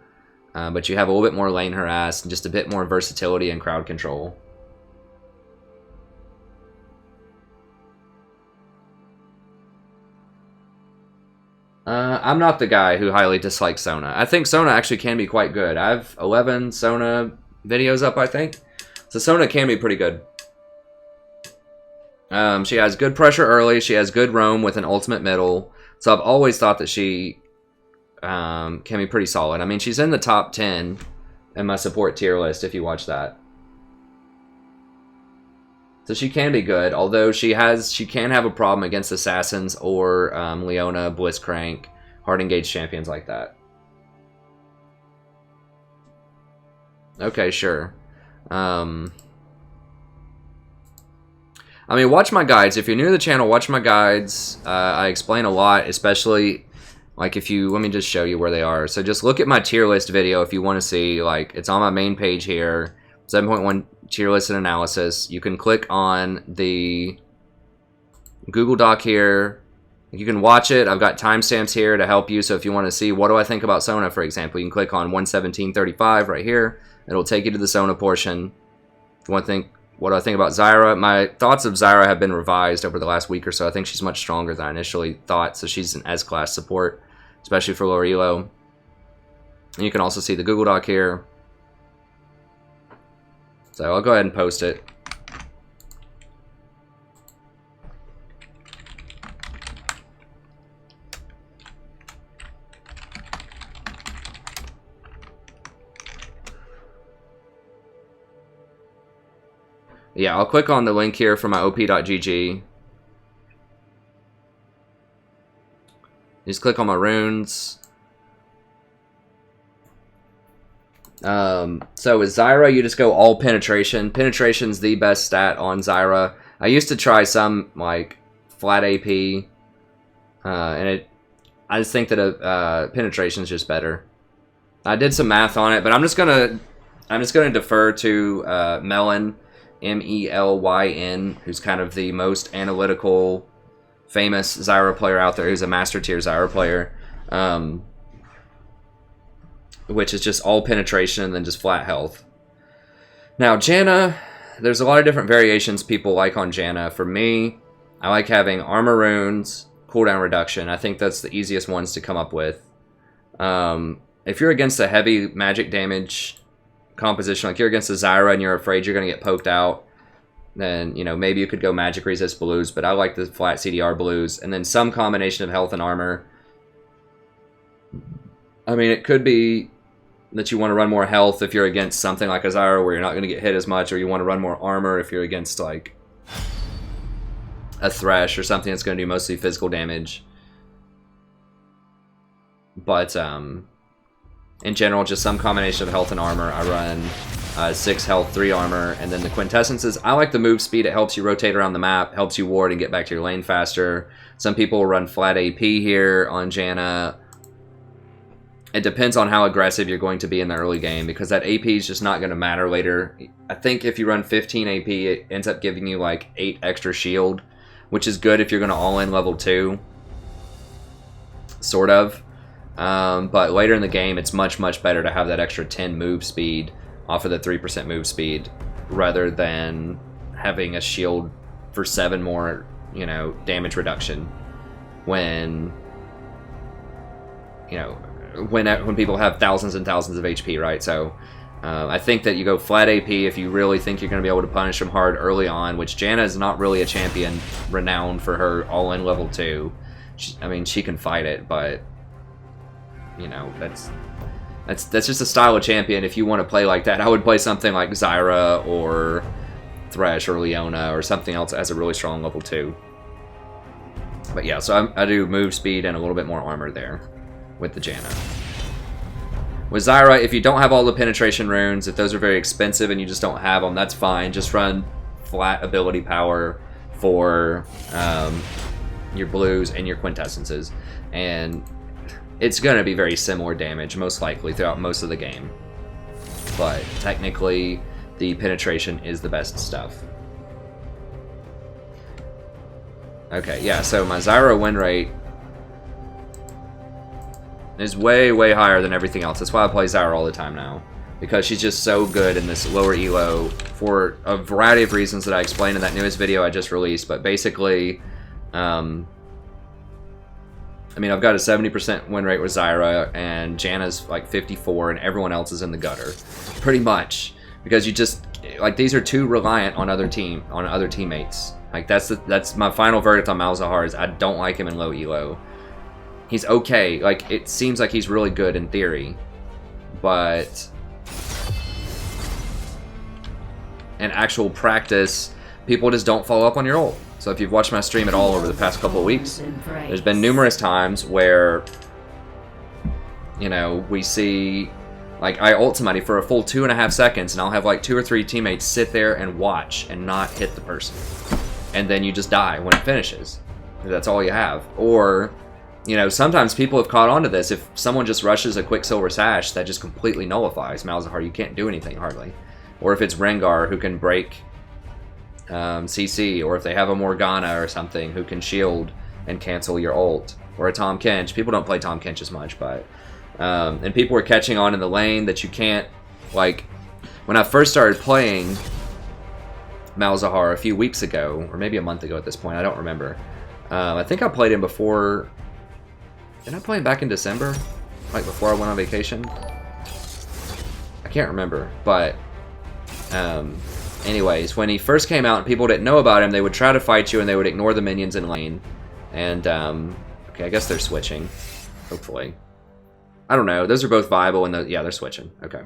but you have a little bit more lane harass and just a bit more versatility and crowd control. I'm not the guy who highly dislikes Sona. I think Sona actually can be quite good. I have 11 Sona videos up, I think. So Sona can be pretty good. She has good pressure early. She has good roam with an ultimate middle. So I've always thought that she can be pretty solid. I mean, she's in the top 10 in my support tier list if you watch that. So she can be good, although she can have a problem against assassins or Leona, Blitzcrank, hard engaged champions like that. Okay, sure. I mean, watch my guides. If you're new to the channel, watch my guides. I explain a lot, especially like if you, let me just show you where they are. So just look at my tier list video if you want to see, like, it's on my main page here, 7.1 tier list and analysis. You can click on the Google Doc here. You can watch it. I've got timestamps here to help you. So if you want to see what do I think about Sona, for example, you can click on 117.35 right here. It'll take you to the Sona portion. If you want to think, what do I think about Zyra? My thoughts of Zyra have been revised over the last week or so. I think she's much stronger than I initially thought. So she's an S-class support, especially for lower elo. And you can also see the Google Doc here. So I'll go ahead and post it. Yeah, I'll click on the link here for my op.gg. Just click on my runes. So with Zyra, you just go all penetration. Penetration's the best stat on Zyra. I used to try some like flat AP, and I just think that penetration is just better. I did some math on it, but I'm just gonna defer to Melon, Melyn, who's kind of the most analytical, famous Zyra player out there. Who's a master tier Zyra player. Which is just all penetration and then just flat health. Now, Janna, there's a lot of different variations people like on Janna. For me, I like having armor runes, cooldown reduction. I think that's the easiest ones to come up with. If you're against a heavy magic damage composition, like you're against a Zyra and you're afraid you're going to get poked out, then, you know, maybe you could go magic resist blues, but I like the flat CDR blues. And then some combination of health and armor. I mean, it could be that you want to run more health if you're against something like a Zyra where you're not going to get hit as much, or you want to run more armor if you're against like a Thresh or something that's going to do mostly physical damage. But in general, just some combination of health and armor. I run 6 health, 3 armor, and then the quintessences. I like the move speed. It helps you rotate around the map, helps you ward and get back to your lane faster. Some people run flat AP here on Janna. It depends on how aggressive you're going to be in the early game, because that AP is just not going to matter later. I think if you run 15 AP, it ends up giving you like 8 extra shield, which is good if you're going to all-in level 2. Sort of. But later in the game, it's much, much better to have that extra 10 move speed off of the 3% move speed, rather than having a shield for 7 more, you know, damage reduction when, you know, when people have thousands and thousands of HP, right? So I think that you go flat AP if you really think you're going to be able to punish them hard early on, which Janna is not really a champion renowned for her all-in level 2. I mean, she can fight it, but, you know, that's just a style of champion. If you want to play like that, I would play something like Zyra or Thresh or Leona or something else that has a really strong level 2. But yeah, so I do move speed and a little bit more armor there with the Janna. With Zyra, if you don't have all the penetration runes, if those are very expensive and you just don't have them, that's fine. Just run flat ability power for your blues and your quintessences, and it's going to be very similar damage, most likely, throughout most of the game. But technically, the penetration is the best stuff. Okay, yeah, so my Zyra win rate is way, way higher than everything else. That's why I play Zyra all the time now. Because she's just so good in this lower elo for a variety of reasons that I explained in that newest video I just released. But basically, I mean, I've got a 70% win rate with Zyra, and Janna's like 54, and everyone else is in the gutter. Pretty much. Because you just, like, these are too reliant on other teammates. Like, that's my final verdict on Malzahar is I don't like him in low elo. He's okay. Like, it seems like he's really good in theory. But in actual practice, people just don't follow up on your ult. So if you've watched my stream at all over the past couple of weeks, there's been numerous times where, you know, we see, like, I ult somebody for a full 2.5 seconds, and I'll have like 2 or 3 teammates sit there and watch and not hit the person. And then you just die when it finishes. That's all you have. Or, you know, sometimes people have caught on to this. If someone just rushes a Quicksilver Sash, that just completely nullifies Malzahar. You can't do anything, hardly. Or if it's Rengar, who can break CC, or if they have a Morgana or something, who can shield and cancel your ult. Or a Tahm Kench. People don't play Tahm Kench as much, but... and people were catching on in the lane that you can't, like... When I first started playing Malzahar a few weeks ago, or maybe a month ago at this point, I don't remember. I think I played him before... Did I play him back in December? Like before I went on vacation? I can't remember, but... anyways, when he first came out and people didn't know about him, they would try to fight you and they would ignore the minions in lane. And, okay, I guess they're switching. Hopefully. I don't know. Those are both viable and yeah, they're switching. Okay.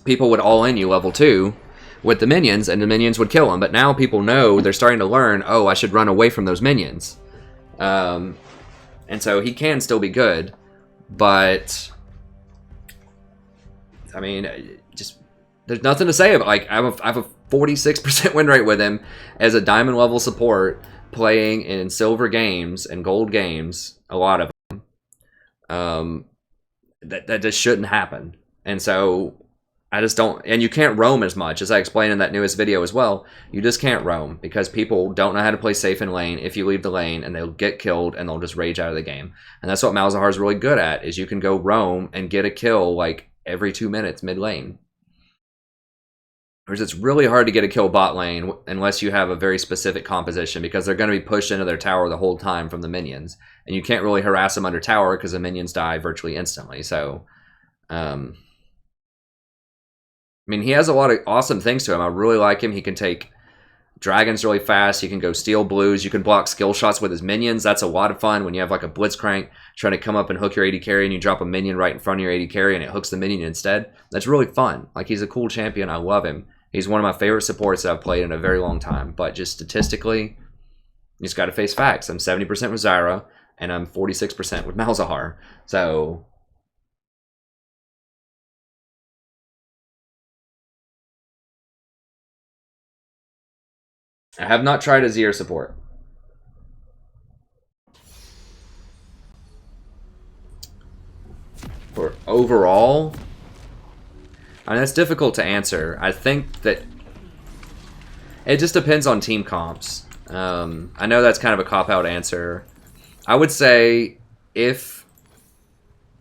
People would all in you level 2 with the minions, and the minions would kill them. But now people know, they're starting to learn, oh, I should run away from those minions. And so he can still be good, but I mean, just there's nothing to say about. Like, I have a 46% win rate with him as a diamond level support, playing in silver games and gold games, a lot of them. That just shouldn't happen. And so I just don't, and you can't roam as much, as I explained in that newest video as well. You just can't roam because people don't know how to play safe in lane if you leave the lane, and they'll get killed and they'll just rage out of the game. And that's what Malzahar is really good at, is you can go roam and get a kill like every 2 minutes mid lane. Whereas it's really hard to get a kill bot lane unless you have a very specific composition, because they're going to be pushed into their tower the whole time from the minions. And you can't really harass them under tower because the minions die virtually instantly. So, I mean, he has a lot of awesome things to him. I really like him. He can take dragons really fast. He can go steal blues. You can block skill shots with his minions. That's a lot of fun when you have like a Blitzcrank trying to come up and hook your AD carry, and you drop a minion right in front of your AD carry and it hooks the minion instead. That's really fun. Like, he's a cool champion. I love him. He's one of my favorite supports that I've played in a very long time. But just statistically, you just got to face facts. I'm 70% with Zyra, and I'm 46% with Malzahar. So I have not tried a Zyra support. For overall, I mean, that's difficult to answer. I think that it just depends on team comps. I know that's kind of a cop-out answer. I would say if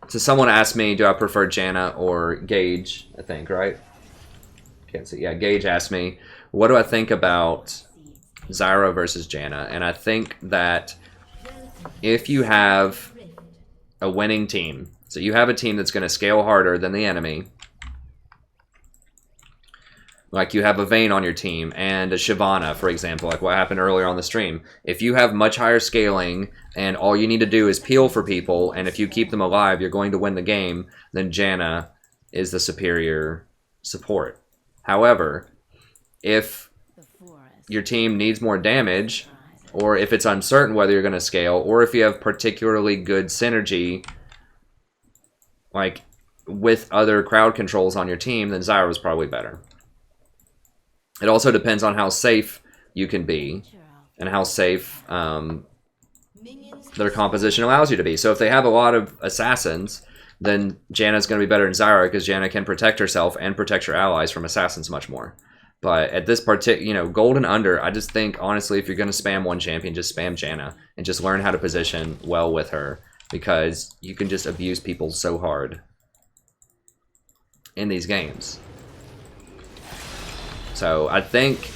someone asked me, do I prefer Janna or Gage, I think, right? Can't see. Yeah, Gage asked me, what do I think about Zyra versus Janna? And I think that if you have a winning team, so you have a team that's going to scale harder than the enemy, like you have a Vayne on your team and a Shyvana, for example, like what happened earlier on the stream. If you have much higher scaling and all you need to do is peel for people, and if you keep them alive, you're going to win the game, then Janna is the superior support. However, if your team needs more damage, or if it's uncertain whether you're going to scale, or if you have particularly good synergy, like with other crowd controls on your team, then Zyra is probably better. It also depends on how safe you can be and how safe their composition allows you to be. So if they have a lot of assassins, then Janna's going to be better than Zyra because Janna can protect herself and protect her allies from assassins much more. But at this particular, gold and under, I just think, honestly, if you're going to spam one champion, just spam Janna. And just learn how to position well with her. Because you can just abuse people so hard in these games. So, I think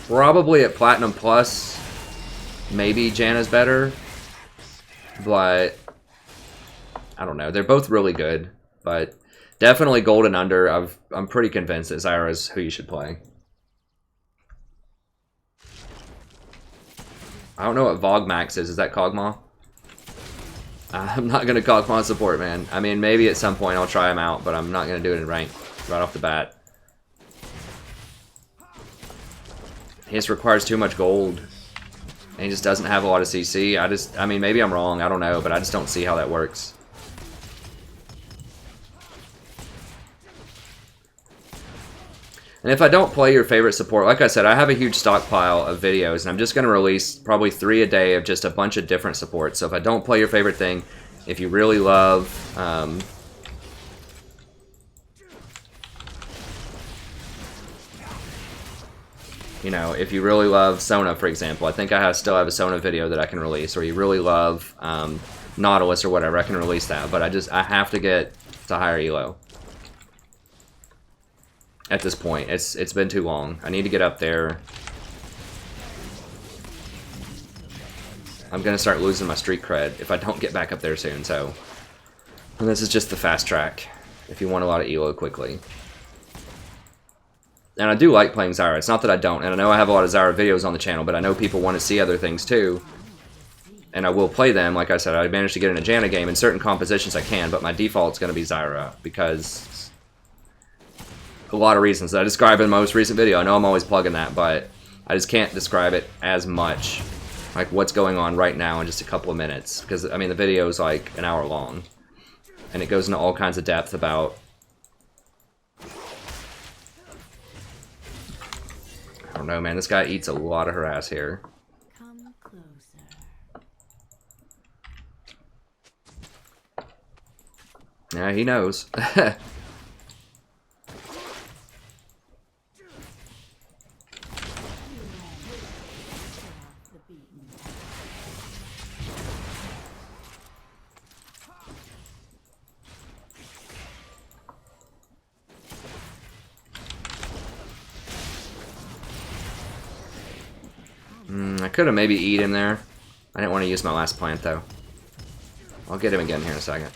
probably at Platinum Plus, maybe Janna's better. But, I don't know. They're both really good. But definitely gold and under. I'm pretty convinced that Zyra is who you should play. I don't know what Vogmax is. Is that Kog'Maw? I'm not going to Kog'Maw support, man. I mean, maybe at some point I'll try him out, but I'm not going to do it in rank right off the bat. He just requires too much gold. And he just doesn't have a lot of CC. I mean, maybe I'm wrong. I don't know, but I just don't see how that works. And if I don't play your favorite support, like I said, I have a huge stockpile of videos, and I'm just going to release probably 3 a day of just a bunch of different supports. So if I don't play your favorite thing, if you really love... if you really love Sona, for example, I think I still have a Sona video that I can release, or you really love Nautilus or whatever, I can release that. But I have to get to higher elo. At this point, it's been too long. I need to get up there. I'm gonna start losing my street cred if I don't get back up there soon. So, and this is just the fast track if you want a lot of elo quickly. And I do like playing Zyra. It's not that I don't, and I know I have a lot of Zyra videos on the channel, but I know people want to see other things too. And I will play them. Like I said, I managed to get in a Janna game. In certain compositions I can, but my default's gonna be Zyra because. A lot of reasons that I describe in my most recent video. I know I'm always plugging that, but I just can't describe it as much, like what's going on right now in just a couple of minutes. Because, I mean, the video is like an hour long. And it goes into all kinds of depth about... I don't know, man. This guy eats a lot of harass here. Come closer. Yeah, he knows. I could have maybe eat him there. I didn't want to use my last plant, though. I'll get him again here in a second.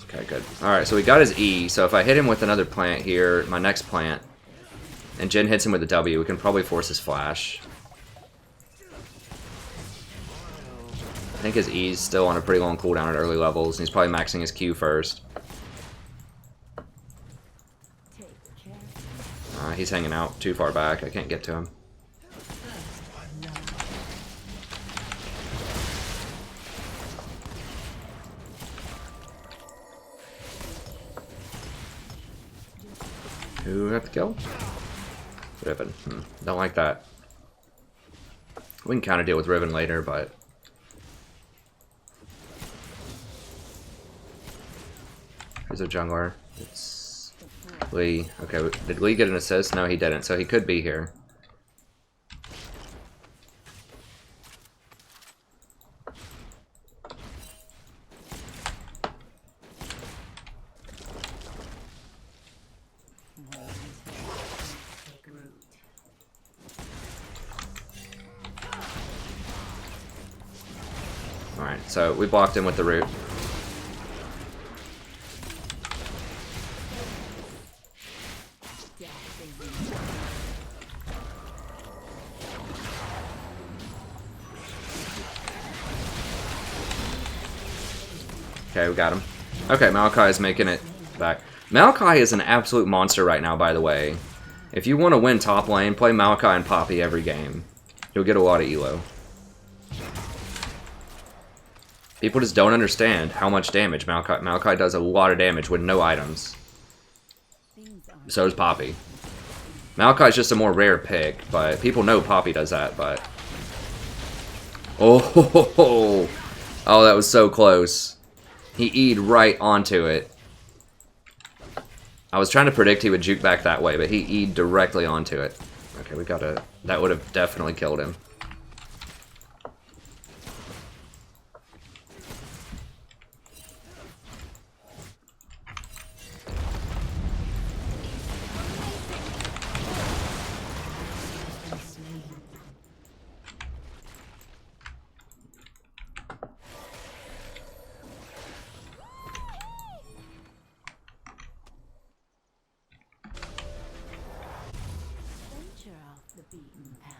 Okay, good. Alright, so we got his E. So if I hit him with another plant here, my next plant, and Jin hits him with a W, we can probably force his flash. I think his E's still on a pretty long cooldown at early levels, and he's probably maxing his Q first. He's hanging out too far back. I can't get to him. Who got the kill? Riven. Don't like that. We can counter deal with Riven later, but... Who's a jungler? It's... Lee. Okay, did Lee get an assist? No, he didn't, so he could be here. Alright, so we blocked him with the root. Okay, we got him. Okay, Maokai is making it back. Maokai is an absolute monster right now, by the way. If you want to win top lane, play Maokai and Poppy every game. You'll get a lot of elo. People just don't understand how much damage Maokai does a lot of damage with no items. So does Poppy. Maokai's just a more rare pick, but people know Poppy does that, but... Oh, oh, that was so close. He E'd right onto it. I was trying to predict he would juke back that way, but he E'd directly onto it. Okay, we gotta... That would have definitely killed him. Venture off the beaten path.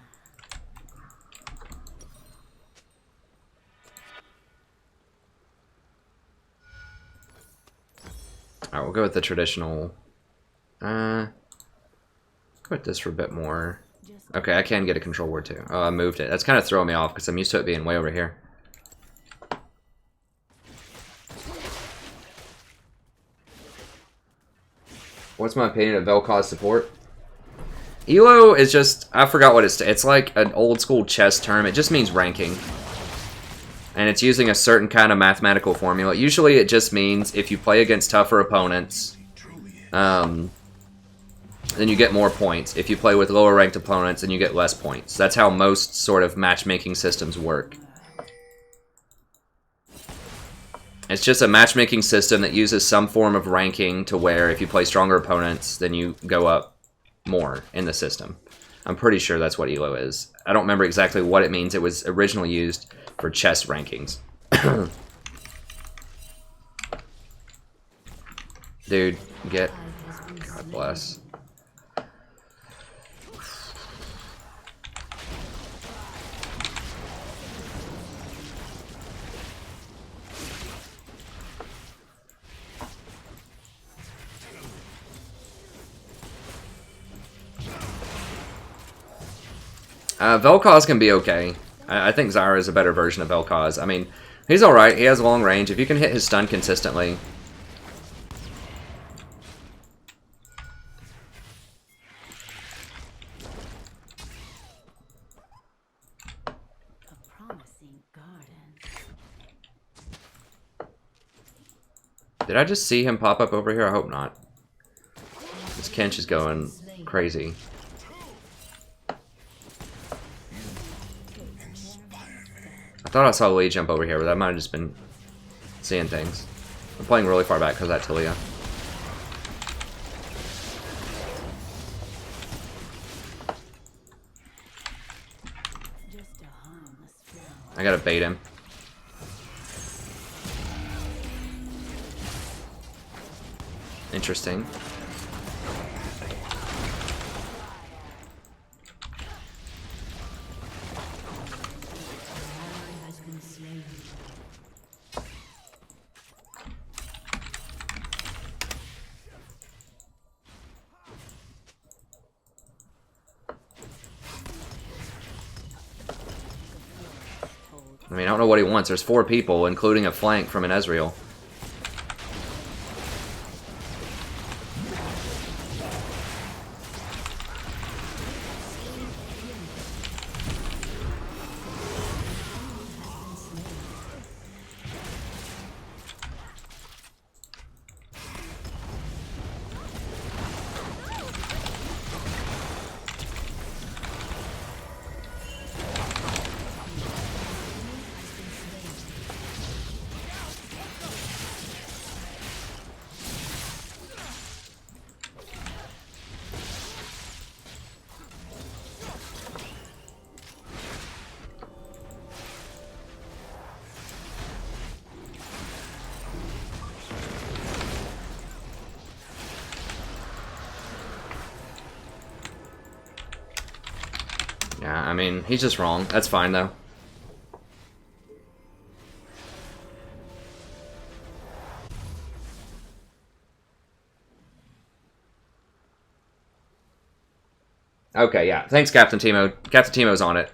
Alright, we'll go with the traditional. Go with this for a bit more. Okay, I can get a control word too. Oh, I moved it. That's kind of throwing me off because I'm used to it being way over here. What's my opinion of Vel'Koz support? Elo is just... I forgot what it's like an old school chess term. It just means ranking. And it's using a certain kind of mathematical formula. Usually it just means if you play against tougher opponents, then you get more points. If you play with lower ranked opponents, then you get less points. That's how most sort of matchmaking systems work. It's just a matchmaking system that uses some form of ranking to where if you play stronger opponents, then you go up more in the system. I'm pretty sure that's what ELO is. I don't remember exactly what it means. It was originally used for chess rankings. Dude, get... God bless. Vel'Koz can be okay. I think Zyra is a better version of Vel'Koz. I mean, he's alright. He has long range. If you can hit his stun consistently. A promising garden. Did I just see him pop up over here? I hope not. This Kench is going crazy. I thought I saw Lee jump over here, but that might have just been seeing things. I'm playing really far back because of that Talia. I gotta bait him. Interesting. I mean, I don't know what he wants. There's 4 people, including a flank from an Ezreal. Yeah, I mean, he's just wrong. That's fine, though. Okay, yeah. Thanks, Captain Timo. Captain Timo's on it.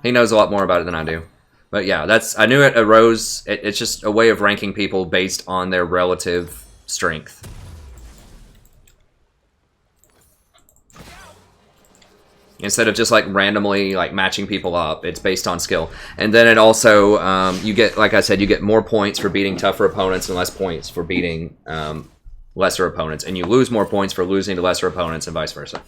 He knows a lot more about it than I do. But yeah, that's... I knew it arose... It's just a way of ranking people based on their relative strength. Instead of just like randomly like matching people up, it's based on skill. And then it also you get, like I said, you get more points for beating tougher opponents and less points for beating lesser opponents, and you lose more points for losing to lesser opponents and vice versa.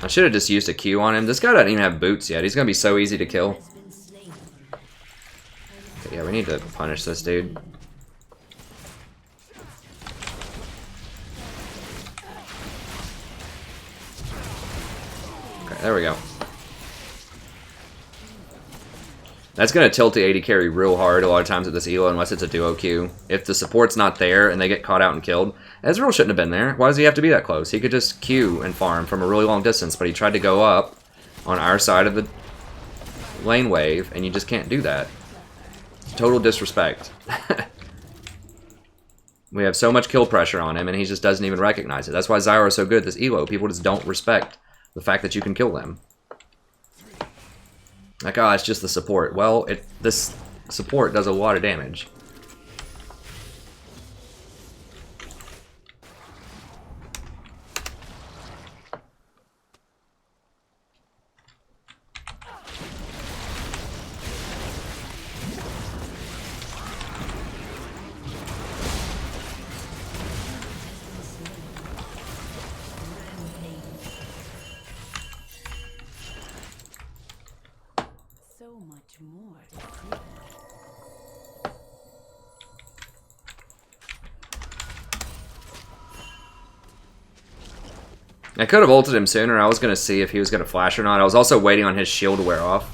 I should have just used a Q on him. This guy doesn't even have boots yet. He's going to be so easy to kill. Okay, yeah, we need to punish this dude. Okay, there we go. That's going to tilt the AD carry real hard a lot of times at this elo unless it's a duo Q. If the support's not there and they get caught out and killed, Ezreal shouldn't have been there. Why does he have to be that close? He could just Q and farm from a really long distance, but he tried to go up on our side of the lane wave, and you just can't do that. Total disrespect. We have so much kill pressure on him, and he just doesn't even recognize it. That's why Zyra is so good this elo. People just don't respect the fact that you can kill them. Like, oh, it's just the support. Well, this support does a lot of damage. I could have ulted him sooner. I was going to see if he was going to flash or not. I was also waiting on his shield to wear off.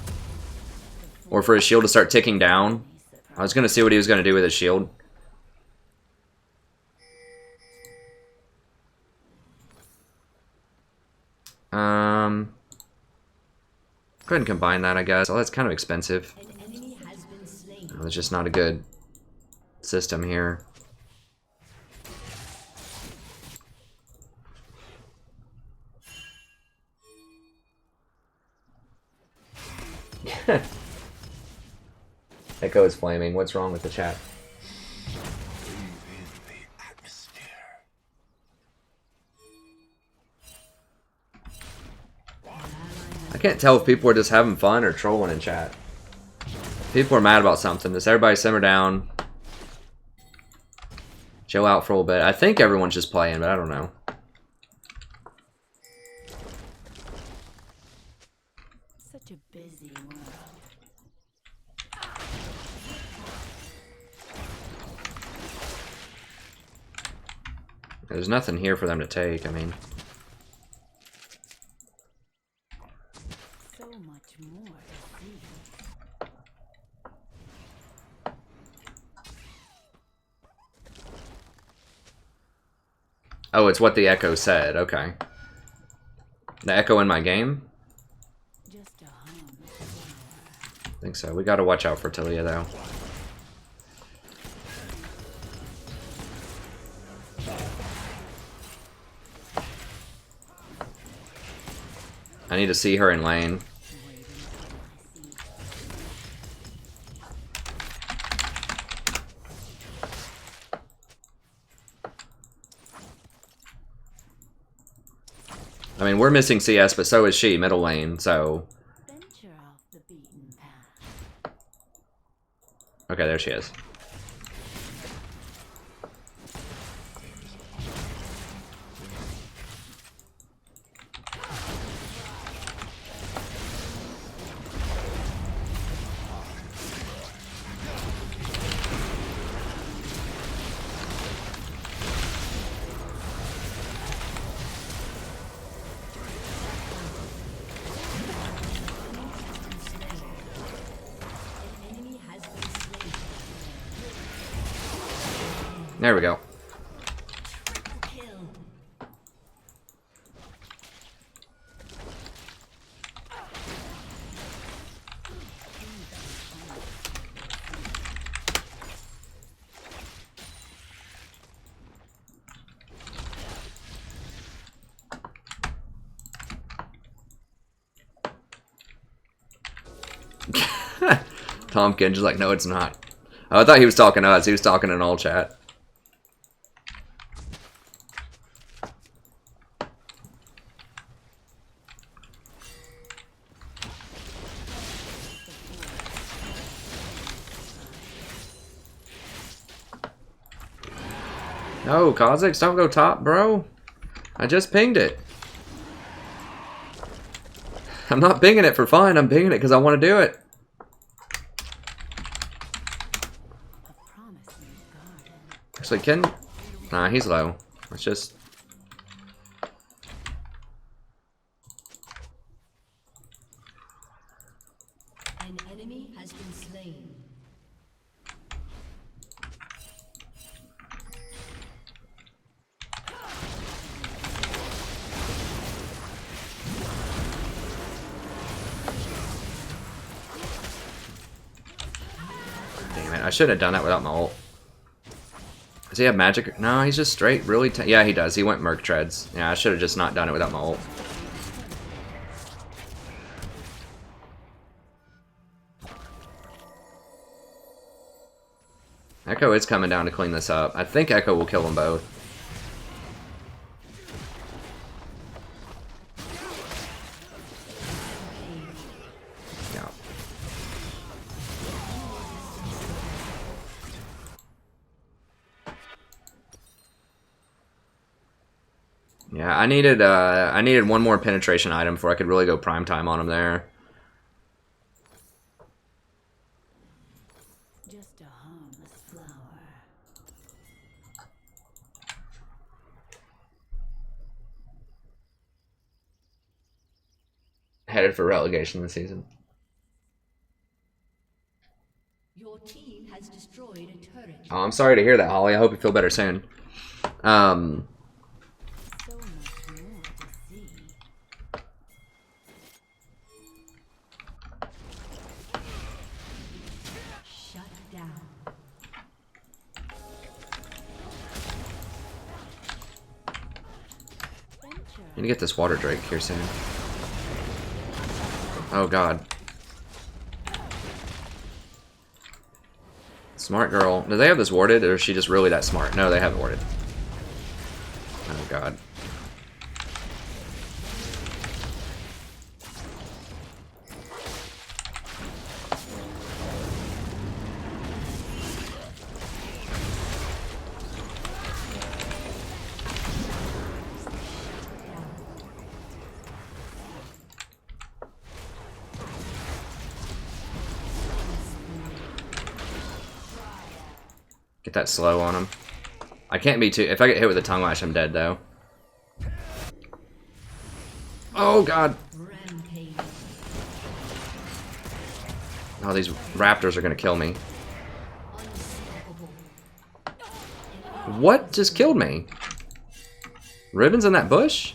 Or for his shield to start ticking down. I was going to see what he was going to do with his shield. Go ahead and combine that, I guess. Oh, that's kind of expensive. It's just not a good system here. Echo is flaming. What's wrong with the chat? I can't tell if people are just having fun or trolling in chat. People are mad about something. Just everybody simmer down. Chill out for a little bit. I think everyone's just playing, but I don't know. Such a busy world. There's nothing here for them to take, I mean. So much more to see. Oh, it's what the Echo said. Okay. The Echo in my game? Just a hum. I think so. We gotta watch out for Talia, though. I need to see her in lane. I mean, we're missing CS, but so is she, middle lane, so... Venture off the beaten path. Okay, there she is. There we go. Tompkins is like, no, it's not. Oh, I thought he was talking to us. He was talking in all chat. No, Kha'Zix, don't go top, bro. I just pinged it. I'm not pinging it for fun. I'm pinging it because I want to do it. Actually, Ken... Nah, he's low. Let's just... An enemy has been slain. Damn it, I should have done that without my ult. Does he have magic? No, he's just straight, really... Yeah, he does. He went Merc Treads. Yeah, I should have just not done it without my ult. Echo is coming down to clean this up. I think Echo will kill them both. Yeah. Yeah, I needed one more penetration item before I could really go prime time on him there. Just a harmless flower. Headed for relegation this season. Your team has destroyed a turret. Oh, I'm sorry to hear that, Holly. I hope you feel better soon. So much more to see. Shut down. Need to get this water drake here soon. Oh god. Smart girl. Do they have this warded, or is she just really that smart? No, they have it warded. Oh god. Get that slow on him. I can't be too... If I get hit with a tongue lash, I'm dead, though. Oh, God. Rampage. Oh, these raptors are going to kill me. Unstoppable. What just killed me? Ribbons in that bush?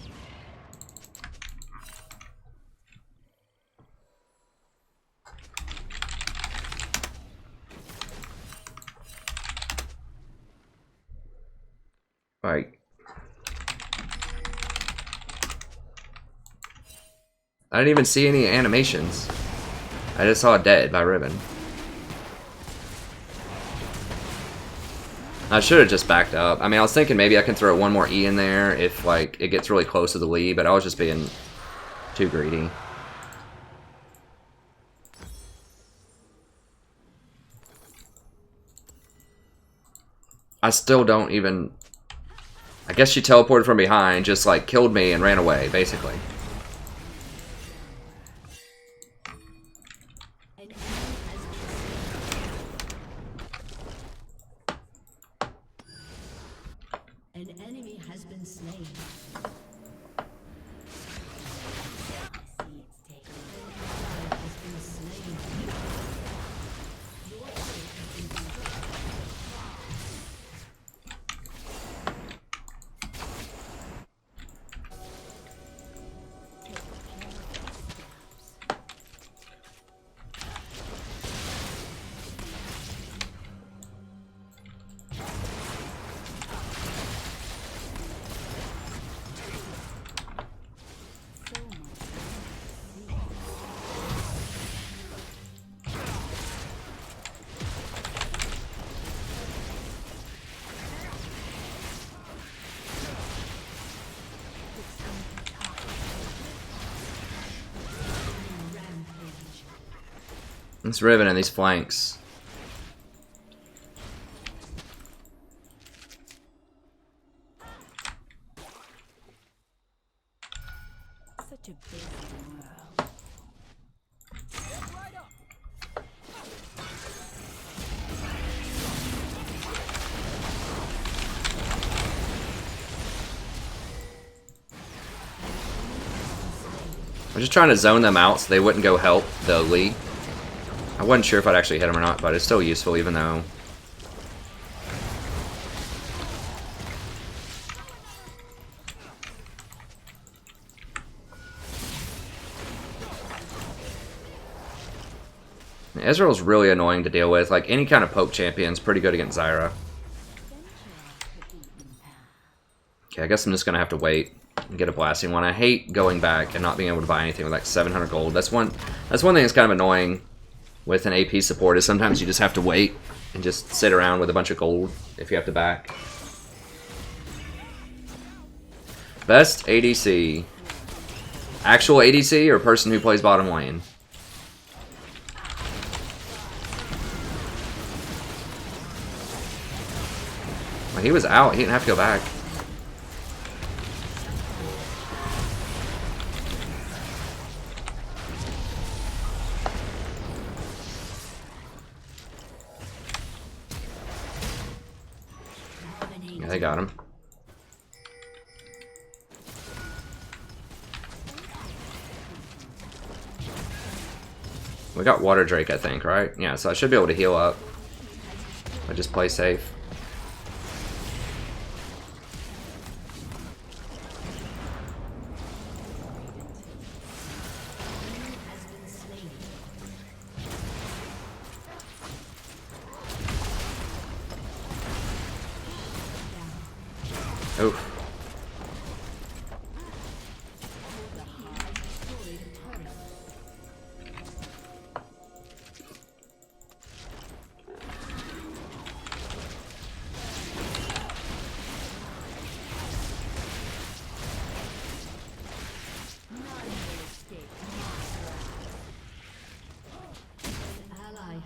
Like, I didn't even see any animations. I just saw dead by Ribbon. I should have just backed up. I mean, I was thinking maybe I can throw one more E in there if, like, it gets really close to the lead, but I was just being too greedy. I still don't even... I guess she teleported from behind, just, like, killed me and ran away, basically. An enemy has been slain. I see it's taken. An ally has been slain. Your turret has been destroyed. It's Riven in these flanks. Such a big world. I'm just trying to zone them out so they wouldn't go help the Lee. I wasn't sure if I'd actually hit him or not, but it's still useful even though... Ezreal's really annoying to deal with. Like, any kind of poke champion's pretty good against Zyra. Okay, I guess I'm just gonna have to wait and get a blasting one. I hate going back and not being able to buy anything with like 700 gold. That's one thing that's kind of annoying with an AP support, is sometimes you just have to wait and just sit around with a bunch of gold if you have to back. Best ADC. Actual ADC or person who plays bottom lane? Well, he was out. He didn't have to go back. Yeah, they got him. We got Water Drake, I think, right? Yeah, so I should be able to heal up. I just play safe. Oof.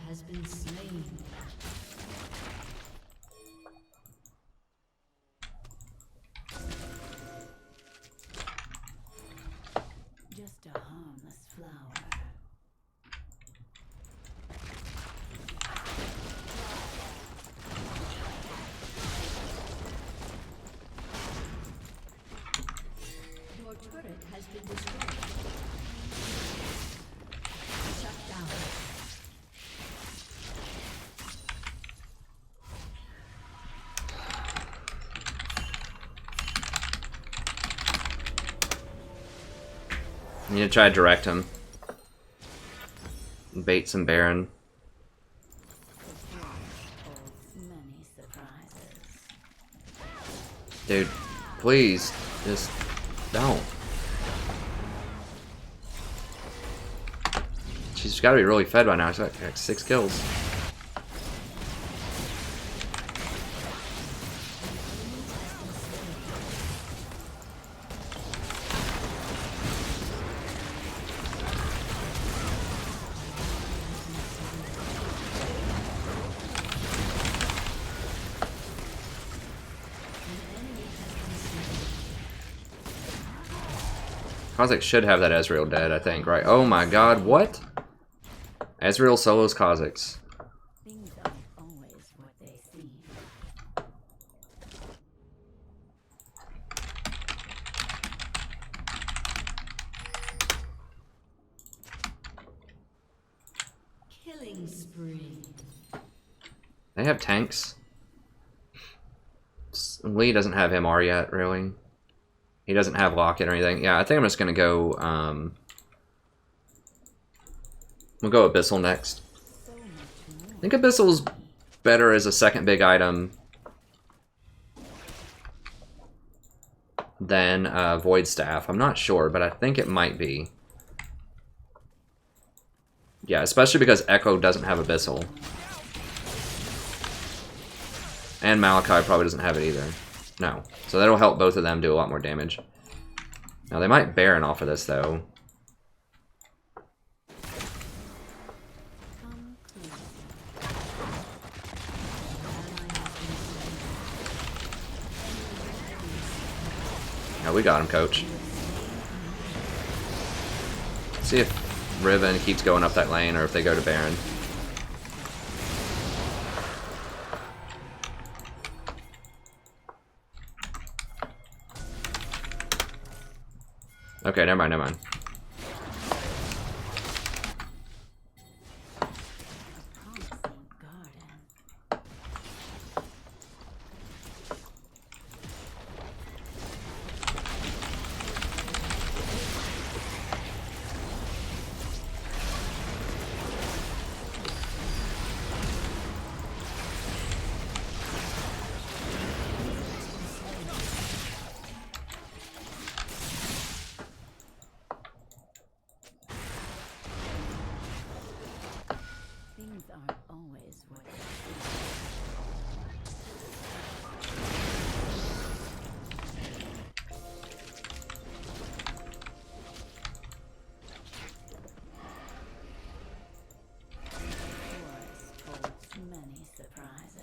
Has been slain. Just a harmless flower. Your turret has been destroyed. Shut down. You need to try to direct him. Bait some Baron. Many surprises. Dude, please, just don't. She's got to be really fed by now. She's got like 6 kills. Kha'Zix should have that Ezreal dead, I think, right? Oh my god, what? Ezreal solos Kha'Zix. Things aren't always what they seem. Killing spree. They have tanks. Lee doesn't have MR yet, really. He doesn't have Locket or anything. Yeah, I think I'm just gonna go, we'll go Abyssal next. I think Abyssal's better as a second big item than Void Staff. I'm not sure, but I think it might be. Yeah, especially because Echo doesn't have Abyssal. And Malachi probably doesn't have it either. No. So that'll help both of them do a lot more damage. Now they might Baron off of this though. we got him, coach. Let's see if Riven keeps going up that lane or if they go to Baron. Okay, never mind, never mind. Things aren't always what forest holds many surprises.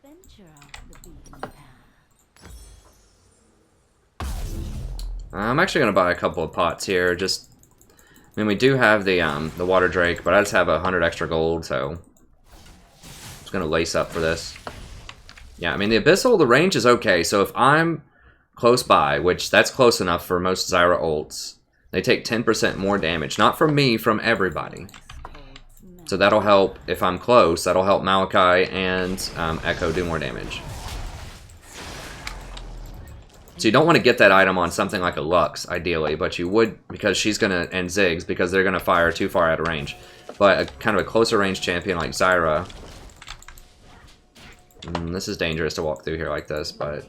Venture off the beaten path. I'm actually gonna buy a couple of pots here. Just, I mean, we do have the water drake, but I just have 100 extra gold, so I'm just gonna lace up for this. Yeah, I mean, the abyssal, the range is okay. So if I'm close by, which that's close enough for most Zyra ults, they take 10% more damage. Not from me, from everybody. So that'll help, if I'm close, that'll help Malachi and Echo do more damage. So you don't want to get that item on something like a Lux, ideally, but you would, because she's going to, and Ziggs, because they're going to fire too far out of range. But a kind of a closer range champion like Zyra, this is dangerous to walk through here like this, but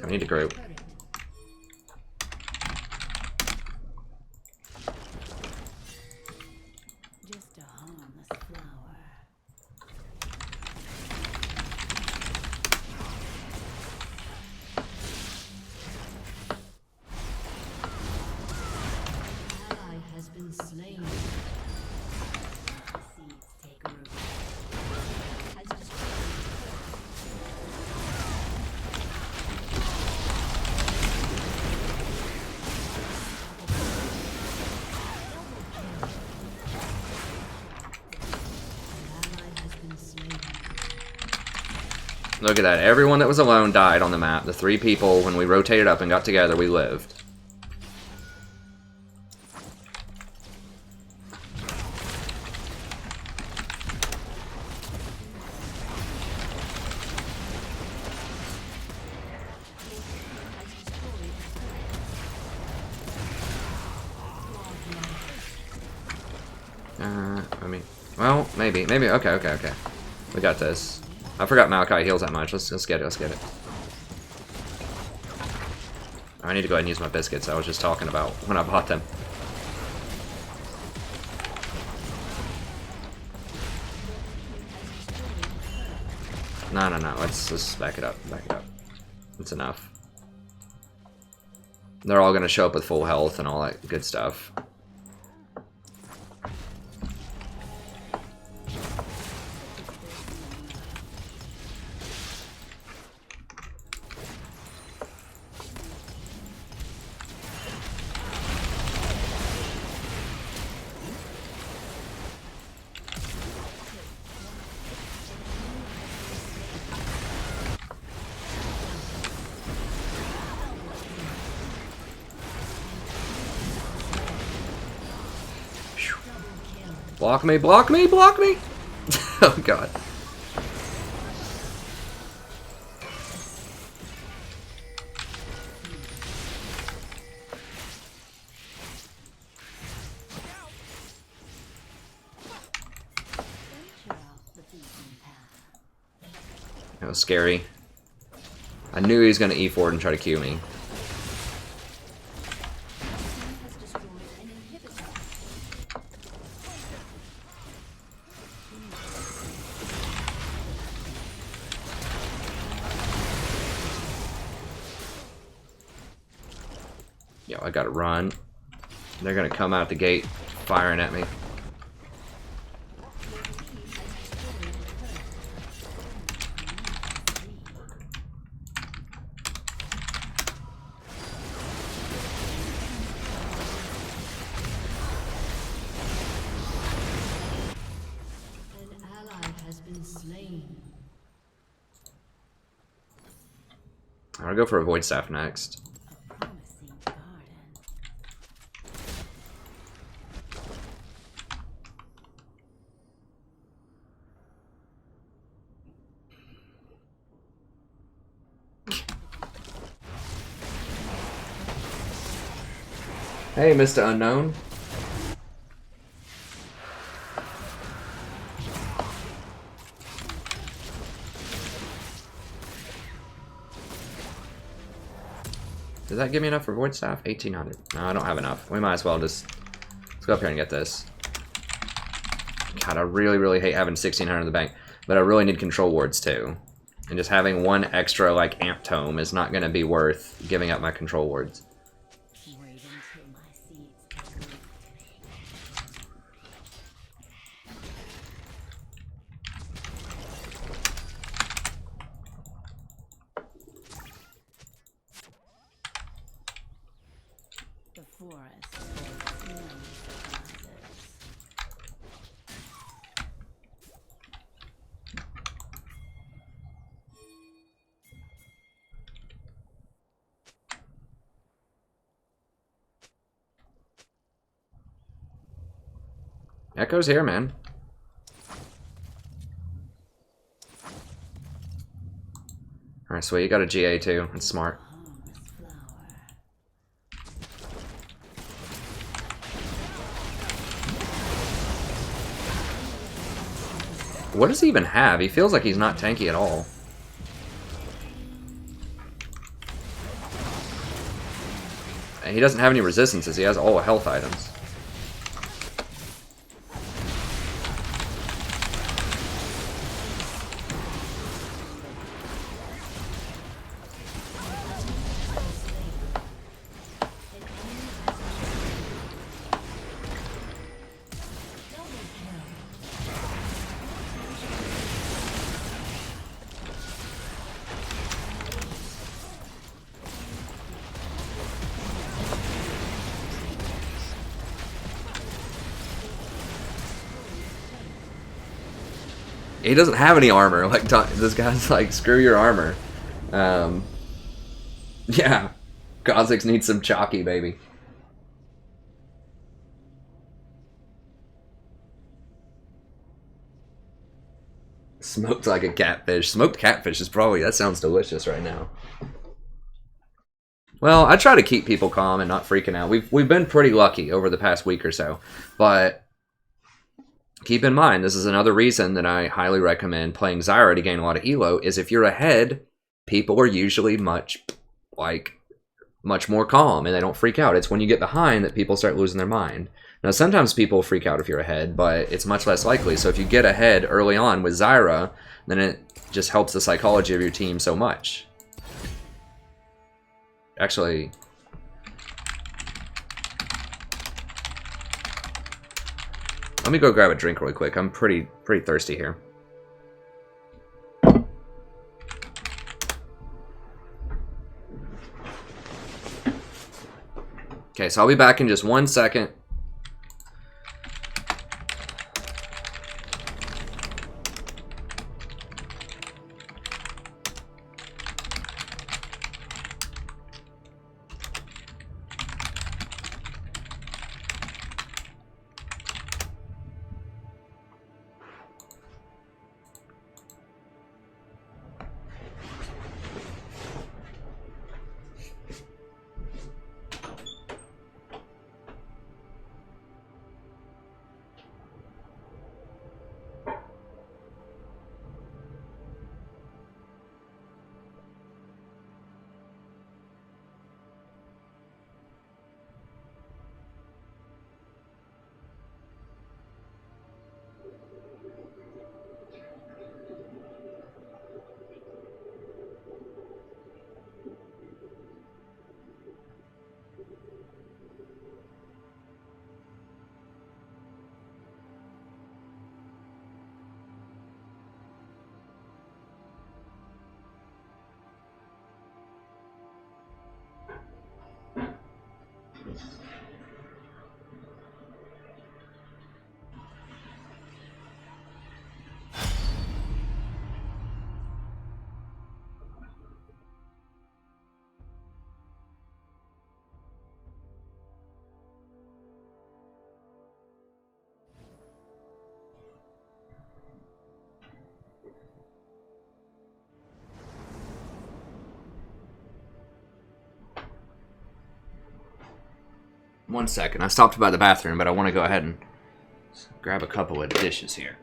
I need to group. Just a harmless flower. Ally has been slain. Seeds take root. Has destroyed. Look at that. Everyone that was alone died on the map. The 3 people, when we rotated up and got together, we lived. I mean, well, maybe. Okay. We got this. I forgot Malachi heals that much. Let's get it. I need to go ahead and use my biscuits. I was just talking about when I bought them. No. Let's back it up. It's enough. They're all gonna show up with full health and all that good stuff. Block me, block me, block me! Oh god. That was scary. I knew he was going to E forward and try to Q me. Yo, I gotta run. They're gonna come out the gate firing at me. I'm gonna go for a Void Staff next. Hey, Mr. Unknown. Does that give me enough for Void Staff? 1800. No, I don't have enough. We might as well just... Let's go up here and get this. God, I really, really hate having 1600 in the bank. But I really need control wards too. And just having one extra, like, amp tome is not going to be worth giving up my control wards. Echo's here, man. Alright, sweet. You got a GA too. That's smart. What does he even have? He feels like he's not tanky at all. And he doesn't have any resistances. He has all health items. He doesn't have any armor. Like, this guy's like, screw your armor. Yeah. Kha'Zix needs some chalky, baby. Smoked like a catfish. Smoked catfish is probably, that sounds delicious right now. Well, I try to keep people calm and not freaking out. We've been pretty lucky over the past week or so. But keep in mind, this is another reason that I highly recommend playing Zyra to gain a lot of elo, is if you're ahead, people are usually much more calm and they don't freak out. It's when you get behind that people start losing their mind. Now, sometimes people freak out if you're ahead, but it's much less likely. So if you get ahead early on with Zyra, then it just helps the psychology of your team so much. Actually... let me go grab a drink really quick. I'm pretty thirsty here. Okay, so I'll be back in just 1 second. 1 second. I stopped by the bathroom, but I want to go ahead and grab a couple of dishes here.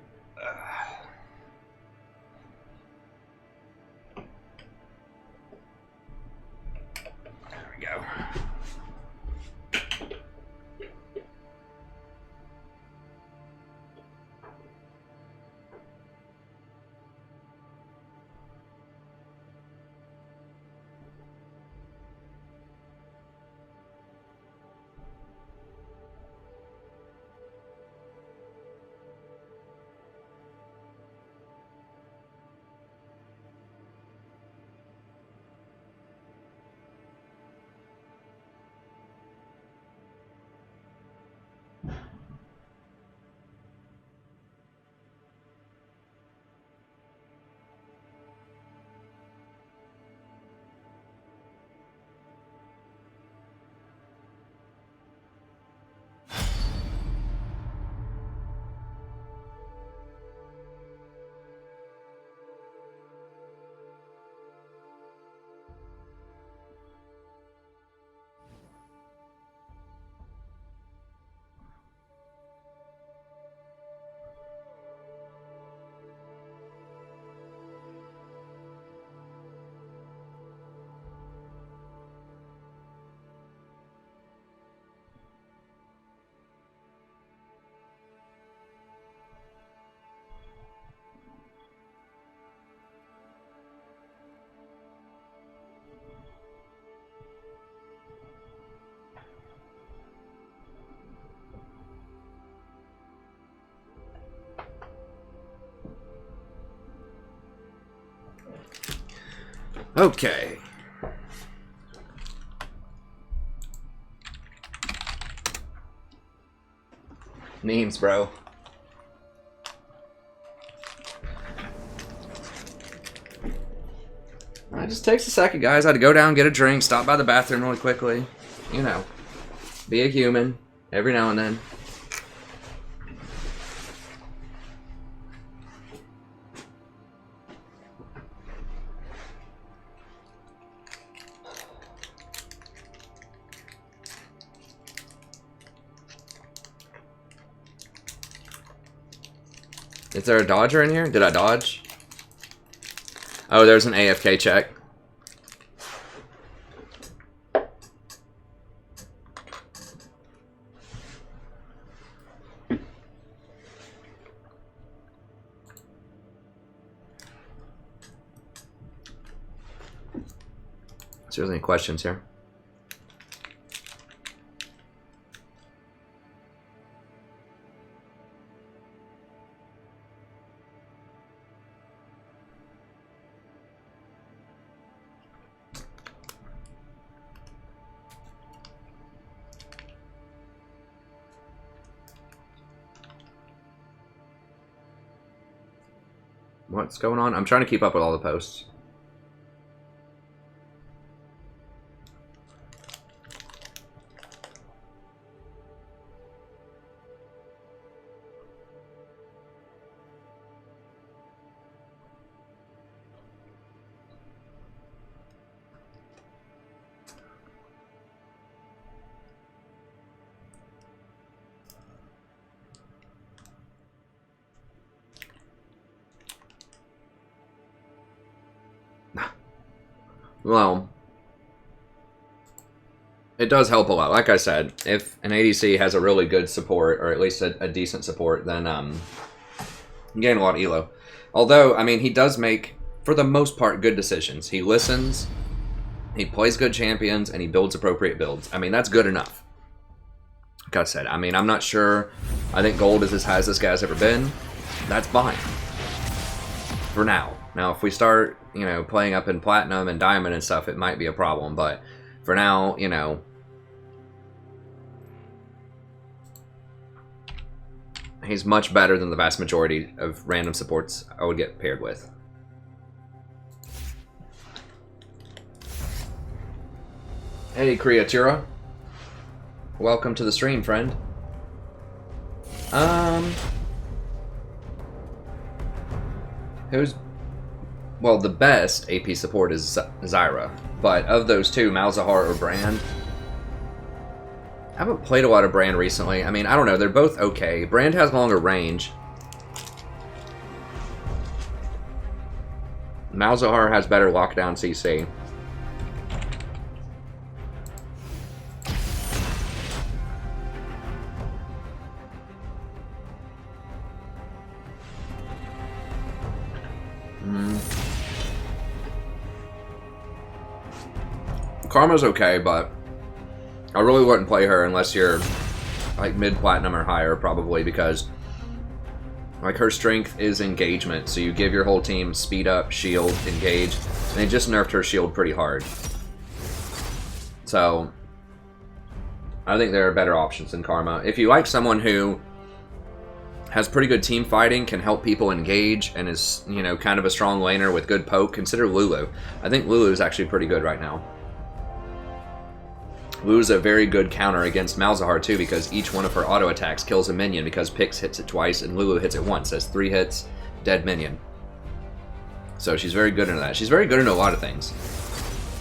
There we go. Okay. Memes, bro. It just takes a second, guys. I had to go down, get a drink, stop by the bathroom really quickly. You know, be a human every now and then. Is there a dodger in here? Did I dodge? Oh, there's an AFK check. See if there's any questions here. What's going on? I'm trying to keep up with all the posts. Well, it does help a lot. Like I said, if an ADC has a really good support, or at least a decent support, then you gain a lot of elo. Although, I mean, he does make, for the most part, good decisions. He listens, he plays good champions, and he builds appropriate builds. I mean, that's good enough. Like I said, I mean, I'm not sure. I think gold is as high as this guy's ever been. That's fine. For now. Now, if we start, you know, playing up in platinum and diamond and stuff, it might be a problem. But for now, you know, He's much better than the vast majority of random supports I would get paired with. Hey, Creatura. Welcome to the stream, friend. Who's... Well, the best AP support is Zyra. But of those two, Malzahar or Brand... I haven't played a lot of Brand recently. I mean, I don't know. They're both okay. Brand has longer range. Malzahar has better lockdown CC. Karma's okay, but I really wouldn't play her unless you're like mid-platinum or higher, probably, because like her strength is engagement, so you give your whole team speed up, shield, engage, and they just nerfed her shield pretty hard. So I think there are better options than Karma. If you like someone who has pretty good team fighting, can help people engage, and is, you know, kind of a strong laner with good poke, consider Lulu. I think Lulu is actually pretty good right now. Lulu's a very good counter against Malzahar too, because each one of her auto attacks kills a minion, because Pix hits it twice and Lulu hits it once. That's 3 hits, dead minion. So she's very good into that. She's very good into a lot of things.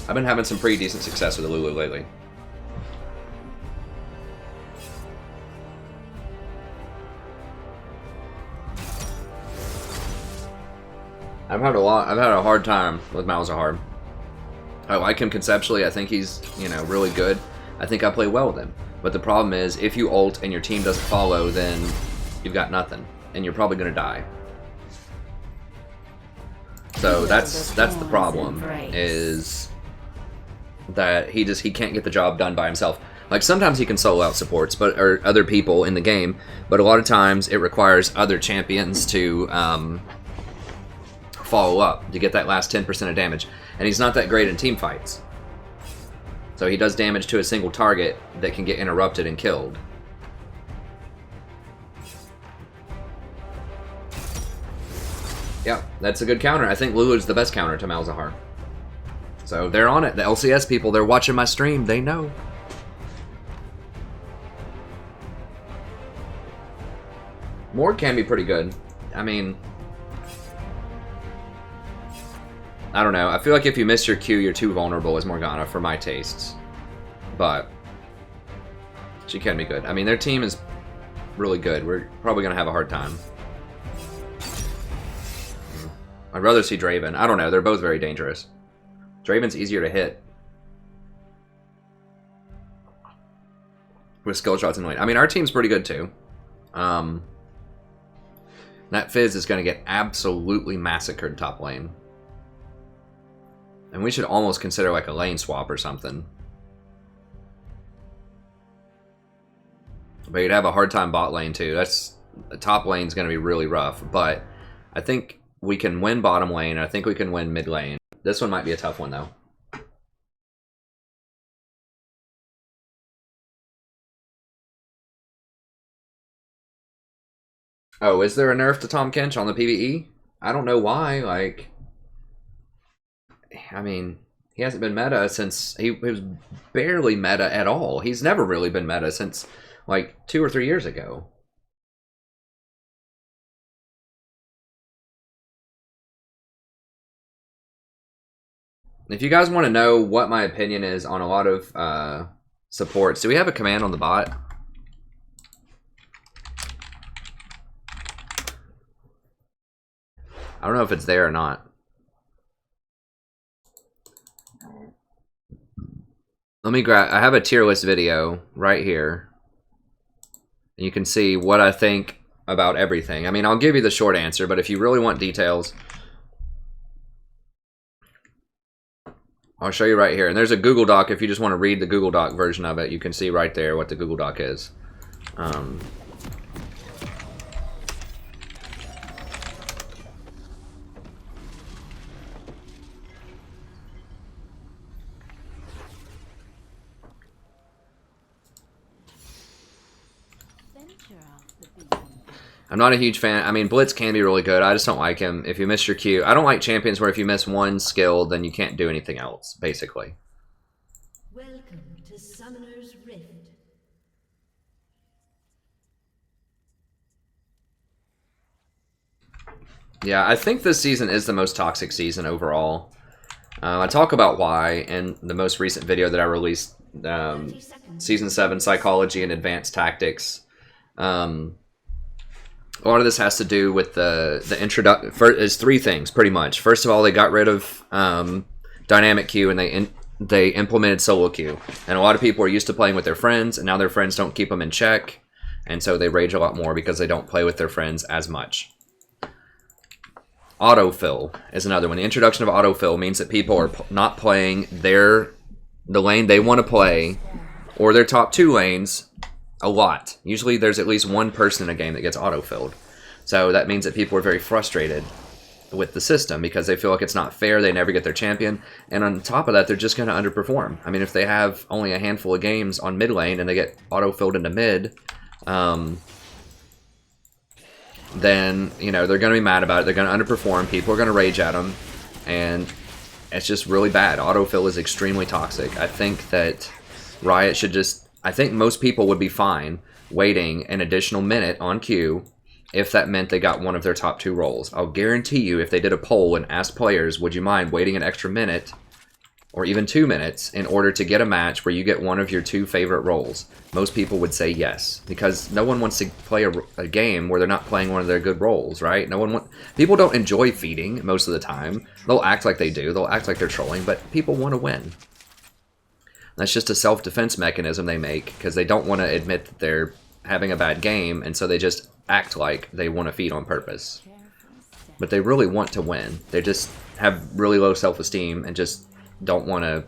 I've been having some pretty decent success with Lulu lately. I've had a hard time with Malzahar. I like him conceptually. I think he's, you know, really good. I think I play well with him. But the problem is, if you ult and your team doesn't follow, then you've got nothing, and you're probably gonna die. So that's the problem, is that he can't get the job done by himself. Like, sometimes he can solo out supports, or other people in the game, but a lot of times it requires other champions to follow up to get that last 10% of damage. And he's not that great in team fights. So he does damage to a single target that can get interrupted and killed. Yeah, that's a good counter. I think Lulu's the best counter to Malzahar. So they're on it. The LCS people, they're watching my stream. They know. Morg can be pretty good. I mean, I don't know. I feel like if you miss your Q, you're too vulnerable as Morgana for my tastes. But she can be good. I mean, their team is really good. We're probably going to have a hard time. I'd rather see Draven. I don't know. They're both very dangerous. Draven's easier to hit with skill shots in lane. I mean, our team's pretty good too. That Fizz is going to get absolutely massacred top lane. And we should almost consider like a lane swap or something. But you'd have a hard time bot lane too. The top lane's going to be really rough. But I think we can win bottom lane. I think we can win mid lane. This one might be a tough one though. Oh, is there a nerf to Tahm Kench on the PvE? I don't know why. Like, I mean, he hasn't been meta since... He was barely meta at all. He's never really been meta since, like, 2 or 3 years ago. If you guys want to know what my opinion is on a lot of supports... Do we have a command on the bot? I don't know if it's there or not. Let me grab... I have a tier list video right here. You can see what I think about everything. I mean, I'll give you the short answer, but if you really want details, I'll show you right here. And there's a Google Doc. If you just want to read the Google Doc version of it, you can see right there what the Google Doc is. I'm not a huge fan. I mean, Blitz can be really good. I just don't like him. If you miss your Q, I don't like champions where if you miss one skill, then you can't do anything else, basically. Welcome to Summoner's Rift. Yeah, I think this season is the most toxic season overall. I talk about why in the most recent video that I released, Season 7 Psychology and Advanced Tactics. A lot of this has to do with the introduction. Is three things, pretty much. First of all, they got rid of dynamic queue and they implemented solo queue. And a lot of people are used to playing with their friends, and now their friends don't keep them in check. And so they rage a lot more because they don't play with their friends as much. Autofill is another one. The introduction of autofill means that people are not playing the lane they want to play or their top 2 lanes a lot. Usually there's at least one person in a game that gets autofilled. So that means that people are very frustrated with the system because they feel like it's not fair, they never get their champion, and on top of that, they're just going to underperform. I mean, if they have only a handful of games on mid lane and they get autofilled into mid, then, you know, they're going to be mad about it, they're going to underperform, people are going to rage at them, and it's just really bad. Autofill is extremely toxic. I think that Riot should just... I think most people would be fine waiting an additional minute on queue if that meant they got one of their top 2 roles. I'll guarantee you if they did a poll and asked players, would you mind waiting an extra minute or even 2 minutes in order to get a match where you get one of your 2 favorite roles, most people would say yes. Because no one wants to play a game where they're not playing one of their good roles, right? People don't enjoy feeding most of the time. They'll act like they do. They'll act like they're trolling, but people want to win. That's just a self-defense mechanism they make because they don't want to admit that they're having a bad game, and so they just act like they want to feed on purpose. But they really want to win. They just have really low self-esteem and just don't want to,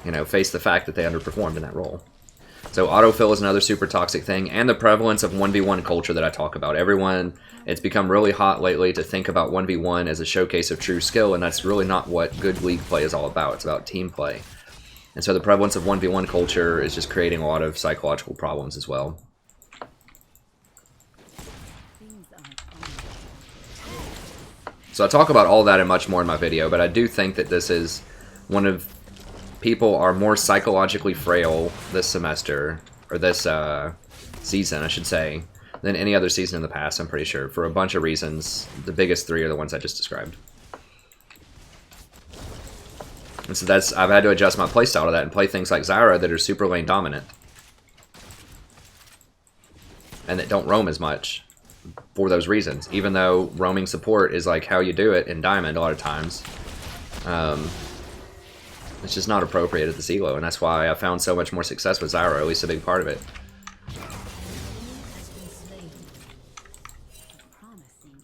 you know, face the fact that they underperformed in that role. So autofill is another super toxic thing, and the prevalence of 1v1 culture that I talk about. It's become really hot lately to think about 1v1 as a showcase of true skill, and that's really not what good league play is all about. It's about team play. And so the prevalence of 1v1 culture is just creating a lot of psychological problems as well. So I talk about all that and much more in my video, but I do think that this is one of... People are more psychologically frail this semester, or this season, I should say, than any other season in the past, I'm pretty sure, for a bunch of reasons. The biggest 3 are the ones I just described. And so I've had to adjust my playstyle to that and play things like Zyra that are super lane dominant. And that don't roam as much for those reasons. Even though roaming support is like how you do it in Diamond a lot of times. It's just not appropriate at the CELO, and that's why I found so much more success with Zyra, at least a big part of it.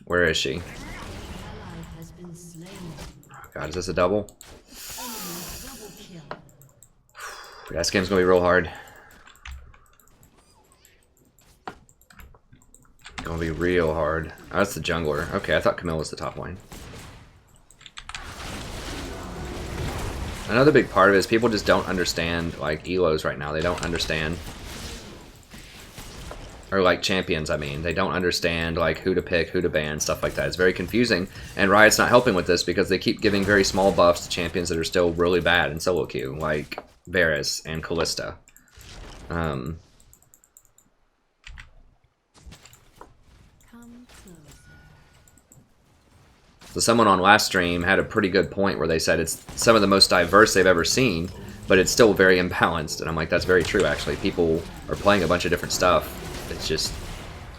Where is she? Oh God, is this a double? This game's gonna be real hard. Gonna be real hard. Oh, that's the jungler. Okay, I thought Camille was the top lane. Another big part of it is people just don't understand, like, ELOs right now. They don't understand. Or, like, champions, I mean. They don't understand, like, who to pick, who to ban, stuff like that. It's very confusing. And Riot's not helping with this because they keep giving very small buffs to champions that are still really bad in solo queue, like Varus and Callista. So someone on last stream had a pretty good point where they said it's some of the most diverse they've ever seen, but it's still very imbalanced. And I'm like, that's very true, actually. People are playing a bunch of different stuff. It's just,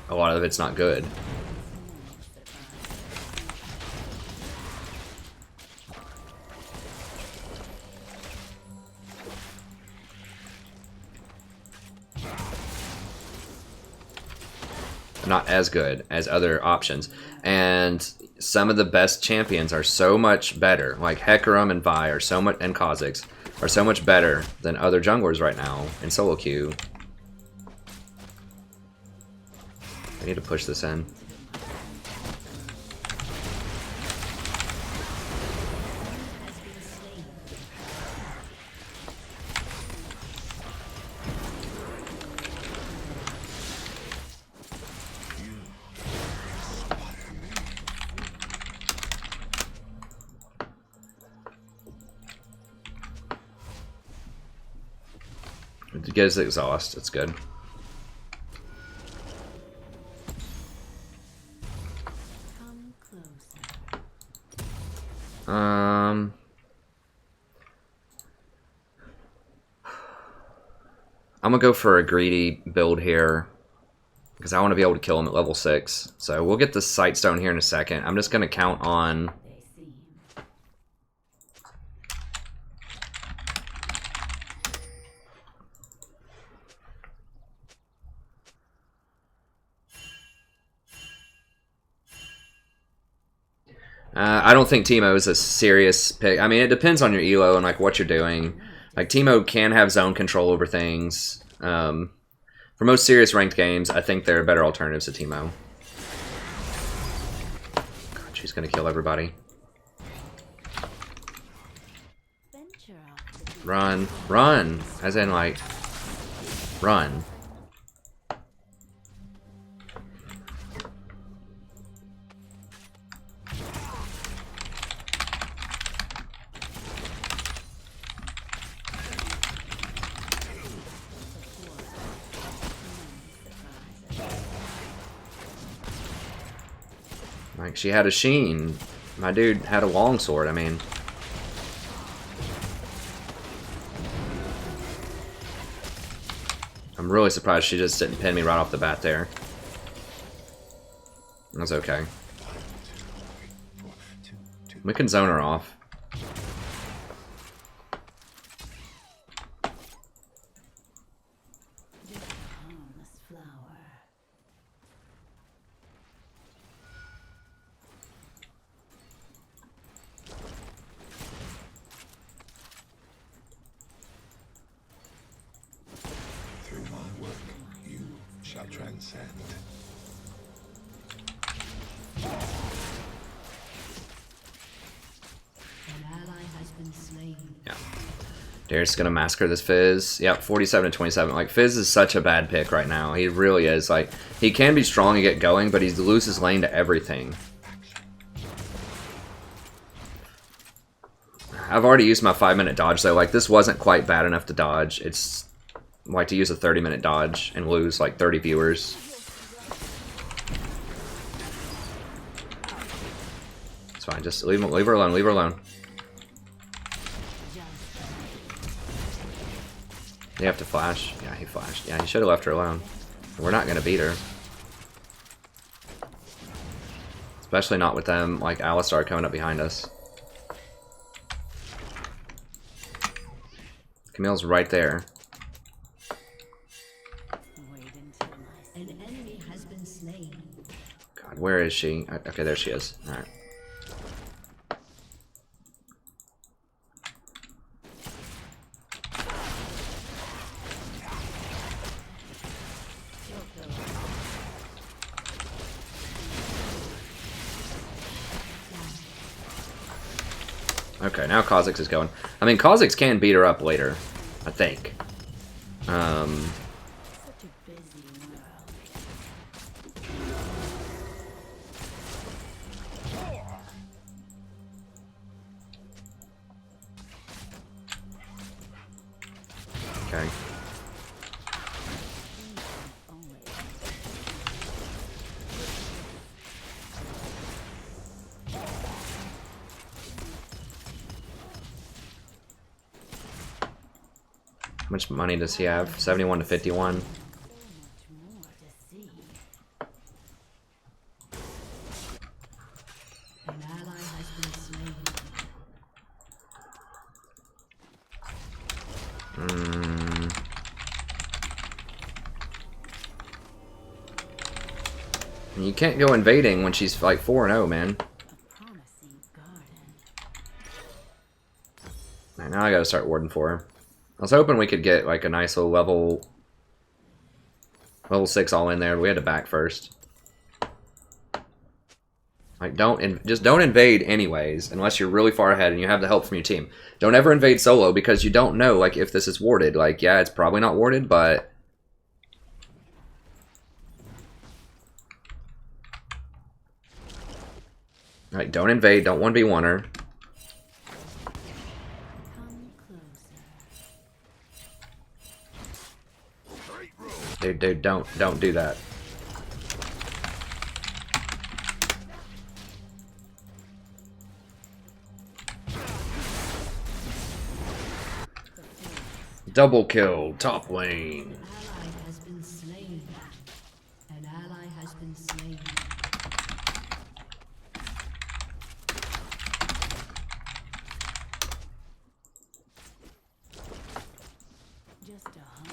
a lot of it's not good. Not as good as other options. And some of the best champions are so much better, like Hecarim and Vi are so much, and Kha'Zix are so much better than other junglers right now in solo queue. I need to push this in. Gives exhaust. It's good. Come closer. I'm gonna go for a greedy build here because I want to be able to kill him at level 6. So we'll get the sight stone here in a second. I'm just gonna count on. They seem. I don't think Teemo is a serious pick. I mean, it depends on your elo and like what you're doing. Like Teemo can have zone control over things. For most serious ranked games, I think there are better alternatives to Teemo. God, she's gonna kill everybody. Venture out to Run, run, as in like, run. Like, she had a sheen. My dude had a longsword, I mean. I'm really surprised she just didn't pin me right off the bat there. That's okay. We can zone her off. harmless flower. Through my work, you shall transcend. An ally has been slain. Yeah. Darius gonna massacre this Fizz. Yep, 47 to 27. Like, Fizz is such a bad pick right now. He really is. Like, he can be strong and get going, but he loses lane to everything. I've already used my 5-minute dodge, though. Like, this wasn't quite bad enough to dodge. It's like to use a 30-minute dodge and lose, like, 30 viewers. It's fine. Just leave her alone. Leave her alone. You have to flash. Yeah, he flashed. Yeah, he should have left her alone. We're not going to beat her. Especially not with them, like, Alistar coming up behind us. Camille's right there. Wait until an enemy has been slain. God, where is she? Okay, there she is. Alright. Okay, now Kha'Zix is going. I mean, Kha'Zix can beat her up later, I think. Such a busy world. Okay. How much money does he have? 71 to 51. So much more to see. An ally has been slain. You can't go invading when she's like 4-0, man. A promising garden. Alright, now I gotta start warding for her. I was hoping we could get like a nice little level 6 all in there. We had to back first. Like, just don't invade anyways, unless you're really far ahead and you have the help from your team. Don't ever invade solo because you don't know like if this is warded. Like, yeah, it's probably not warded, but like, don't invade. Don't 1v1 her. Come closer. Dude, don't do that. Double kill, top lane. Ally has been slain. An ally has been slain. Just a hum.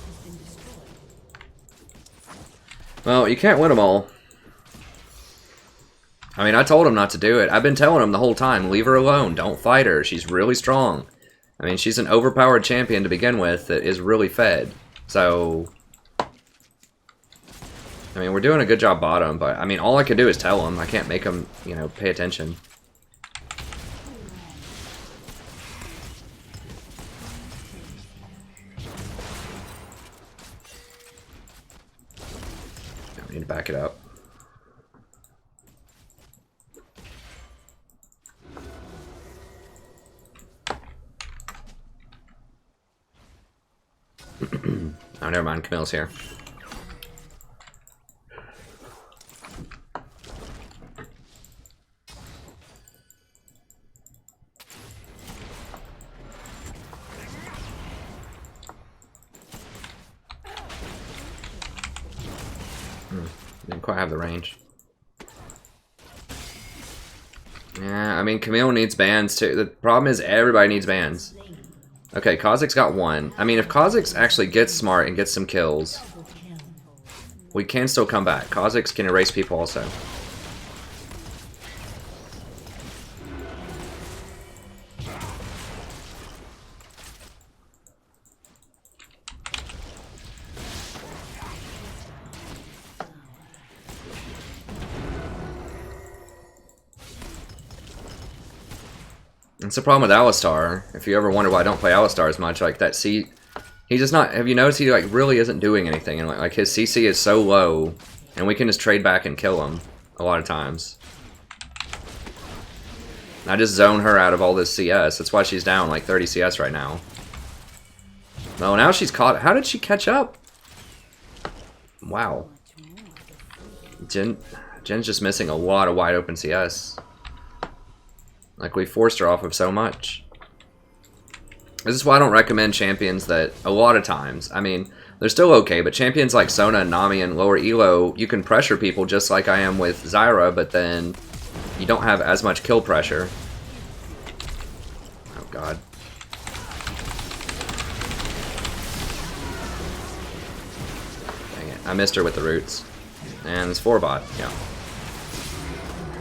Has been destroyed. Well, you can't win them all. I mean, I told him not to do it. I've been telling him the whole time, leave her alone. Don't fight her. She's really strong. I mean, she's an overpowered champion to begin with that is really fed. So, I mean, we're doing a good job bottom, but, I mean, all I can do is tell him. I can't make him, you know, pay attention. I need to back it up. Oh, never mind. Camille's here. Didn't quite have the range. Yeah, I mean, Camille needs bans too. The problem is everybody needs bans. Okay, Kha'Zix got one. I mean, if Kha'Zix actually gets smart and gets some kills, we can still come back. Kha'Zix can erase people also. It's the problem with Alistar. If you ever wonder why I don't play Alistar as much, like that C, he's just not. Have you noticed he like really isn't doing anything, and like his CC is so low, and we can just trade back and kill him a lot of times. I just zone her out of all this CS. That's why she's down like 30 CS right now. Oh, now she's caught. How did she catch up? Wow. Jin's just missing a lot of wide open CS. Like, we forced her off of so much. This is why I don't recommend champions that, a lot of times, I mean, they're still okay, but champions like Sona and Nami and lower elo, you can pressure people just like I am with Zyra, but then you don't have as much kill pressure. Oh, God. Dang it. I missed her with the roots. And it's 4-bot, yeah.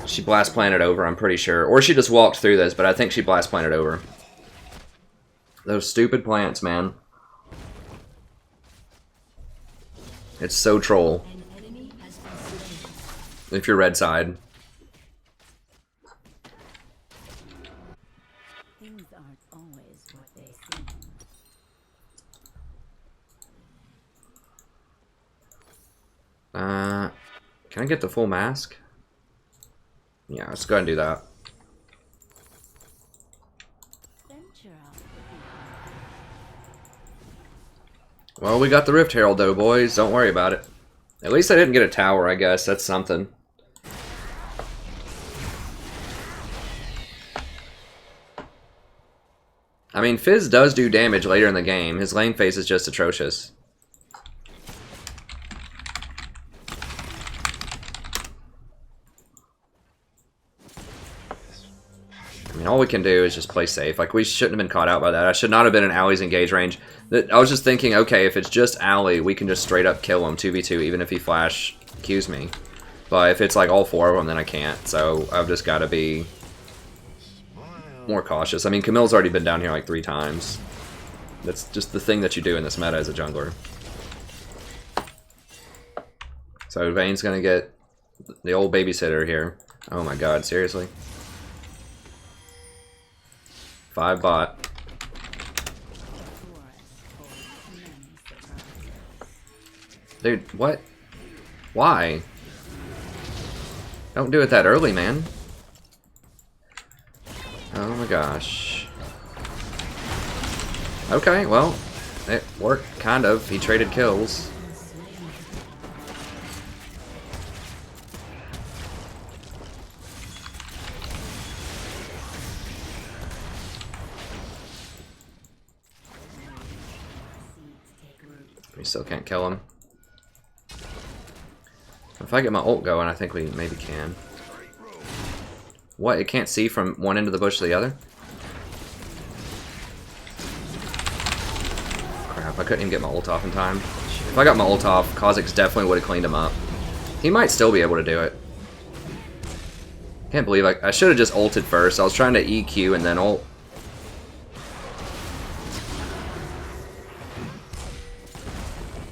She blast planted over, I'm pretty sure. Or she just walked through this, but I think she blast planted over. Those stupid plants, man. It's so troll. If you're red side. Things aren't always what they seem. Can I get the full mask? Yeah, let's go ahead and do that. Well, we got the Rift Herald though, boys. Don't worry about it. At least I didn't get a tower, I guess. That's something. I mean, Fizz does do damage later in the game. His lane phase is just atrocious. I mean, all we can do is just play safe. Like, we shouldn't have been caught out by that. I should not have been in Alley's engage range. I was just thinking, okay, if it's just Alley, we can just straight up kill him 2v2, even if he flash Qs me. But if it's like all four of them, then I can't. So I've just got to be more cautious. I mean, Camille's already been down here like 3 times. That's just the thing that you do in this meta as a jungler. So Vayne's going to get the old babysitter here. Oh my god, seriously? 5 bot. Dude, what? Why? Don't do it that early, man. Oh my gosh. Okay, well, Worked, kind of. He traded kills. We still can't kill him. If I get my ult going, I think we maybe can. What? It can't see from one end of the bush to the other? Crap, I couldn't even get my ult off in time. If I got my ult off, Kha'Zix definitely would have cleaned him up. He might still be able to do it. Can't believe I should have just ulted first. I was trying to EQ and then ult.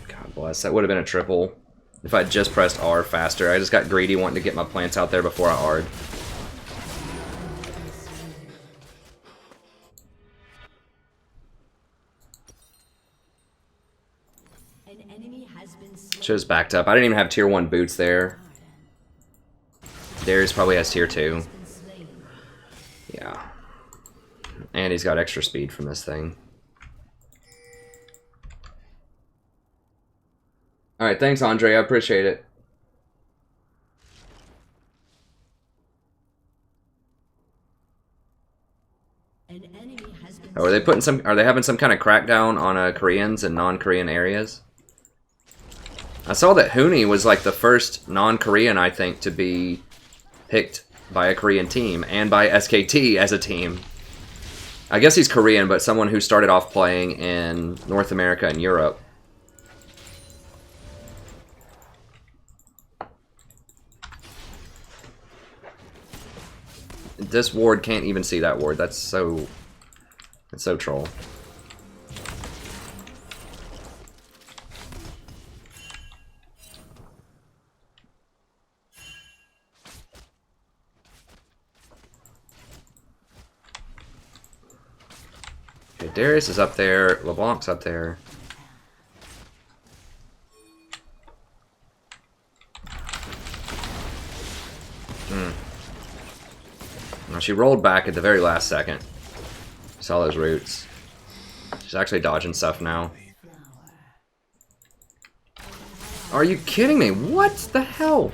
God bless, that would have been a triple. If I just pressed R faster. I just got greedy wanting to get my plants out there before I R'd. Should've backed up. I didn't even have tier 1 boots there. Darius probably has tier 2. Yeah. And he's got extra speed from this thing. Alright, thanks Andre, I appreciate it. Oh, are they putting some, are they having some kind of crackdown on Koreans and non-Korean areas? I saw that Huni was like the first non-Korean, I think, to be picked by a Korean team and by SKT as a team. I guess he's Korean, but someone who started off playing in North America and Europe. This ward can't even see that ward. That's so... It's so troll. Okay, Darius is up there. LeBlanc's up there. Now she rolled back at the very last second. Saw those roots. She's actually dodging stuff now. Are you kidding me? What the hell?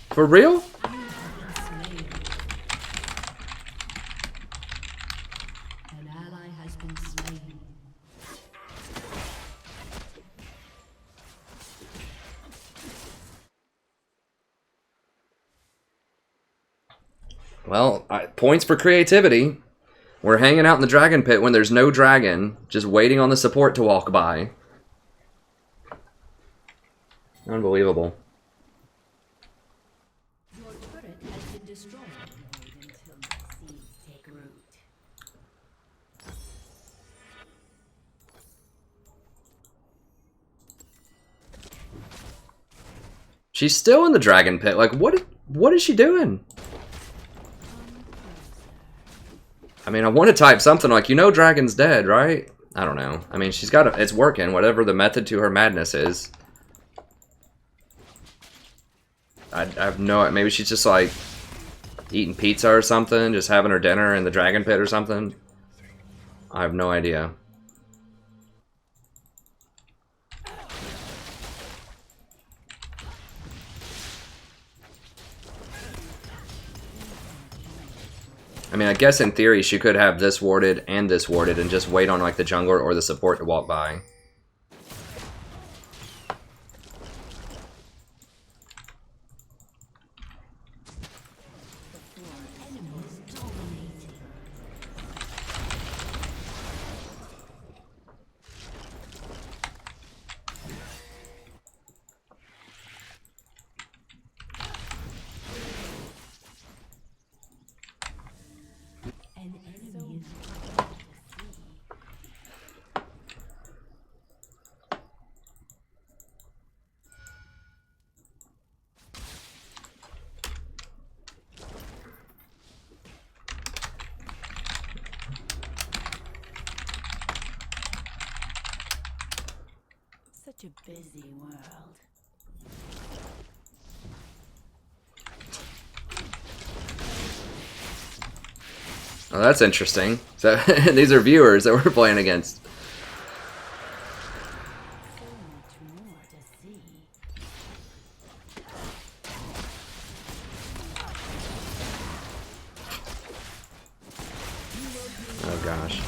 For real? Well, points for creativity. We're hanging out in the dragon pit when there's no dragon, just waiting on the support to walk by. Unbelievable. Your turret has been destroyed. Wait until the seeds take root. She's still in the dragon pit. Like, what is she doing? I mean, I want to type something like, you know Dragon's dead, right? I don't know. I mean, she's got a, it's working, whatever the method to her madness is. I have no, maybe she's just like eating pizza or something, just having her dinner in the dragon pit or something. I have no idea. I mean, I guess in theory she could have this warded and just wait on like the jungler or the support to walk by. Such a busy world. Oh, that's interesting. So these are viewers that we're playing against. Oh gosh.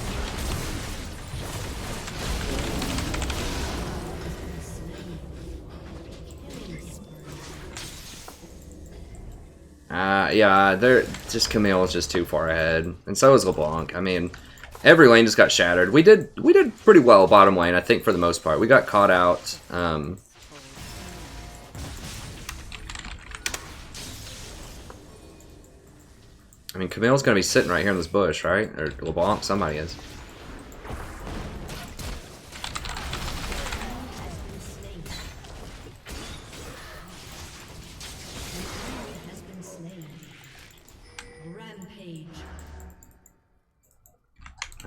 Yeah, they're just Camille is just too far ahead, and so is LeBlanc. I mean, every lane just got shattered. We did pretty well bottom lane, I think, for the most part. We got caught out. I mean, Camille's gonna be sitting right here in this bush, right? Or LeBlanc, somebody is.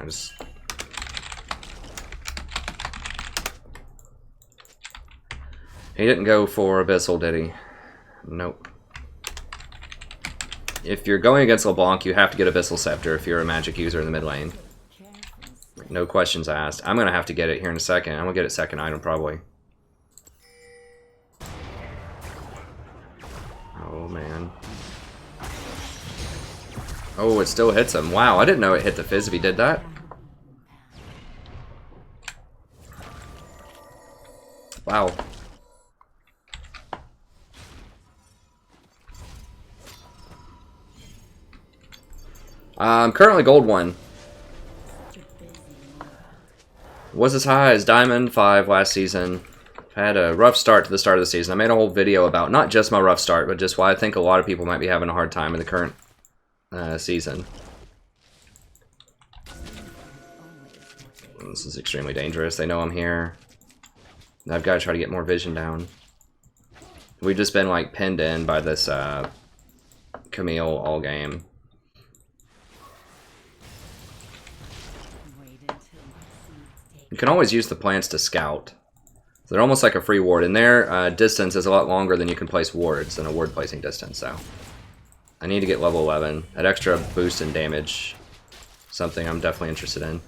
I just... He didn't go for Abyssal, did he? Nope. If you're going against LeBlanc, you have to get Abyssal Scepter if you're a magic user in the mid lane. No questions asked. I'm going to have to get it here in a second. I'm going to get it second item, probably. Oh, man. Oh, it still hits him. Wow, I didn't know it hit the Fizz if he did that. Wow. Currently gold 1. Was as high as Diamond 5 last season. Had a rough start to the start of the season. I made a whole video about not just my rough start, but just why I think a lot of people might be having a hard time in the current season. This is extremely dangerous. They know I'm here. I've got to try to get more vision down. We've just been like pinned in by this Camille all game. You can always use the plants to scout. They're almost like a free ward, and their distance is a lot longer than you can place wards than a ward placing distance, so. I need to get level 11. That extra boost in damage, something I'm definitely interested in.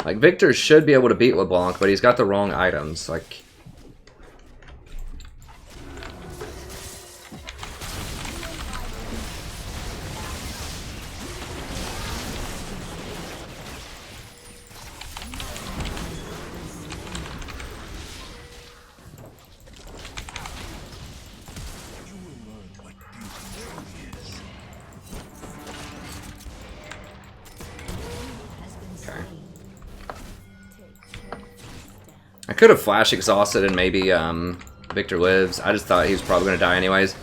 Like, Victor should be able to beat LeBlanc, but he's got the wrong items. Like... I could have flash exhausted and maybe Victor lives. I just thought he was probably going to die anyways.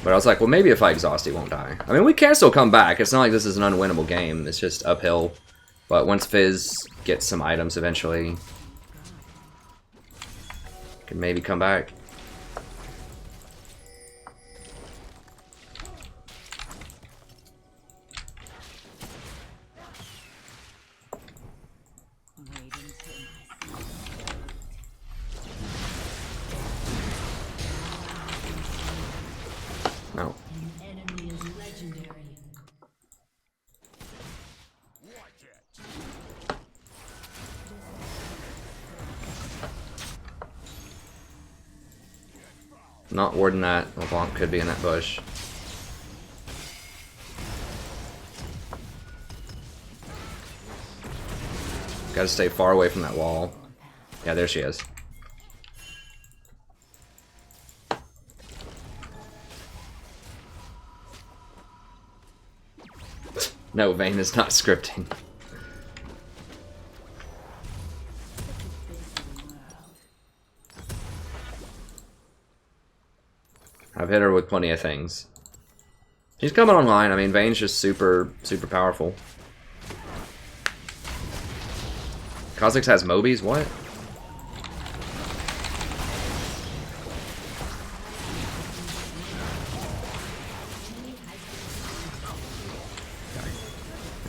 But I was like, well, maybe if I exhaust, he won't die. I mean, we can still come back. It's not like this is an unwinnable game. It's just uphill. But once Fizz gets some items eventually, can maybe come back. No. Not warding that. LeBlanc could be in that bush. Gotta stay far away from that wall. Yeah, there she is. No, Vayne is not scripting. I've hit her with plenty of things. She's coming online. I mean, Vayne's just super powerful. Kha'Zix has Mobies? What?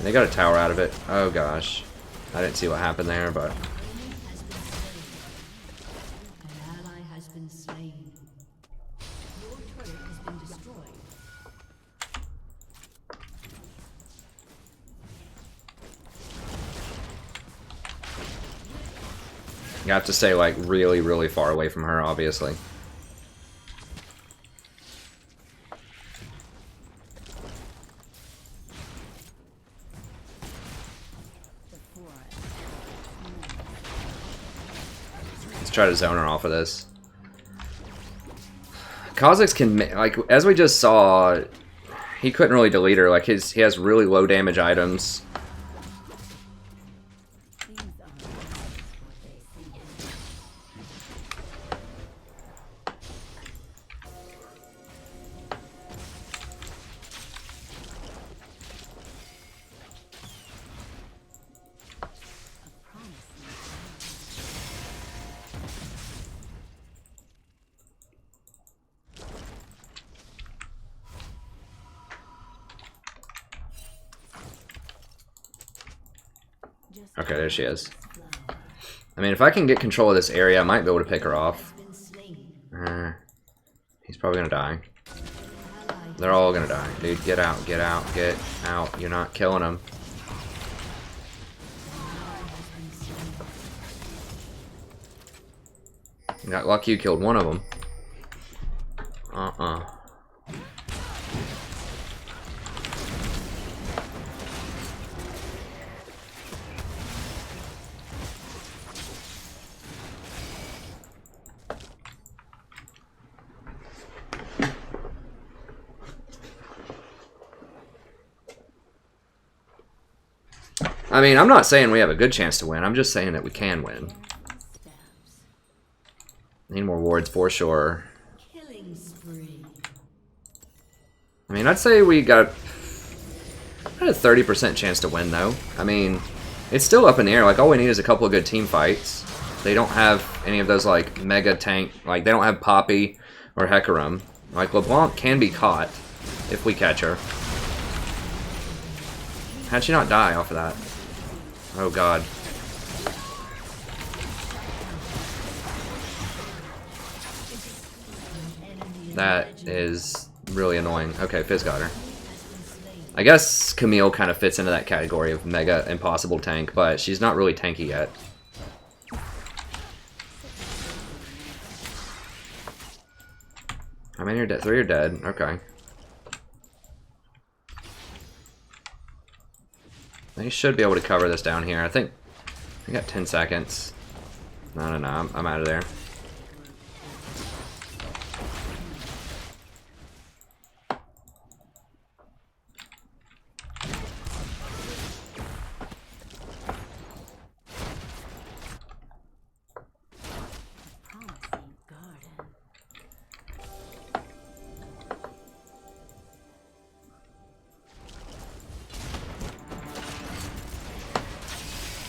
They got a tower out of it. Oh gosh. I didn't see what happened there, but... An ally has been slain. Your turret has been destroyed. You have to stay, like, really, really far away from her, obviously. Let's try to zone her off of this. Kha'Zix can, like, as we just saw, he couldn't really delete her. Like, he has really low damage items. Okay, there she is. I mean, if I can get control of this area, I might be able to pick her off. He's probably gonna die. They're all gonna die. Dude, get out, get out, get out. You're not killing them. You got lucky you killed one of them. I mean, I'm not saying we have a good chance to win. I'm just saying that we can win. Need more wards for sure. Killing spree. I mean, I'd say we got a 30% chance to win, though. I mean, it's still up in the air. Like, all we need is a couple of good team fights. They don't have any of those, like, mega tank. Like, they don't have Poppy or Hecarim. Like, LeBlanc can be caught if we catch her. How'd she not die off of that? Oh, God. That is really annoying. Okay, Fizz got her. I guess Camille kind of fits into that category of mega impossible tank, but she's not really tanky yet. I mean, you're dead. 3 are dead. Okay. They should be able to cover this down here. I think I got 10 seconds. No, I'm out of there.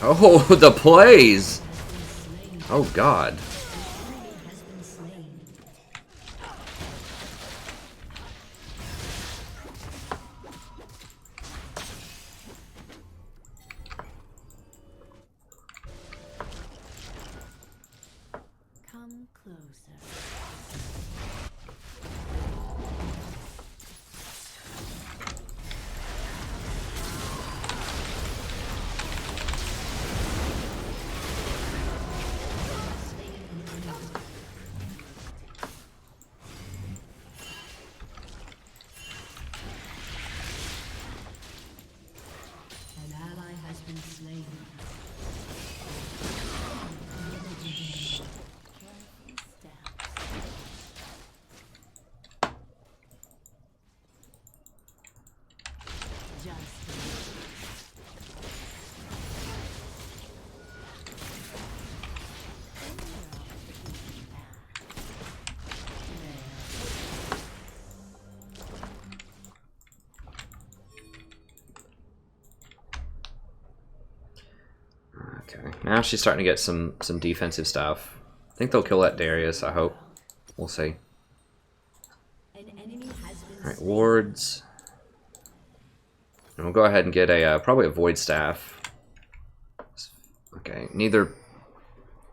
Oh, the plays! Oh, God. Come closer. Okay, now she's starting to get some defensive stuff. I think they'll kill that Darius, I hope. We'll see. Alright, wards. And we'll go ahead and get a probably a Void Staff. Okay, neither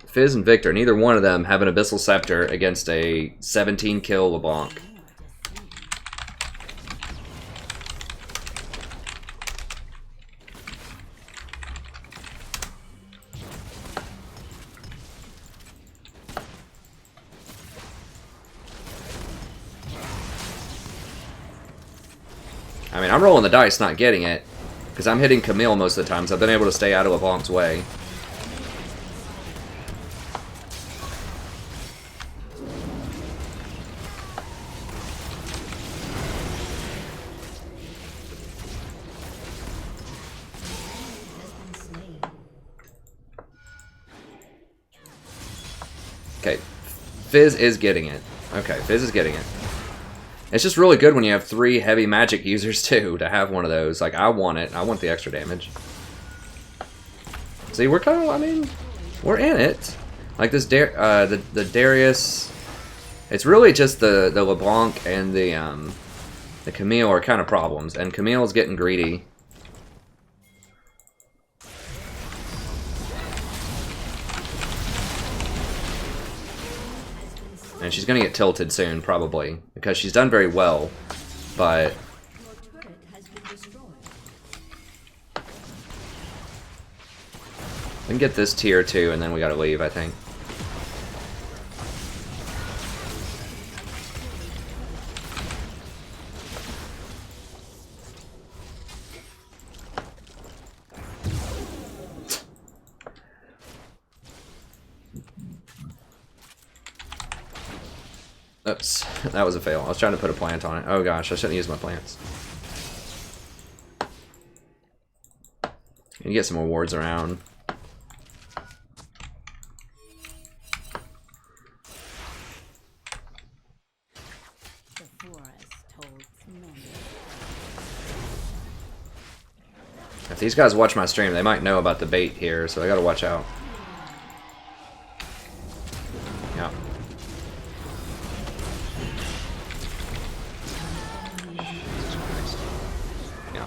Fizz and Victor, neither one of them have an Abyssal Scepter against a 17 kill LeBlanc. I mean, I'm rolling the dice, not getting it, because I'm hitting Camille most of the time, so I've been able to stay out of LeBlanc's way. Okay, Fizz is getting it. Okay, Fizz is getting it. It's just really good when you have 3 heavy magic users too, to have one of those. Like, I want it. I want the extra damage. See, we're kind of, I mean, we're in it. Like this, the Darius, it's really just the LeBlanc and the Camille are kind of problems. And Camille's getting greedy. And she's going to get tilted soon, probably, because she's done very well, but... We can get this tier 2, and then we gotta leave, I think. Oops, that was a fail. I was trying to put a plant on it. Oh gosh, I shouldn't use my plants. You get some more wards around. If these guys watch my stream, they might know about the bait here, so I gotta watch out. Yeah. Yeah.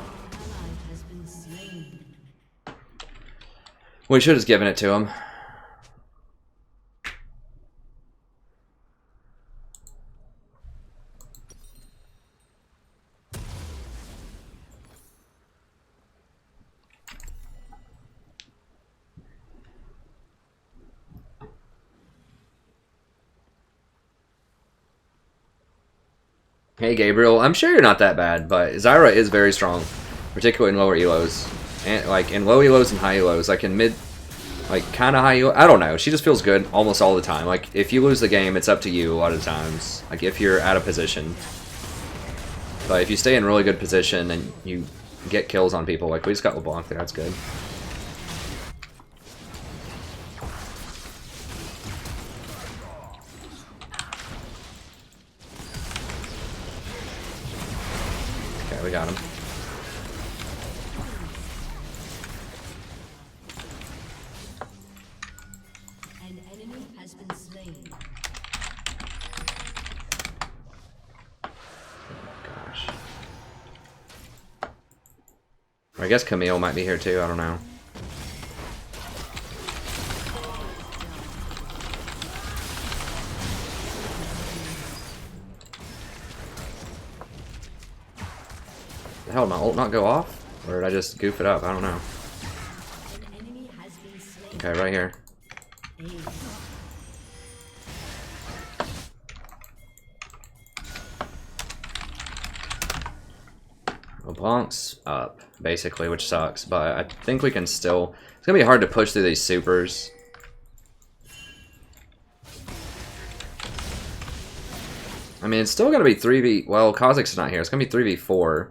We should have just given it to him. Hey Gabriel, I'm sure you're not that bad, but Zyra is very strong, particularly in lower elos, and like in low elos and high elos, like in mid, like kind of high elo. I don't know. She just feels good almost all the time. Like if you lose the game, it's up to you a lot of times. Like if you're out of position, but if you stay in really good position and you get kills on people, like we just got LeBlanc there, that's good. We got him. An enemy has been slain. Gosh. I guess Camille might be here too, I don't know. Hell, did my ult not go off? Or did I just goof it up? I don't know. Okay, right here. LeBlanc's up, basically, which sucks, but I think we can still... It's gonna be hard to push through these supers. I mean, it's still gonna be 3v... Well, Kha'Zix's not here. It's gonna be 3v4.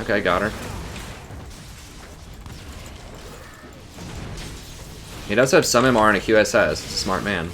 Okay, got her. He does have some MR and a QSS. It's a smart man.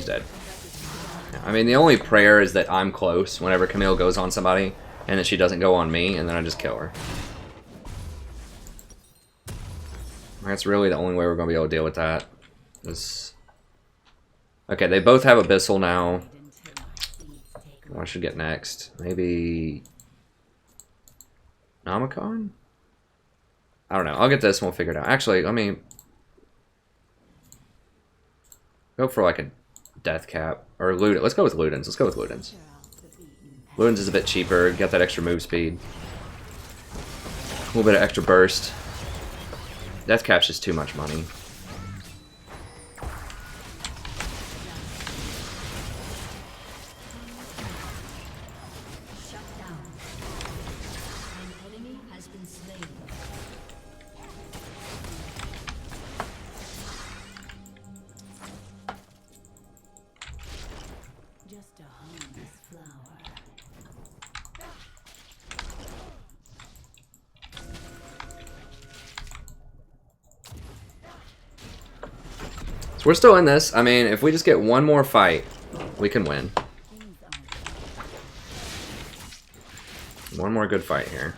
he's dead. I mean, the only prayer is that I'm close whenever Camille goes on somebody, and that she doesn't go on me, and then I just kill her. That's really the only way we're going to be able to deal with that. Okay, they both have Abyssal now. What should get next? Maybe... Nomicon? I don't know. I'll get this and we'll figure it out. Actually, let me... go for like a Death Cap. Or Ludens. Let's go with Ludens. Let's go with Ludens. Ludens is a bit cheaper. Got that extra move speed. A little bit of extra burst. Death Cap's just too much money. So we're still in this. I mean, if we just get one more fight, we can win. One more good fight here.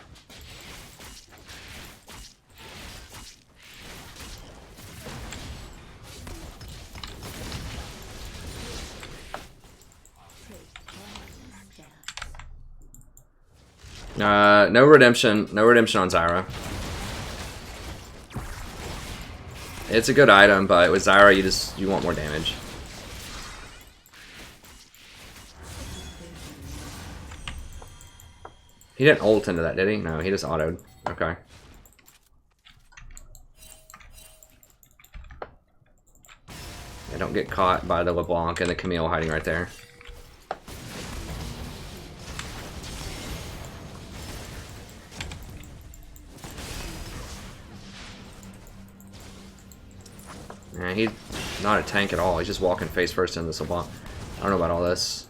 No redemption. No redemption on Zyra. It's a good item, but with Zyra, you want more damage. He didn't ult into that, did he? No, he just autoed. Okay. Yeah, don't get caught by the LeBlanc and the Camille hiding right there. Yeah, he's not a tank at all. He's just walking face first into this LeBlanc. I don't know about all this.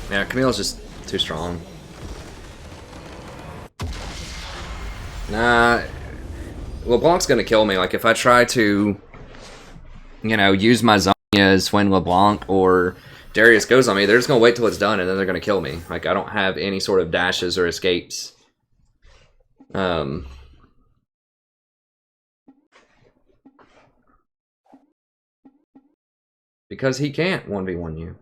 Yeah, Camille's just too strong. Nah, LeBlanc's gonna kill me. Like, if I try to, you know, use my Zonias when LeBlanc or Darius goes on me, they're just gonna wait till it's done and then they're gonna kill me. Like, I don't have any sort of dashes or escapes. Because he can't 1v1 you.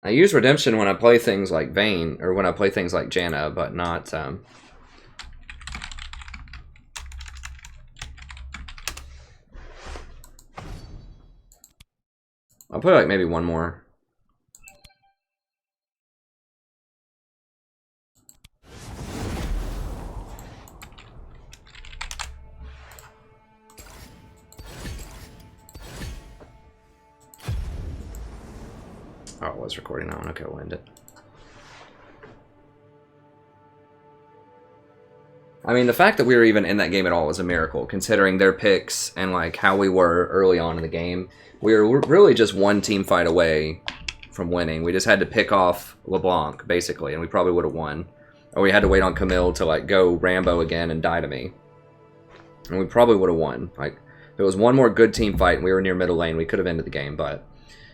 I use Redemption when I play things like Vayne, or when I play things like Janna, but not, I'll play like maybe one more. Oh, it was recording now. Okay, we'll end it. I mean, the fact that we were even in that game at all was a miracle, considering their picks and like how we were early on in the game. We were really just one team fight away from winning. We just had to pick off LeBlanc, basically, and we probably would have won. Or we had to wait on Camille to like go Rambo again and die to me. And we probably would have won. Like, if it was one more good team fight and we were near middle lane, we could have ended the game, but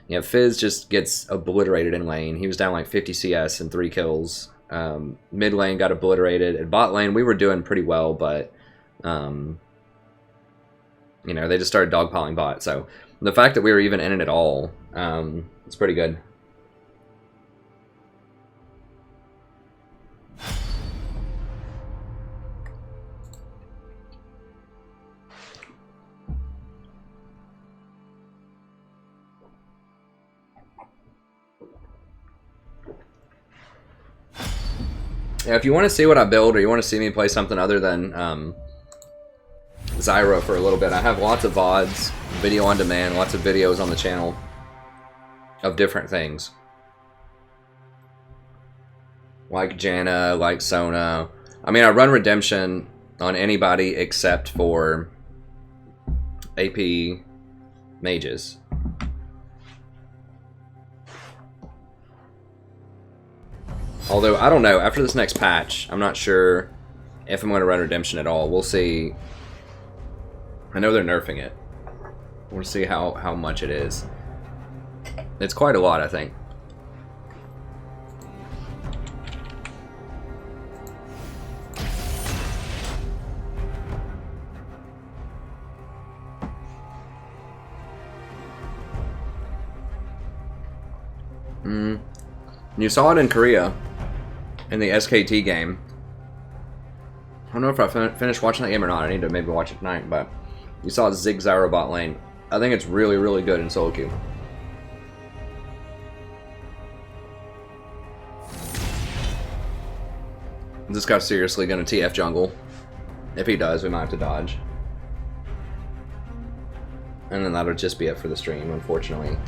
yeah, Fizz just gets obliterated in lane. He was down like 50 CS and 3 kills. Mid lane got obliterated. At bot lane, we were doing pretty well, but you know, they just started dogpiling bot. So the fact that we were even in it at all, it's pretty good. Yeah, if you want to see what I build, or you want to see me play something other than Zyra for a little bit, I have lots of VODs, video on demand, lots of videos on the channel of different things. Like Janna, like Sona. I mean, I run Redemption on anybody except for AP mages. Although, I don't know, after this next patch, I'm not sure if I'm going to run Redemption at all. We'll see. I know they're nerfing it. We'll see how much it is. It's quite a lot, I think. You saw it in Korea. In the SKT game. I don't know if I finished watching that game or not. I need to maybe watch it tonight, but you saw Zig Zyra bot lane. I think it's really, really good in solo queue. This guy's seriously going to TF jungle. If he does, we might have to dodge. And then that'll just be it for the stream, unfortunately.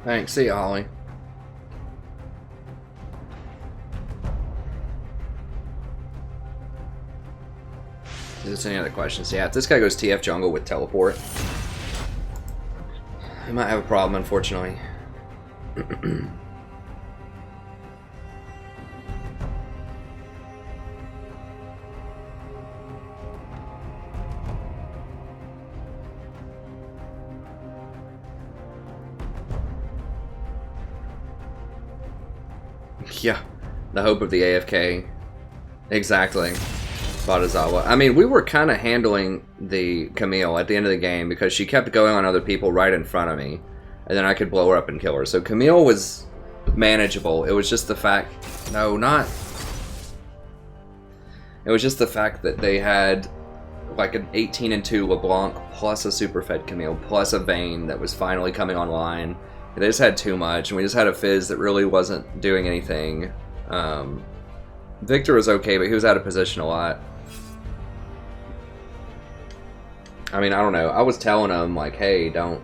Thanks. See ya, Holly. Is there any other questions? Yeah, if this guy goes TF jungle with teleport, he might have a problem, unfortunately. Yeah, the hope of the AFK. Exactly. Badazawa. I mean, we were kind of handling the Camille at the end of the game because she kept going on other people right in front of me. And then I could blow her up and kill her. So Camille was manageable. It was just the fact... No, not... It was just the fact that they had like an 18-2 LeBlanc plus a super fed Camille plus a Vayne that was finally coming online. They just had too much, and we just had a Fizz that really wasn't doing anything. Victor was okay, but he was out of position a lot. I mean, I don't know. I was telling him, like, hey, don't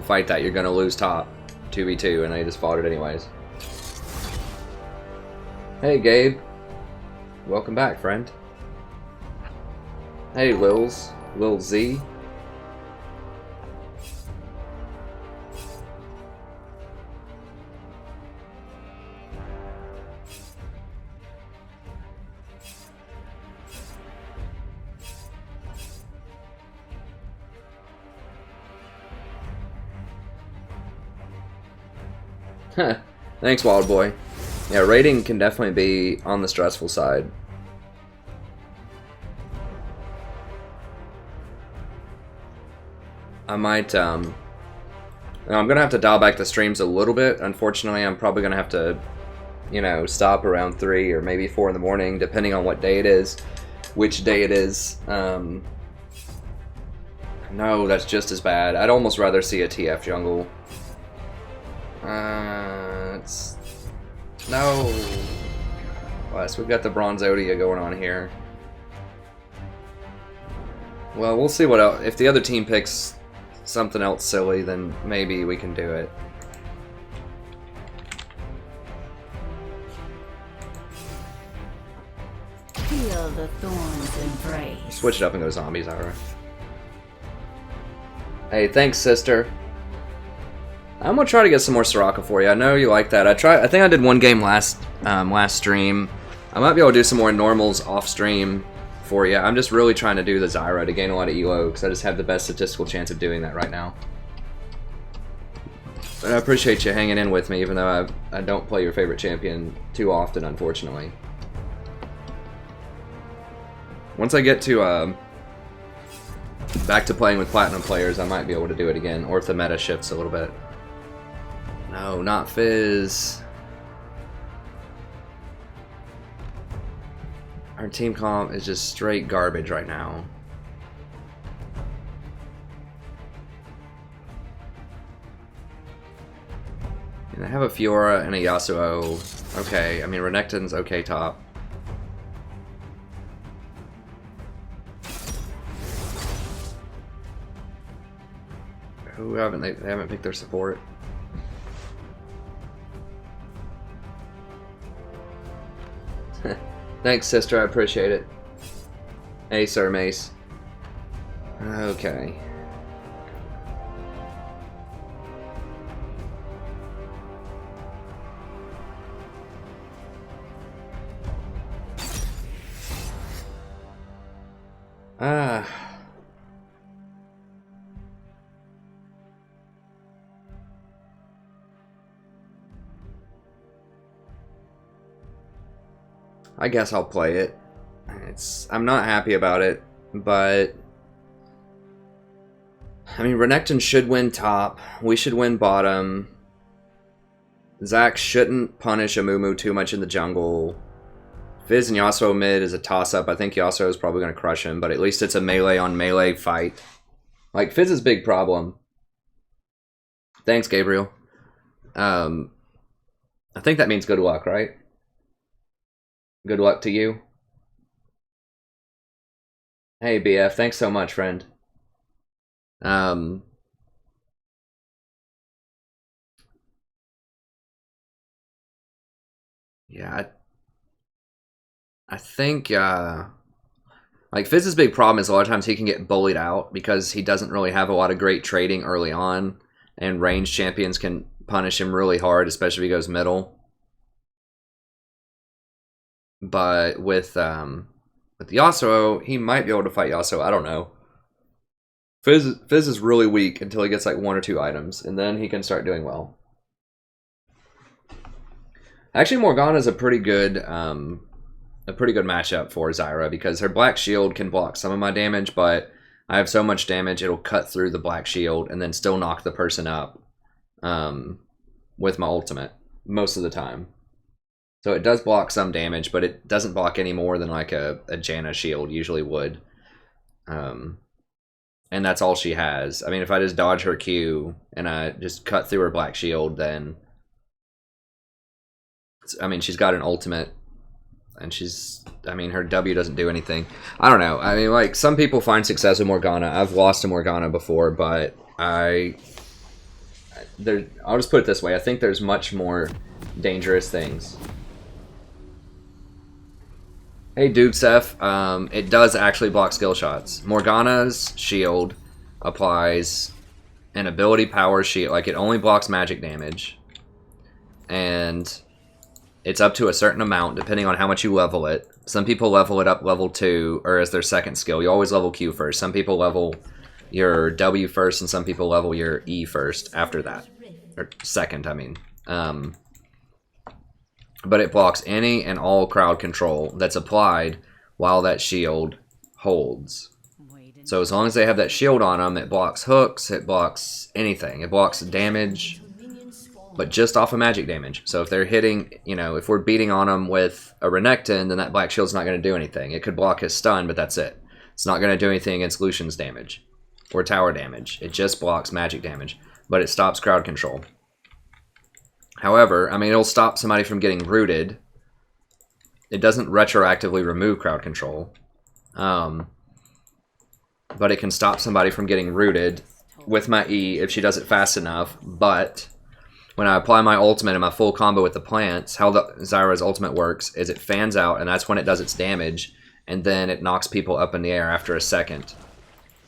fight that. You're gonna lose top 2v2, and they just fought it anyways. Hey, Gabe. Welcome back, friend. Hey, Lil Z. Thanks, Wild Boy. Yeah, raiding can definitely be on the stressful side. I might, I'm gonna have to dial back the streams a little bit. Unfortunately, I'm probably gonna have to, you know, stop around 3 or maybe 4 in the morning, depending on what day it is. which day it is. No, that's just as bad. I'd almost rather see a TF jungle. No. Plus, we've got the Bronzodia going on here. Well, we'll see what else. If the other team picks something else silly, then maybe we can do it. Feel the thorns embrace. Switch it up and go zombie Zyra. Hey, thanks, sister. I'm gonna try to get some more Soraka for you. I know you like that. I think I did one game last stream. I might be able to do some more normals off stream for you. I'm just really trying to do the Zyra to gain a lot of elo because I just have the best statistical chance of doing that right now. But I appreciate you hanging in with me, even though I don't play your favorite champion too often, unfortunately. Once I get to back to playing with platinum players, I might be able to do it again, or if the meta shifts a little bit. No, not Fizz. Our team comp is just straight garbage right now. And I have a Fiora and a Yasuo. Okay, I mean Renekton's okay top. Who haven't they haven't picked their support? Thanks, sister. I appreciate it. Hey, Sir Mace. Okay. I guess I'll play it. I'm not happy about it, but I mean Renekton should win top. We should win bottom. Zac shouldn't punish Amumu too much in the jungle. Fizz and Yasuo mid is a toss-up. I think Yasuo is probably going to crush him, but at least it's a melee on melee fight. Like Fizz's big problem. Thanks, Gabriel. I think that means good luck, right? Good luck to you. Hey, BF. Thanks so much, friend. Yeah, I think, like, Fizz's big problem is a lot of times he can get bullied out because he doesn't really have a lot of great trading early on, and ranged champions can punish him really hard, especially if he goes middle. But with Yasuo, he might be able to fight Yasuo. I don't know. Fizz is really weak until he gets like 1 or 2 items, and then he can start doing well. Actually, Morgana is a pretty good matchup for Zyra because her Black Shield can block some of my damage, but I have so much damage it'll cut through the Black Shield and then still knock the person up with my ultimate most of the time. So it does block some damage, but it doesn't block any more than like a Janna shield usually would. And that's all she has. I mean, if I just dodge her Q and I just cut through her Black Shield, then... I mean, she's got an ultimate, and I mean, her W doesn't do anything. I don't know. I mean, like, some people find success with Morgana. I've lost to Morgana before, but I'll just put it this way. I think there's much more dangerous things. Hey, Dukes F, it does actually block skill shots. Morgana's shield applies an ability power shield. Like, it only blocks magic damage. And it's up to a certain amount, depending on how much you level it. Some people level it up level 2, or as their second skill. You always level Q first. Some people level your W first, and some people level your E first after that. Or second, I mean. But it blocks any and all crowd control that's applied while that shield holds. So as long as they have that shield on them, it blocks hooks, it blocks anything. It blocks damage. but just off of magic damage. So if they're hitting, you know, if we're beating on them with a Renekton, then that Black Shield's not going to do anything. It could block his stun, but that's it. It's not going to do anything against Lucian's damage or tower damage. It just blocks magic damage, but it stops crowd control. However, I mean, it'll stop somebody from getting rooted. It doesn't retroactively remove crowd control. But it can stop somebody from getting rooted with my E if she does it fast enough. But when I apply my ultimate and my full combo with the plants, how Zyra's ultimate works is it fans out, and that's when it does its damage, and then it knocks people up in the air after a second.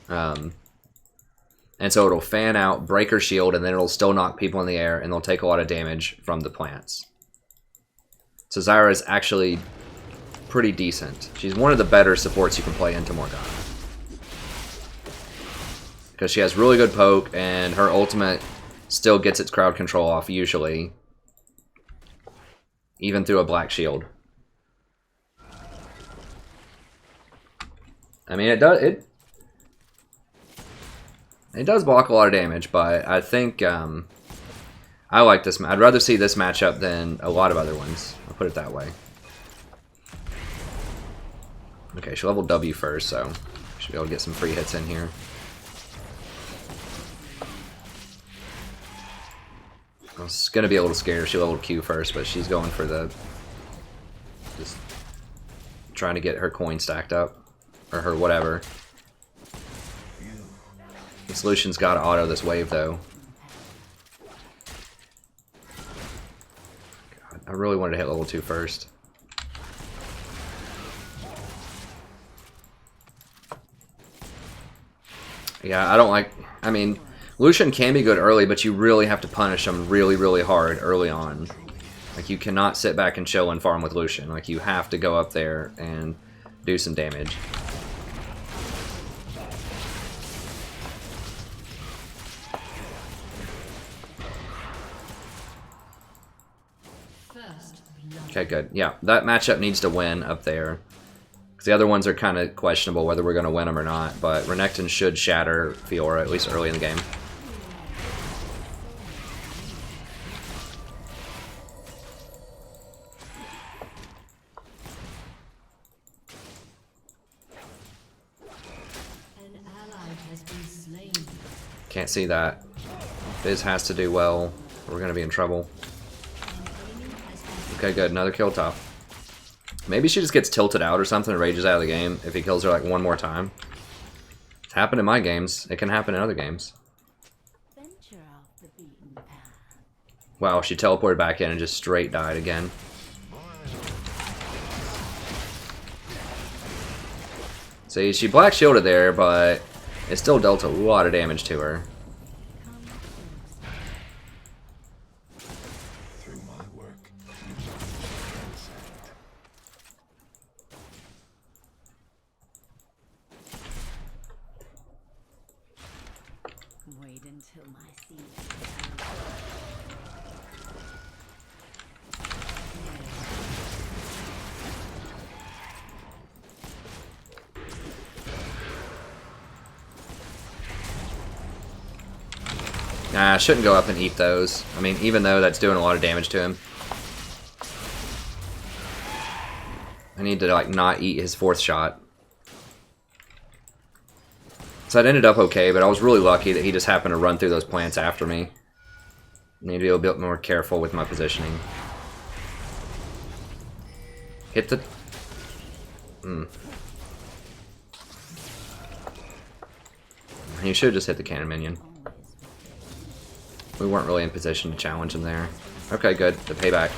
And so it'll fan out, break her shield, and then it'll still knock people in the air, and they'll take a lot of damage from the plants. So Zyra is actually pretty decent. She's one of the better supports you can play into Morgana. Because she has really good poke, and her ultimate still gets its crowd control off, usually. Even through a black shield. I mean, it does block a lot of damage, but I think I like this. I'd rather see this matchup than a lot of other ones. I'll put it that way. Okay, she leveled W first, so should be able to get some free hits in here. I was gonna be able to scare her. She leveled Q first, but she's going for the just trying to get her coin stacked up or her whatever. The solution's got to auto this wave, though. God, I really wanted to hit level 2 first. Yeah, I don't like... I mean, Lucian can be good early, but you really have to punish him really, really hard early on. Like, you cannot sit back and chill and farm with Lucian. Like, you have to go up there and do some damage. Okay, good. Yeah, that matchup needs to win up there. Because the other ones are kind of questionable whether we're going to win them or not. But Renekton should shatter Fiora, at least early in the game. An ally has been slain. Can't see that. Fizz has to do well. We're going to be in trouble. Okay, good. Another kill top. Maybe she just gets tilted out or something and rages out of the game if he kills her like one more time. It's happened in my games. It can happen in other games. Wow, she teleported back in and just straight died again. See, she black shielded there, but it still dealt a lot of damage to her. Wait until my seed. Nah, I shouldn't go up and eat those. I mean, even though that's doing a lot of damage to him. I need to, like, not eat his 4th shot. So it ended up okay, but I was really lucky that he just happened to run through those plants after me. Need to be a bit more careful with my positioning. Hit the... You should have just hit the cannon minion. We weren't really in position to challenge him there. Okay, good. The payback.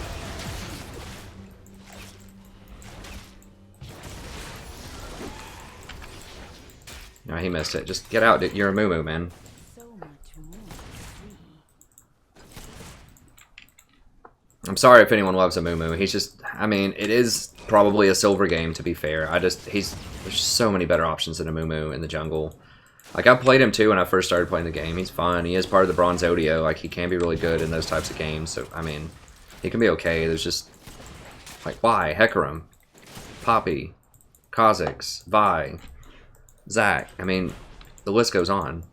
No, he missed it. Just get out, dude. You're a moo-moo, man. I'm sorry if anyone loves a moo-moo. He's just... I mean, it is probably a silver game, to be fair. There's so many better options than a moo-moo in the jungle. Like, I played him too when I first started playing the game. He's fun. He is part of the Bronze Odio. Like, he can be really good in those types of games. So, I mean, he can be okay. There's just... Like, why? Hecarim. Poppy. Kha'Zix. Vi. Zac. I mean, the list goes on.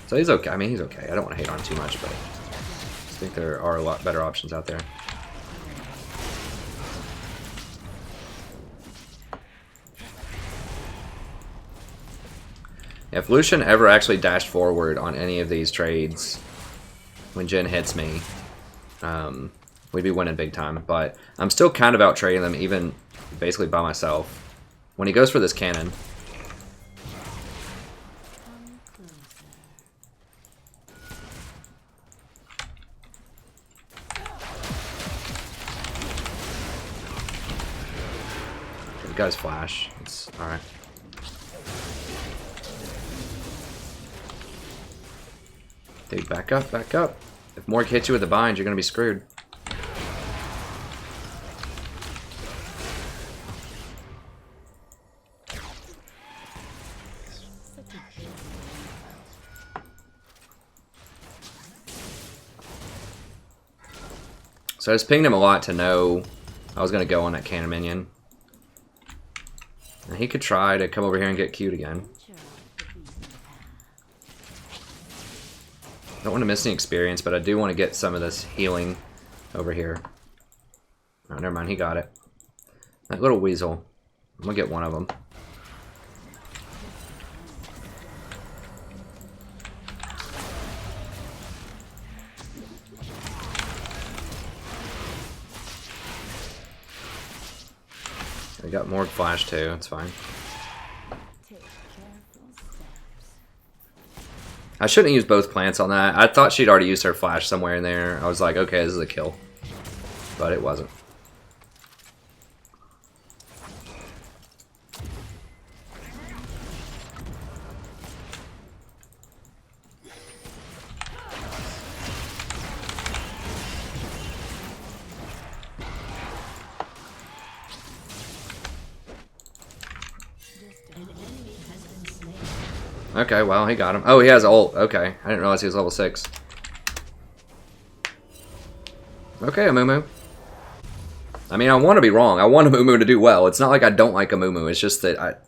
So he's okay. I mean, he's okay. I don't want to hate on him too much, but I think there are a lot better options out there. If Lucian ever actually dashed forward on any of these trades when Jhin hits me, we'd be winning big time. But I'm still kind of out trading them, even basically by myself. When he goes for this cannon, the guy's flash. It's alright. Dude, back up, back up. If Morg hits you with the bind, you're gonna be screwed. So I just pinged him a lot to know I was gonna go on that cannon minion. And he could try to come over here and get Q'd again. Don't want to miss any experience, but I do want to get some of this healing over here. Oh, never mind, he got it. That little weasel. I'm gonna get one of them. We got more flash too, it's fine. I shouldn't use both plants on that. I thought she'd already used her flash somewhere in there. I was like, okay, this is a kill. But it wasn't. Okay, well, he got him. Oh, he has ult. Okay, I didn't realize he was level 6. Okay, Amumu. I mean, I want to be wrong. I want Amumu to do well. It's not like I don't like Amumu. It's just that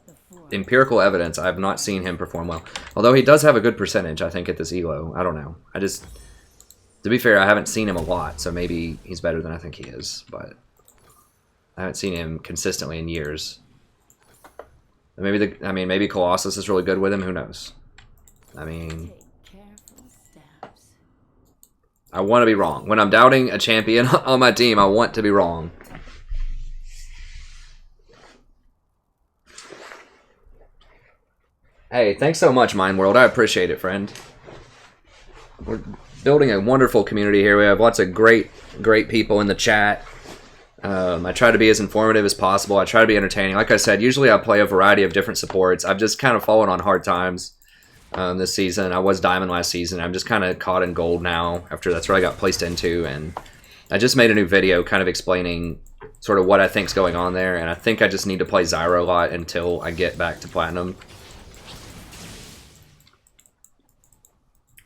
empirical evidence, I have not seen him perform well. Although he does have a good percentage, I think, at this elo. I don't know. I just... To be fair, I haven't seen him a lot, so maybe he's better than I think he is. But I haven't seen him consistently in years. Maybe maybe Colossus is really good with him. Who knows? I mean, I want to be wrong. When I'm doubting a champion on my team, I want to be wrong. Hey, thanks so much, Mind World. I appreciate it, friend. We're building a wonderful community here. We have lots of great people in the chat. I try to be as informative as possible. I try to be entertaining. Like I said, usually I play a variety of different supports. I've just kind of fallen on hard times this season. I was Diamond last season. I'm just kind of caught in gold now after that's where I got placed into. And I just made a new video kind of explaining sort of what I think's going on there. And I think I just need to play Zyra a lot until I get back to Platinum.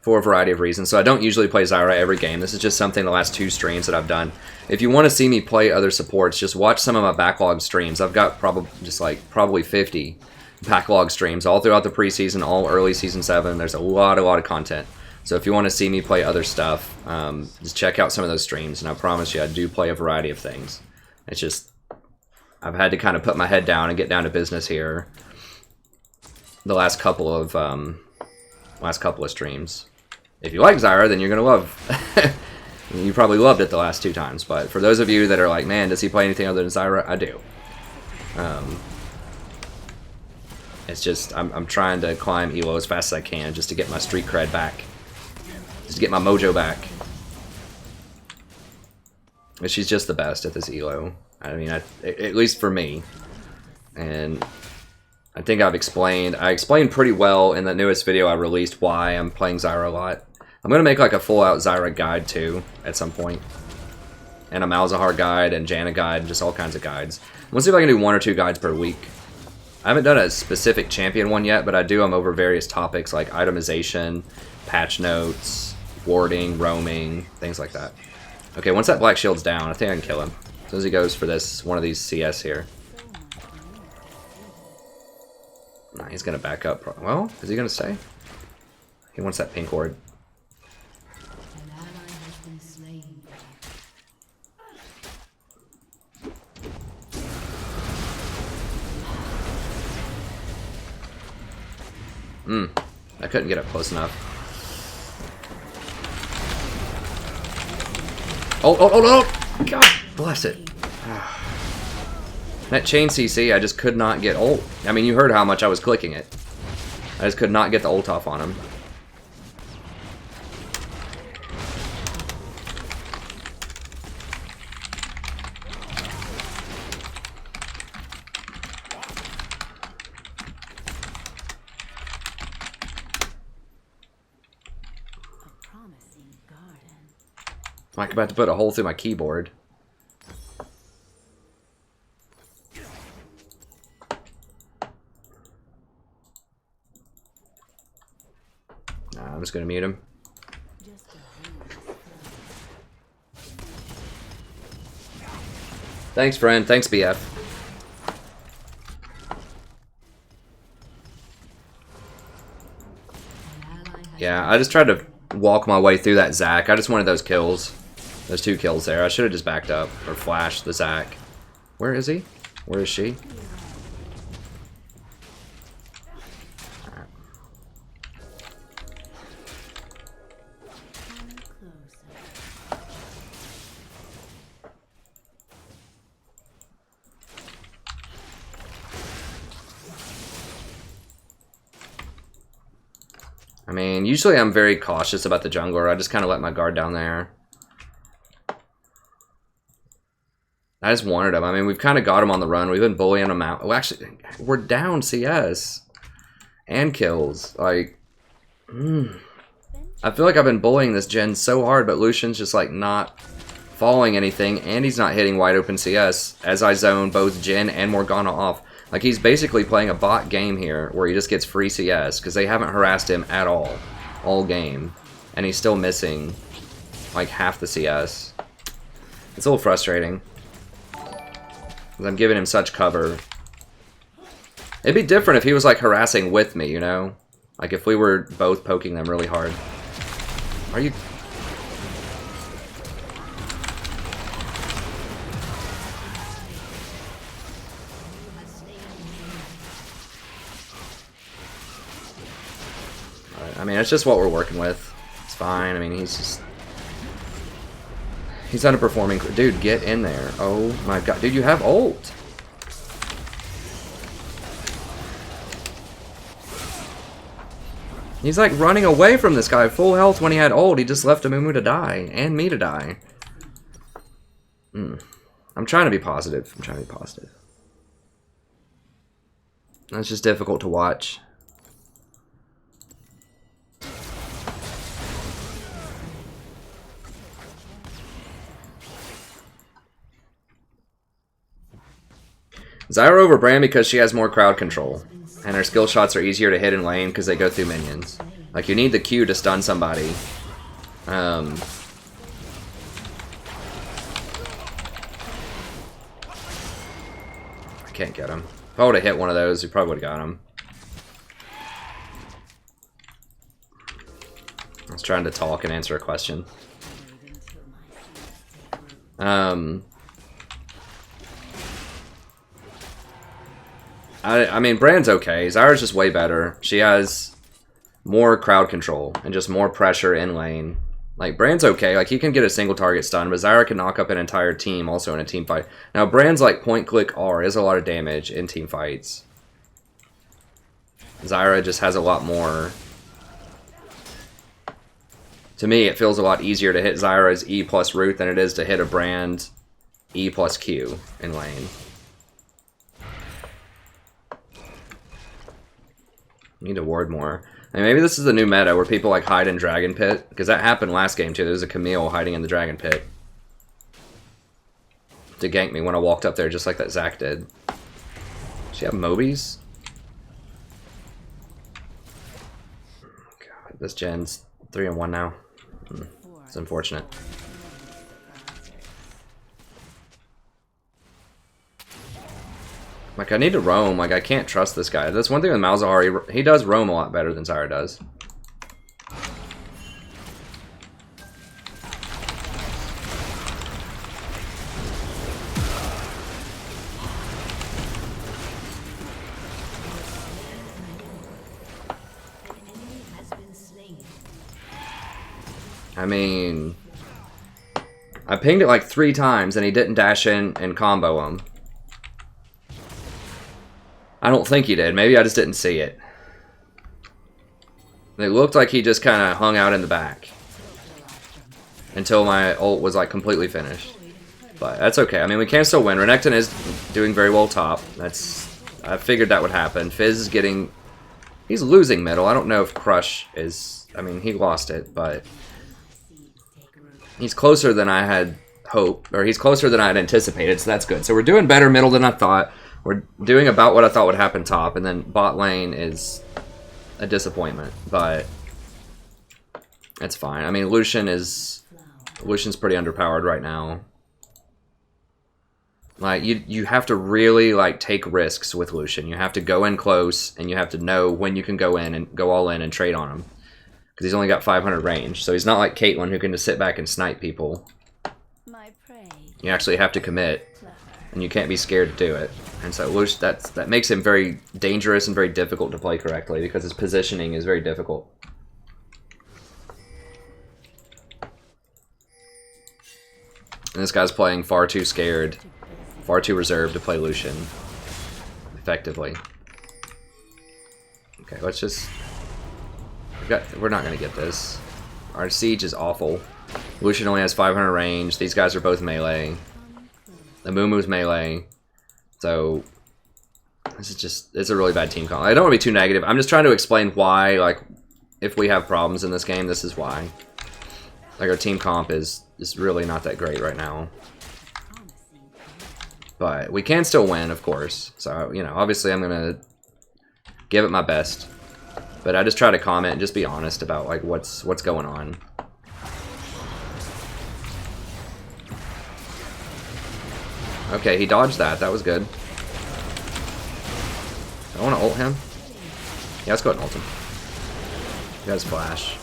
For a variety of reasons. So I don't usually play Zyra every game. This is just something the last 2 streams that I've done. If you want to see me play other supports, just watch some of my backlog streams. I've got probably 50 backlog streams all throughout the preseason, all early season 7. There's a lot of content. So if you want to see me play other stuff, just check out some of those streams. And I promise you, I do play a variety of things. It's just, I've had to kind of put my head down and get down to business here the last couple of streams. If you like Zyra, then you're going to love... You probably loved it the last 2 times, but for those of you that are like, man, does he play anything other than Zyra? I do. It's just, I'm trying to climb elo as fast as I can just to get my street cred back. Just to get my mojo back. But she's just the best at this elo. I mean, at least for me. And I think I explained pretty well in the newest video I released why I'm playing Zyra a lot. I'm going to make like a full-out Zyra guide too at some point. And a Malzahar guide and Janna guide and just all kinds of guides. I'm going to see if I can do 1 or 2 guides per week. I haven't done a specific champion one yet, but I do them over various topics like itemization, patch notes, warding, roaming, things like that. Okay, once that black shield's down, I think I can kill him. As soon as he goes for one of these CS here. Nah, he's going to back up. Well, is he going to stay? He wants that pink ward. An ally has been slain. I couldn't get up close enough. Oh! God bless it. That chain CC, I just could not get ult. I mean, you heard how much I was clicking it. I just could not get the ult off on him. I'm like about to put a hole through my keyboard. Nah, I'm just gonna mute him. Thanks, friend. Thanks, BF. Yeah, I just tried to walk my way through that Zac. I just wanted those kills. Those 2 kills there. I should have just backed up or flashed the Zac. Where is he? Where is she? Alright. I mean, usually I'm very cautious about the jungler. I just kind of let my guard down there. I just wanted him. I mean, we've kind of got him on the run. We've been bullying him out. Well, actually, we're down CS and kills. Like, I feel like I've been bullying this gen so hard, but Lucian's just like not following anything, and he's not hitting wide open CS as I zone both Jhin and Morgana off. Like, he's basically playing a bot game here where he just gets free CS because they haven't harassed him at all game, and he's still missing like half the CS. It's a little frustrating. I'm giving him such cover. It'd be different if he was like harassing with me, you know? Like if we were both poking them really hard. Are you... I mean, it's just what we're working with. It's fine. I mean, he's just... He's underperforming. Dude, get in there. Oh my god. Dude, you have ult. He's like running away from this guy. Full health when he had ult. He just left Amumu to die. And me to die. I'm trying to be positive. I'm trying to be positive. That's just difficult to watch. Zyra over Brand because she has more crowd control. And her skill shots are easier to hit in lane because they go through minions. Like, you need the Q to stun somebody. I can't get him. If I would have hit one of those, we probably would have got him. I was trying to talk and answer a question. I mean, Brand's okay. Zyra's just way better. She has more crowd control and just more pressure in lane. Like, Brand's okay. Like, he can get a single target stun, but Zyra can knock up an entire team also in a team fight. Now, Brand's like point-click R is a lot of damage in team fights. Zyra just has a lot more. To me, it feels a lot easier to hit Zyra's E plus root than it is to hit a Brand E plus Q in lane. Need to ward more. I mean, maybe this is the new meta where people like hide in Dragon Pit, because that happened last game too. There was a Camille hiding in the Dragon Pit to gank me when I walked up there, just like that Zac did. Does she have Mobies? God, this gen's 3-1 now. It's unfortunate. Like, I need to roam. Like, I can't trust this guy. That's one thing with Malzahar. He does roam a lot better than Zyra does. I mean, I pinged it like 3 times and he didn't dash in and combo him. I don't think he did. Maybe I just didn't see it. It looked like he just kind of hung out in the back until my ult was like completely finished. But that's okay. I mean, we can still win. Renekton is doing very well top. I figured that would happen. Fizz is getting... He's losing middle. I don't know if Crush is... I mean, he lost it, but... He's closer than I had hoped. Or he's closer than I had anticipated, so that's good. So we're doing better middle than I thought. We're doing about what I thought would happen top. And then bot lane is a disappointment. But... it's fine. I mean, Lucian's pretty underpowered right now. Like, you have to really, like, take risks with Lucian. You have to go in close, and you have to know when you can go in and go all in and trade on him. Because he's only got 500 range. So he's not like Caitlyn, who can just sit back and snipe people. You actually have to commit, and you can't be scared to do it. And so Lucian, that makes him very dangerous and very difficult to play correctly, because his positioning is very difficult. And this guy's playing far too scared. Far too reserved to play Lucian effectively. Okay, let's just... We're not going to get this. Our siege is awful. Lucian only has 500 range. These guys are both melee. The Mumu's melee. So, this is just... It's a really bad team comp. I don't want to be too negative. I'm just trying to explain why, like, if we have problems in this game, this is why. Like, our team comp is really not that great right now. But we can still win, of course. So, you know, obviously I'm going to give it my best. But I just try to comment and just be honest about, like, what's going on. Okay, he dodged that. That was good. I want to ult him. Yeah, let's go ahead and ult him. He has flash.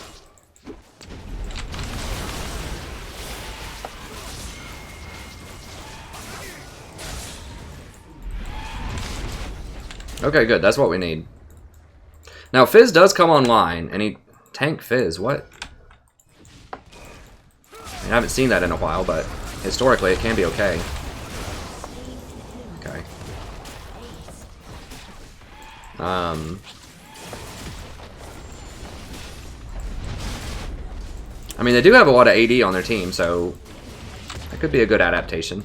Okay, good. That's what we need. Now, Fizz does come online, and he... Tank Fizz, what? I mean, I haven't seen that in a while, but historically it can be okay. Okay. I mean, they do have a lot of AD on their team, so... that could be a good adaptation.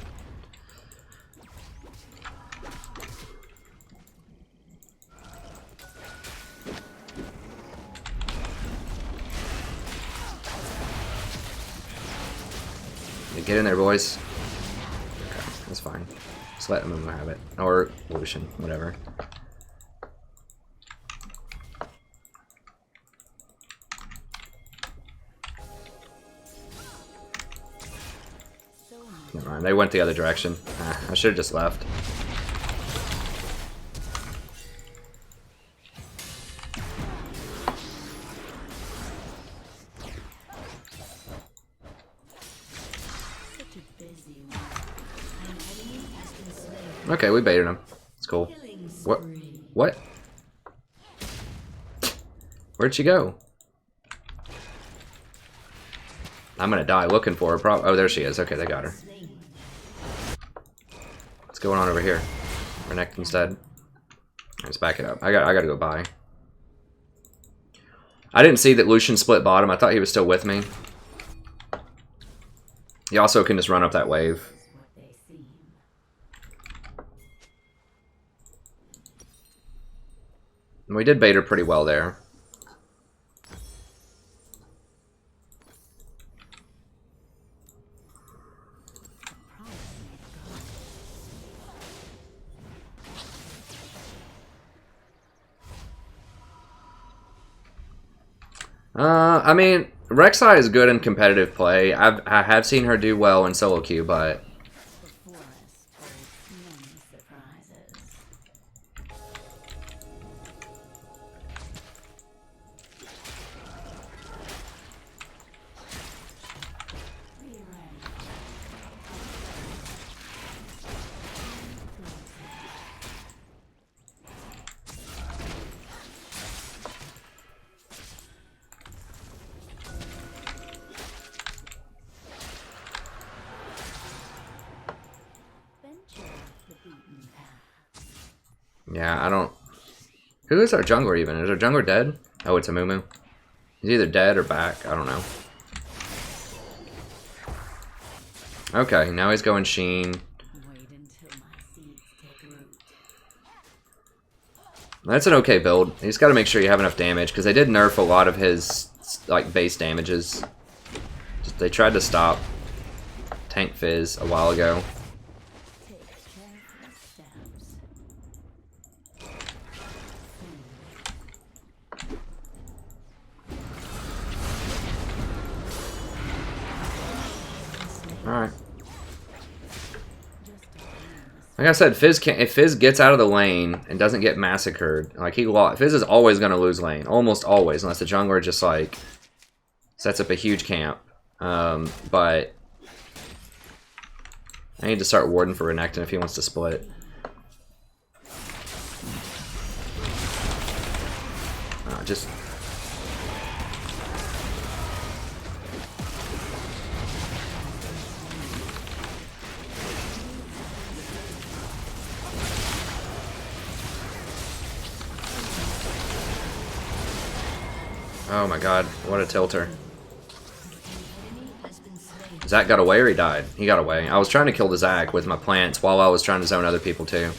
Get in there, boys. Okay, that's fine. Just let Mumu have it. Or Lucian, whatever. Never mind, they went the other direction. I should have just left. Okay, we baited him. It's cool. What? What? Where'd she go? I'm gonna die looking for her. Oh, there she is. Okay, they got her. What's going on over here? Renekton's dead. Let's back it up. I gotta go by. I didn't see that Lucian split bottom. I thought he was still with me. He also can just run up that wave. And we did bait her pretty well there. I mean, Rek'Sai is good in competitive play. I have seen her do well in solo queue, but... Yeah, I don't... Who is our jungler even? Is our jungler dead? Oh, it's a Mumu. He's either dead or back. I don't know. Okay, now he's going Sheen. Wait until my seeds take root. That's an okay build. You just got to make sure you have enough damage, because they did nerf a lot of his like base damages. They tried to stop Tank Fizz a while ago. Take careful steps. Alright. Like I said, Fizz can't, if Fizz gets out of the lane and doesn't get massacred, like Fizz is always going to lose lane. Almost always, unless the jungler just like sets up a huge camp. But I need to start warding for Renekton if he wants to split. Just... Oh my god, what a tilter. Zac got away or he died? He got away. I was trying to kill the Zac with my plants while I was trying to zone other people too.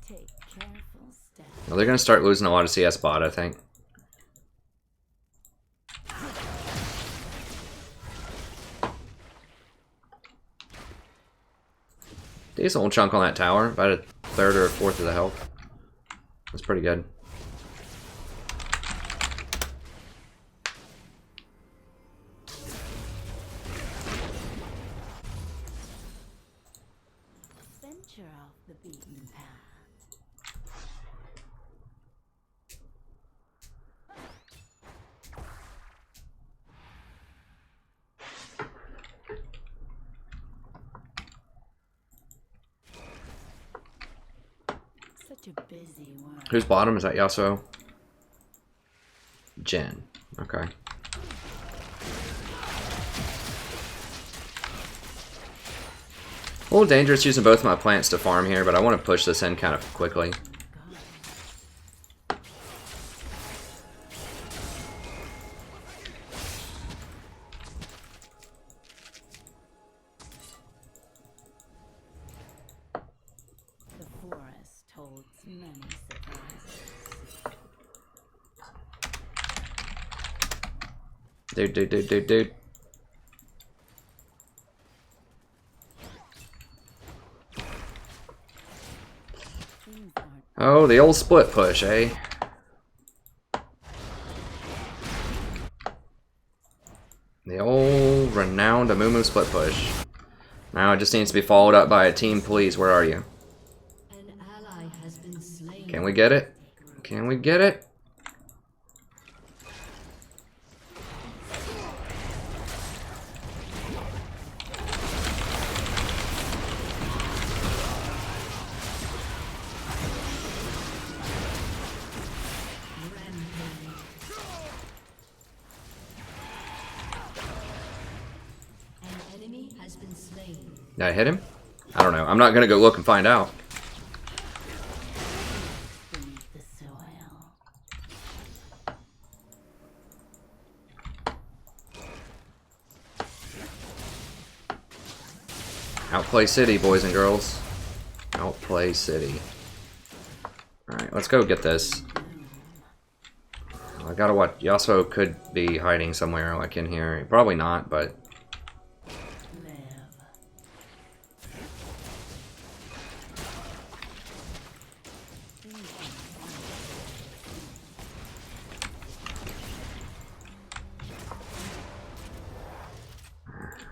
Take careful steps. Well, they're going to start losing a lot of CS bot, I think. Decent little chunk on that tower, about a third or a fourth of the health. That's pretty good. Venture off the beaten path. Such a busy one. Who's bottom? Is that Yasuo? Jen. Okay. A little dangerous using both my plants to farm here, but I want to push this in kind of quickly. The forest holds many surprises. Dude. Things aren't Oh, the old split push, eh? The old renowned Amumu split push. Now it just needs to be followed up by a team, please. Where are you? An ally has been slain. Can we get it? Can we get it? An enemy has been slain. Did I hit him? I don't know. I'm not gonna go look and find out. Beneath the soil. Outplay City, boys and girls. Outplay City. Alright, let's go get this. I gotta watch. Yasuo could be hiding somewhere, like in here. Probably not, but...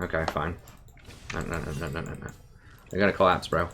Okay, fine. No. They're gonna collapse, bro.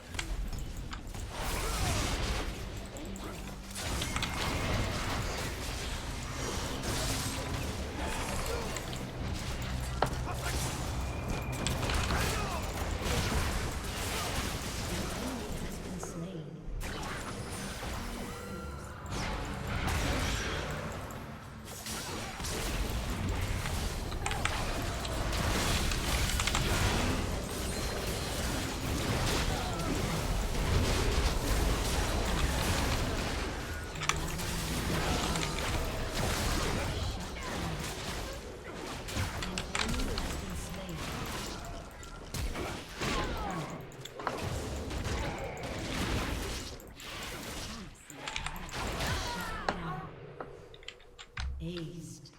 Aced.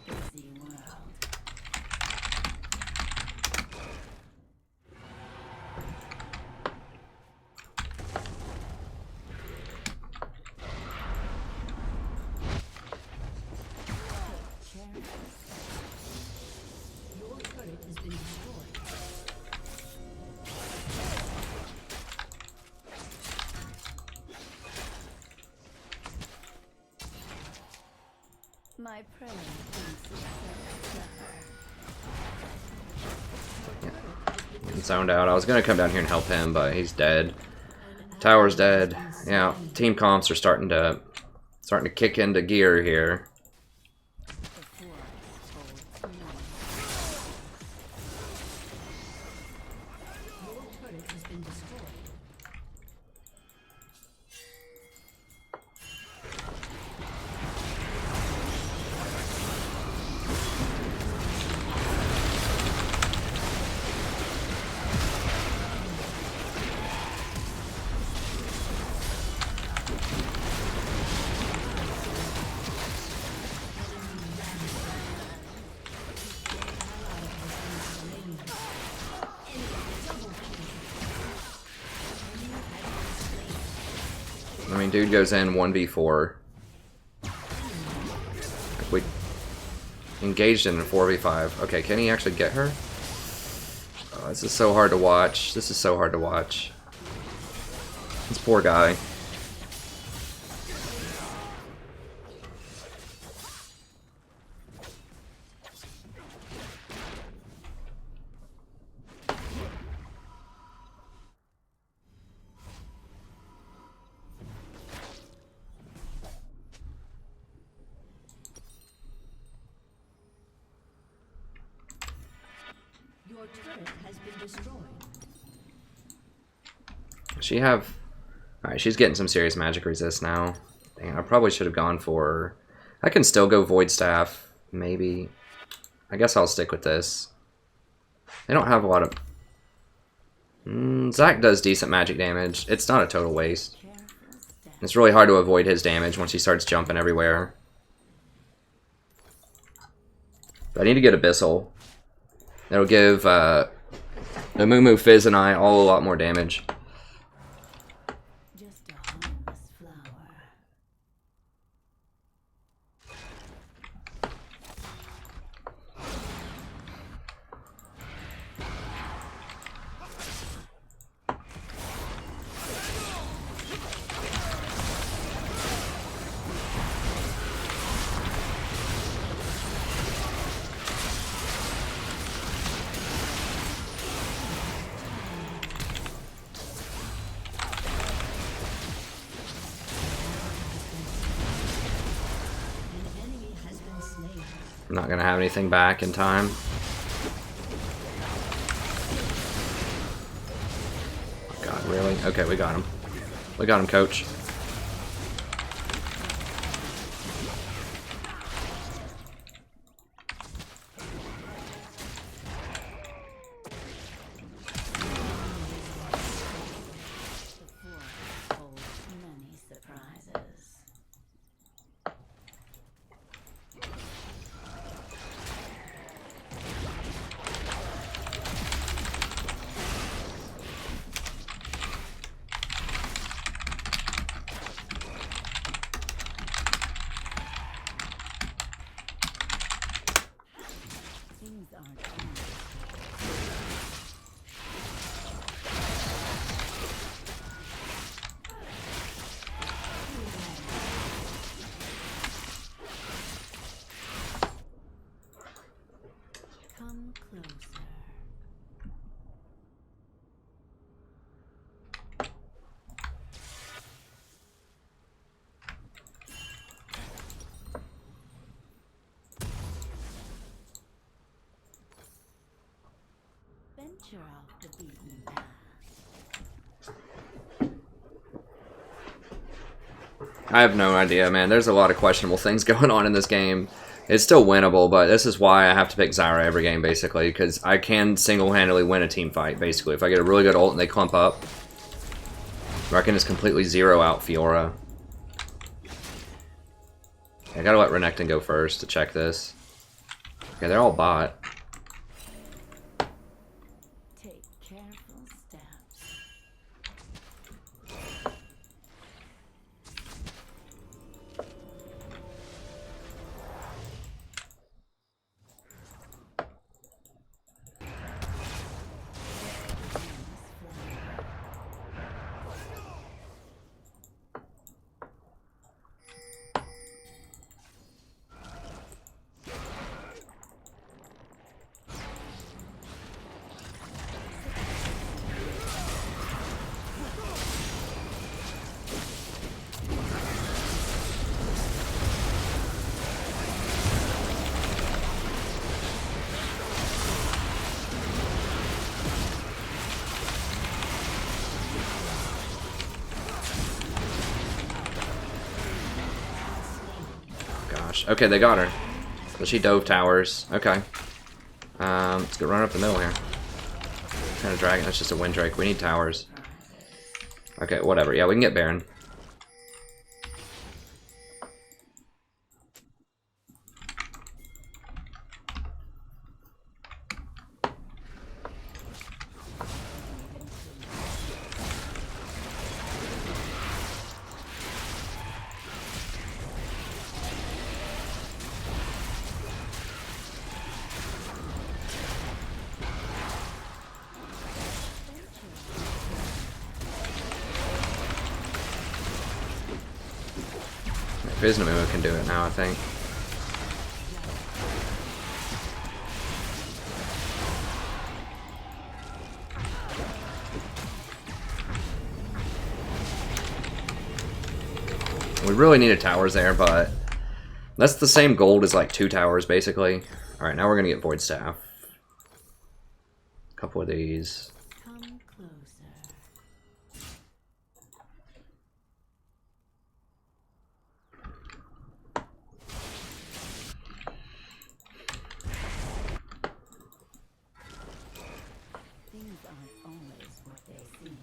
Busy world. Your turret has been destroyed. My prey thinks it's Getting zoned out. I was gonna come down here and help him, but he's dead. Tower's dead. Yeah, team comps are starting to kick into gear here. Your turret has been destroyed. I mean, dude goes in 1v4. We engaged in a 4v5. Okay, can he actually get her? Oh, this is so hard to watch. This is so hard to watch. This poor guy. Your turret has been destroyed. She have... Alright, she's getting some serious magic resist now. Dang, I probably should have gone for... I can still go Void Staff, maybe. I guess I'll stick with this. They don't have a lot of... Zach does decent magic damage. It's not a total waste. It's really hard to avoid his damage once he starts jumping everywhere. But I need to get Abyssal. That'll give the Moo Fizz and I all a lot more damage. Just a harmless flower. I'm not gonna have anything back in time. God, really? Okay, we got him. We got him, coach. Hold many surprises. venture off the beaten path. I have no idea, man. There's a lot of questionable things going on in this game. It's still winnable, but this is why I have to pick Zyra every game, basically, because I can single-handedly win a team fight, basically. If I get a really good ult and they clump up, or I can just completely zero out Fiora. I gotta let Renekton go first to check this. Okay, they're all bot. Take careful steps. Okay, they got her. So she dove towers. Okay. Let's go run up the middle here. Kind of dragon. That's just a Windrake. We need towers. Okay, whatever. Yeah, we can get Baron. Visnamu can do it now, I think. We really needed towers there, but that's the same gold as like 2 towers, basically. Alright, now we're gonna get Void Staff. A couple of these. Come closer. Things aren't always what they seem.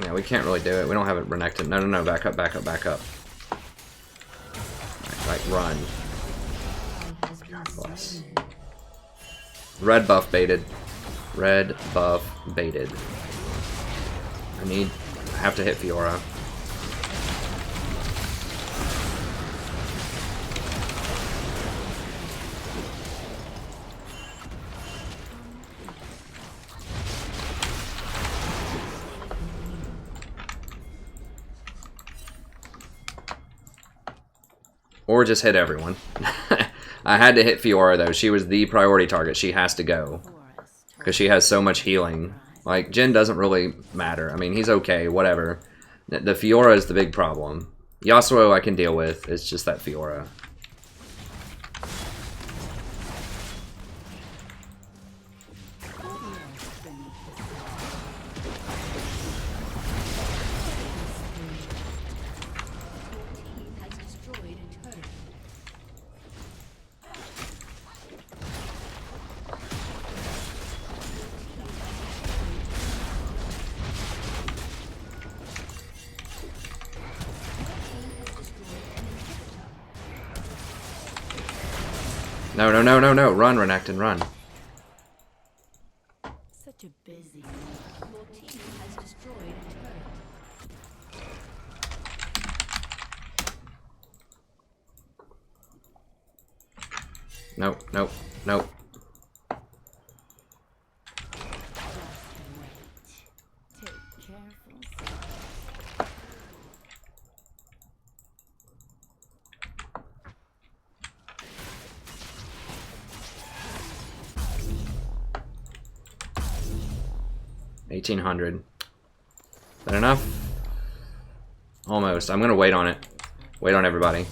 Yeah, we can't really do it. We don't have it Renekton. No, no, no. Back up, back up, back up. Right, run. Bless. Red buff baited. Red buff baited. I have to hit Fiora. Or just hit everyone. I had to hit Fiora, though. She was the priority target. She has to go. Because she has so much healing. Like, Jhin doesn't really matter. I mean, he's okay, whatever. The Fiora is the big problem. Yasuo I can deal with. It's just that Fiora. No, no, no, no, no. Run, Renekton, run. Such a busy one. Your team has destroyed a turret. Nope, nope, nope. Take careful steps. 1800. Is that enough? Almost. I'm gonna wait on it. Wait on everybody.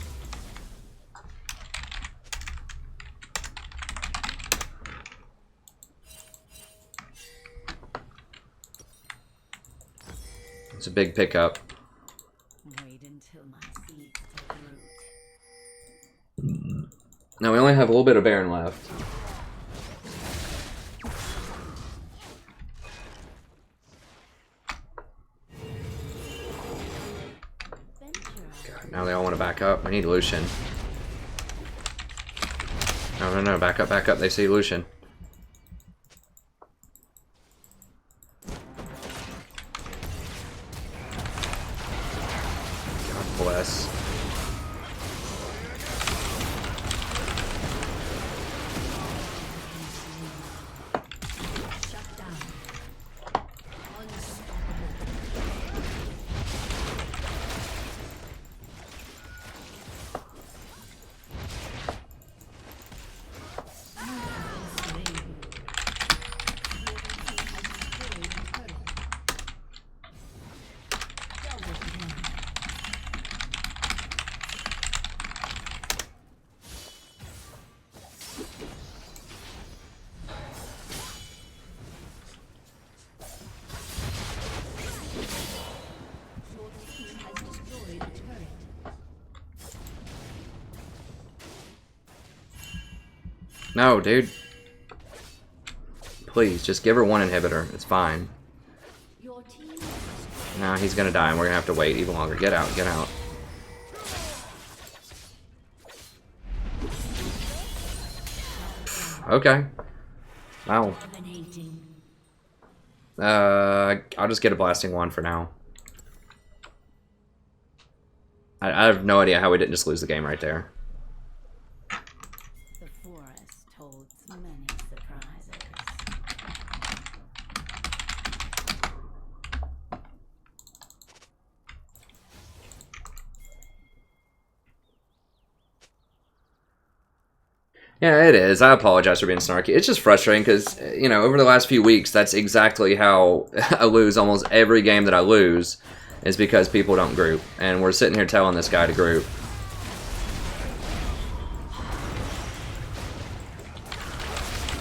It's a big pickup. Wait until my seeds take root. Now we only have a little bit of Baron left. God, now they all want to back up. We need Lucian. No, no, no, back up, back up. They see Lucian. God bless. Shut down. Unstoppable. No, dude. Please, just give her one inhibitor. It's fine. Your team Nah, he's gonna die, and we're gonna have to wait even longer. Get out, get out. Okay. Wow. dominating. I'll just get a blasting wand for now. I have no idea how we didn't just lose the game right there. The forest holds many surprises. Yeah, it is. I apologize for being snarky. It's just frustrating because, you know, over the last few weeks, that's exactly how I lose almost every game that I lose, is because people don't group. And we're sitting here telling this guy to group.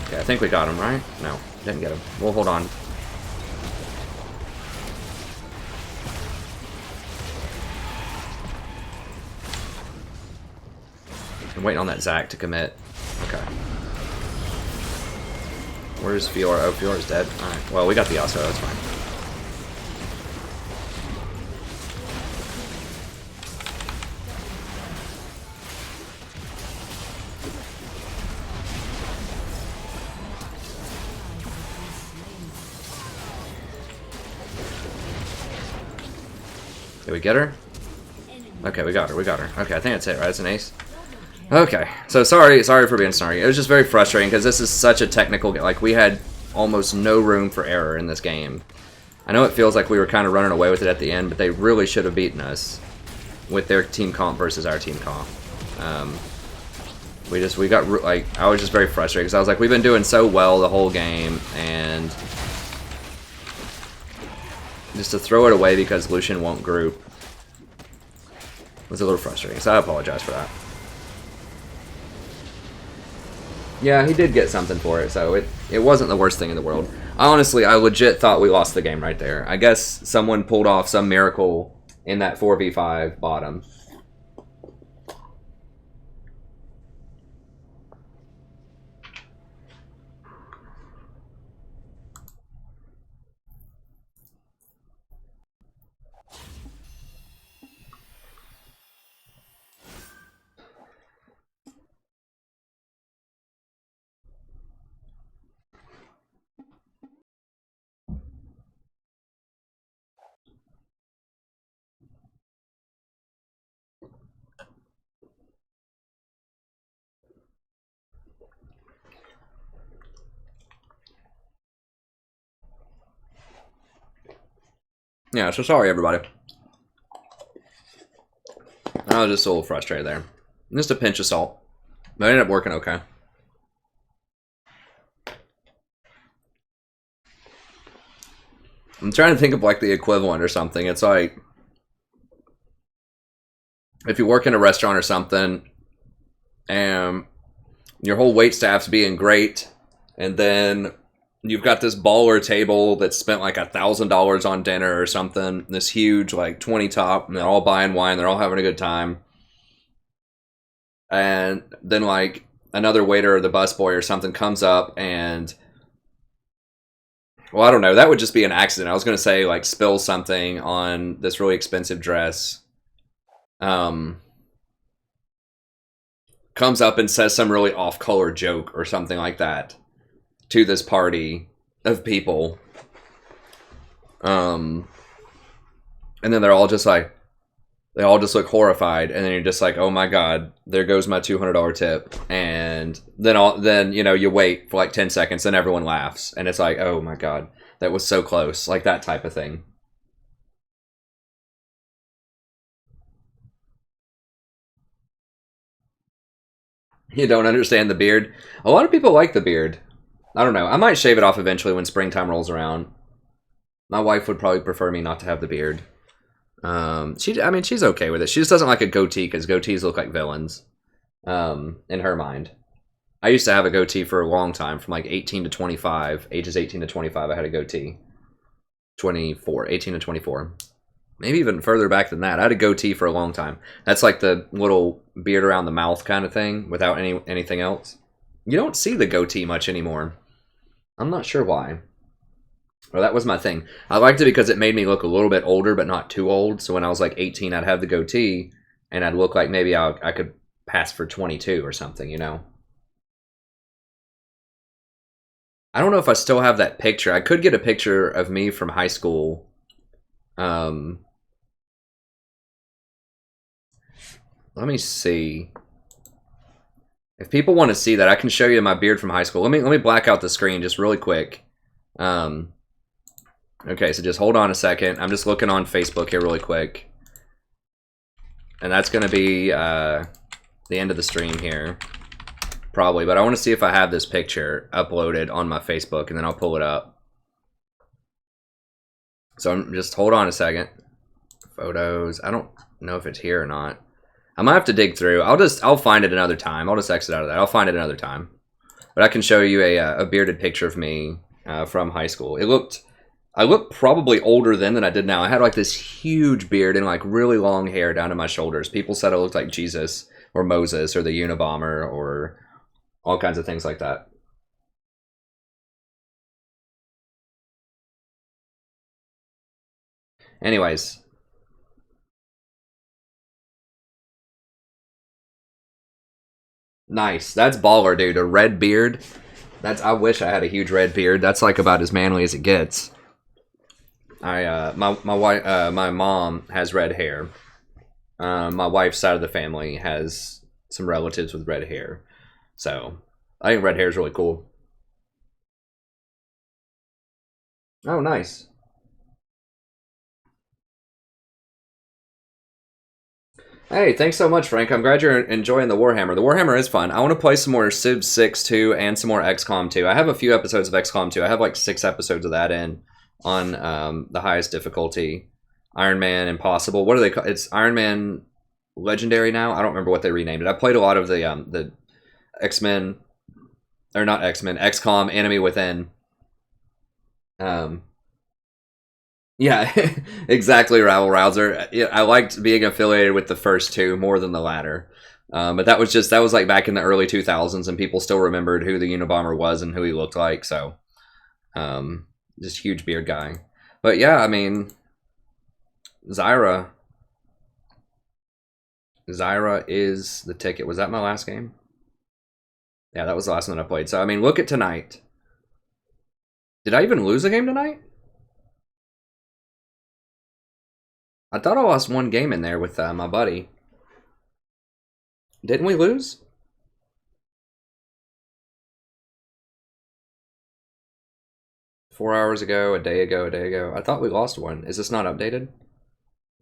Okay, I think we got him, right? No, didn't get him. We'll hold on. I'm waiting on that Zac to commit. Okay. Where's Fiora? Oh, Fiora's dead. Alright, well, we got the Yasuo, that's fine. Did we get her? Okay, we got her, we got her. Okay, I think that's it, right? It's an ace. Okay, so sorry for being snarky. It was just very frustrating because this is such a technical game. Like, we had almost no room for error in this game. I know it feels like we were kind of running away with it at the end, but they really should have beaten us with their team comp versus our team comp. We got, like, I was just very frustrated because I was like, we've been doing so well the whole game, and just to throw it away because Lucian won't group was a little frustrating, so I apologize for that. Yeah, he did get something for it, so it wasn't the worst thing in the world. Honestly, I legit thought we lost the game right there. I guess someone pulled off some miracle in that 4v5 bottom. Yeah, so sorry everybody. I was just a little frustrated there. Just a pinch of salt. But it ended up working okay. I'm trying to think of like the equivalent or something. It's like if you work in a restaurant or something and your whole wait staff's being great, and then you've got this baller table that spent like $1,000 on dinner or something. This huge like 20 top, and they're all buying wine. They're all having a good time. And then like another waiter or the busboy or something comes up and, well, I don't know. That would just be an accident. I was going to say like spill something on this really expensive dress. Comes up and says some really off-color joke or something like that to this party of people. And then they're all just like, they all just look horrified, and then you're just like, oh my god, there goes my $200 tip. And then you know, you wait for like 10 seconds, and everyone laughs, and it's like, oh my god, that was so close, like that type of thing. You don't understand the beard? A lot of people like the beard. I don't know. I might shave it off eventually when springtime rolls around. My wife would probably prefer me not to have the beard. I mean, she's okay with it. She just doesn't like a goatee because goatees look like villains. In her mind. I used to have a goatee for a long time, from like 18 to 25. Ages 18 to 25, I had a goatee. 24, 18 to 24. Maybe even further back than that. I had a goatee for a long time. That's like the little beard around the mouth kind of thing, without anything else. You don't see the goatee much anymore. I'm not sure why. Well, that was my thing. I liked it because it made me look a little bit older, but not too old. So when I was like 18, I'd have the goatee, and I'd look like maybe I could pass for 22 or something, you know? I don't know if I still have that picture. I could get a picture of me from high school. Let me see. If people want to see that, I can show you my beard from high school. Let me black out the screen just really quick. Okay, so just hold on a second. I'm just looking on Facebook here really quick. And that's going to be the end of the stream here. Probably, but I want to see if I have this picture uploaded on my Facebook, and then I'll pull it up. So just hold on a second. Photos. I don't know if it's here or not. I might have to dig through. I'll find it another time. I'll just exit out of that. I'll find it another time. But I can show you a bearded picture of me from high school. I looked probably older then than I did now. I had like this huge beard and like really long hair down to my shoulders. People said I looked like Jesus or Moses or the Unabomber or all kinds of things like that. Anyways. Nice. That's baller, dude. A red beard. I wish I had a huge red beard. That's like about as manly as it gets. My mom has red hair. My wife's side of the family has some relatives with red hair. So, I think red hair is really cool. Oh, nice. Hey, thanks so much, Frank. I'm glad you're enjoying the Warhammer. The Warhammer is fun. I want to play some more Civ 6 2 and some more XCOM 2. I have a few episodes of XCOM 2. I have like 6 episodes of that in on the highest difficulty. Iron Man Impossible. What do they call it? It's Iron Man Legendary now? I don't remember what they renamed it. I played a lot of the X-Men, or not X-Men, XCOM Enemy Within. Yeah, exactly, Rabble Rouser. Yeah, I liked being affiliated with the first two more than the latter. But that was like back in the early 2000s, and people still remembered who the Unabomber was and who he looked like. So, just huge beard guy. But yeah, I mean, Zyra is the ticket. Was that my last game? Yeah, that was the last one I played. So I mean, look at tonight. Did I even lose a game tonight? I thought I lost one game in there with my buddy. Didn't we lose? Four hours ago, a day ago. I thought we lost one. Is this not updated?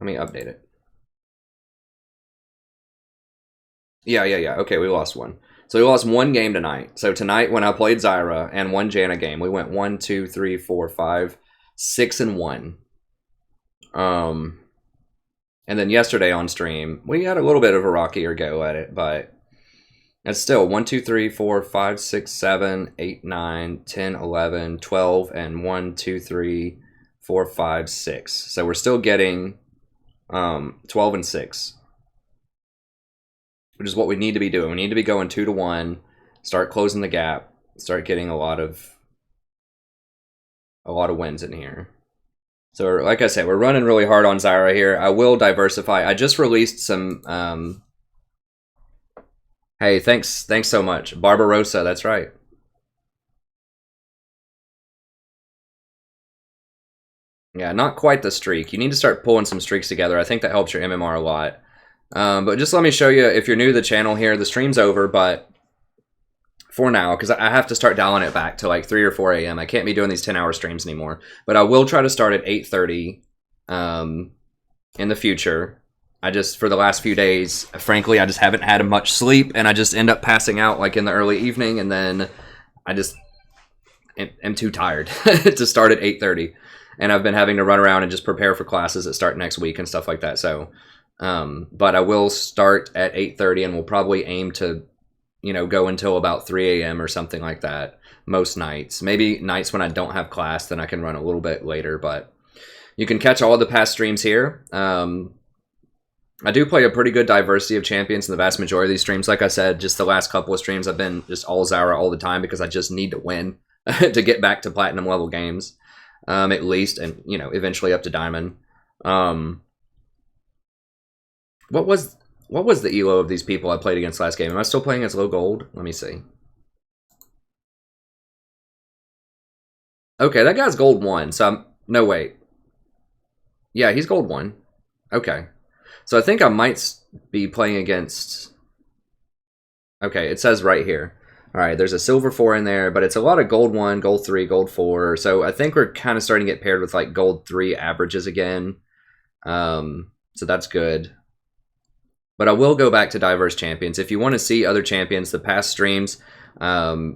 Let me update it. Yeah. Okay, we lost one. So we lost one game tonight. So tonight when I played Zyra and one Janna game, we went 1, 2, 3, 4, 5, 6, and 1. And then yesterday on stream, we had a little bit of a rockier go at it, but That's still 1, 2, 3, 4, 5, 6, 7, 8, 9, 10, 11, 12, and 1, 2, 3, 4, 5, 6. So we're still getting 12 and 6, which is what we need to be doing. We need to be going 2 to 1, start closing the gap, start getting a lot of wins in here. So like I said, we're running really hard on Zyra here. I will diversify. I just released some hey, thanks so much. Barbarossa, that's right. Yeah, not quite the streak. You need to start pulling some streaks together. I think that helps your MMR a lot. But just let me show you, if you're new to the channel here, the stream's over, but for now, because I have to start dialing it back to like 3 or 4 a.m. I can't be doing these 10-hour streams anymore. But I will try to start at 8:30 in the future. For the last few days, frankly, I just haven't had much sleep, and I just end up passing out like in the early evening, and then I just am too tired to start at 8:30. And I've been having to run around and just prepare for classes that start next week and stuff like that. So, but I will start at 8:30, and we'll probably aim to, go until about 3 a.m. or something like that most nights. Maybe nights when I don't have class, then I can run a little bit later, but you can catch all the past streams here. I do play a pretty good diversity of champions in the vast majority of these streams. Like I said, just the last couple of streams, I've been just all Zyra all the time because I just need to win to get back to platinum level games, at least, and eventually up to diamond. What was the elo of these people I played against last game? Am I still playing as low gold? Let me see. Okay, that guy's gold 1. So no, wait. Yeah, he's gold 1. Okay. So I think I might be playing against... Okay, it says right here. All right, there's a silver 4 in there, but it's a lot of gold 1, gold 3, gold 4. So I think we're kind of starting to get paired with like gold 3 averages again. So that's good. But I will go back to diverse champions. If you want to see other champions, the past streams, I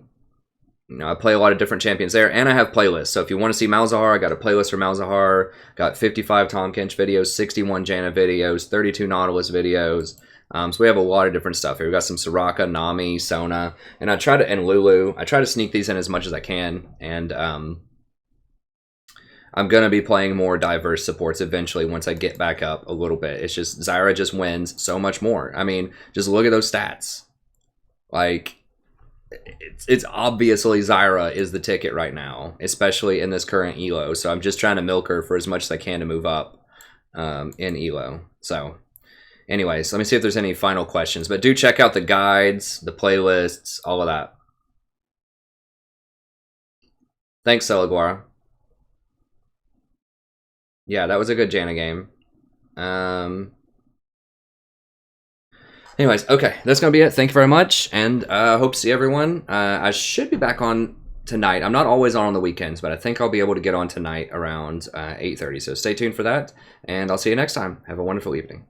play a lot of different champions there, and I have playlists. So if you want to see Malzahar, I got a playlist for Malzahar. Got 55 Tahm Kench videos, 61 Janna videos, 32 Nautilus videos. So we have a lot of different stuff here. We got some Soraka, Nami, Sona, and Lulu. I try to sneak these in as much as I can, and I'm gonna be playing more diverse supports eventually once I get back up a little bit. It's just Zyra just wins so much more. I mean, just look at those stats. Like, it's obviously Zyra is the ticket right now, especially in this current elo. So I'm just trying to milk her for as much as I can to move up in elo. So anyways, let me see if there's any final questions. But do check out the guides, the playlists, all of that. Thanks, Celaguara. Yeah, that was a good Janna game. Anyways, okay, that's going to be it. Thank you very much, and hope to see everyone. I should be back on tonight. I'm not always on the weekends, but I think I'll be able to get on tonight around 8:30, so stay tuned for that, and I'll see you next time. Have a wonderful evening.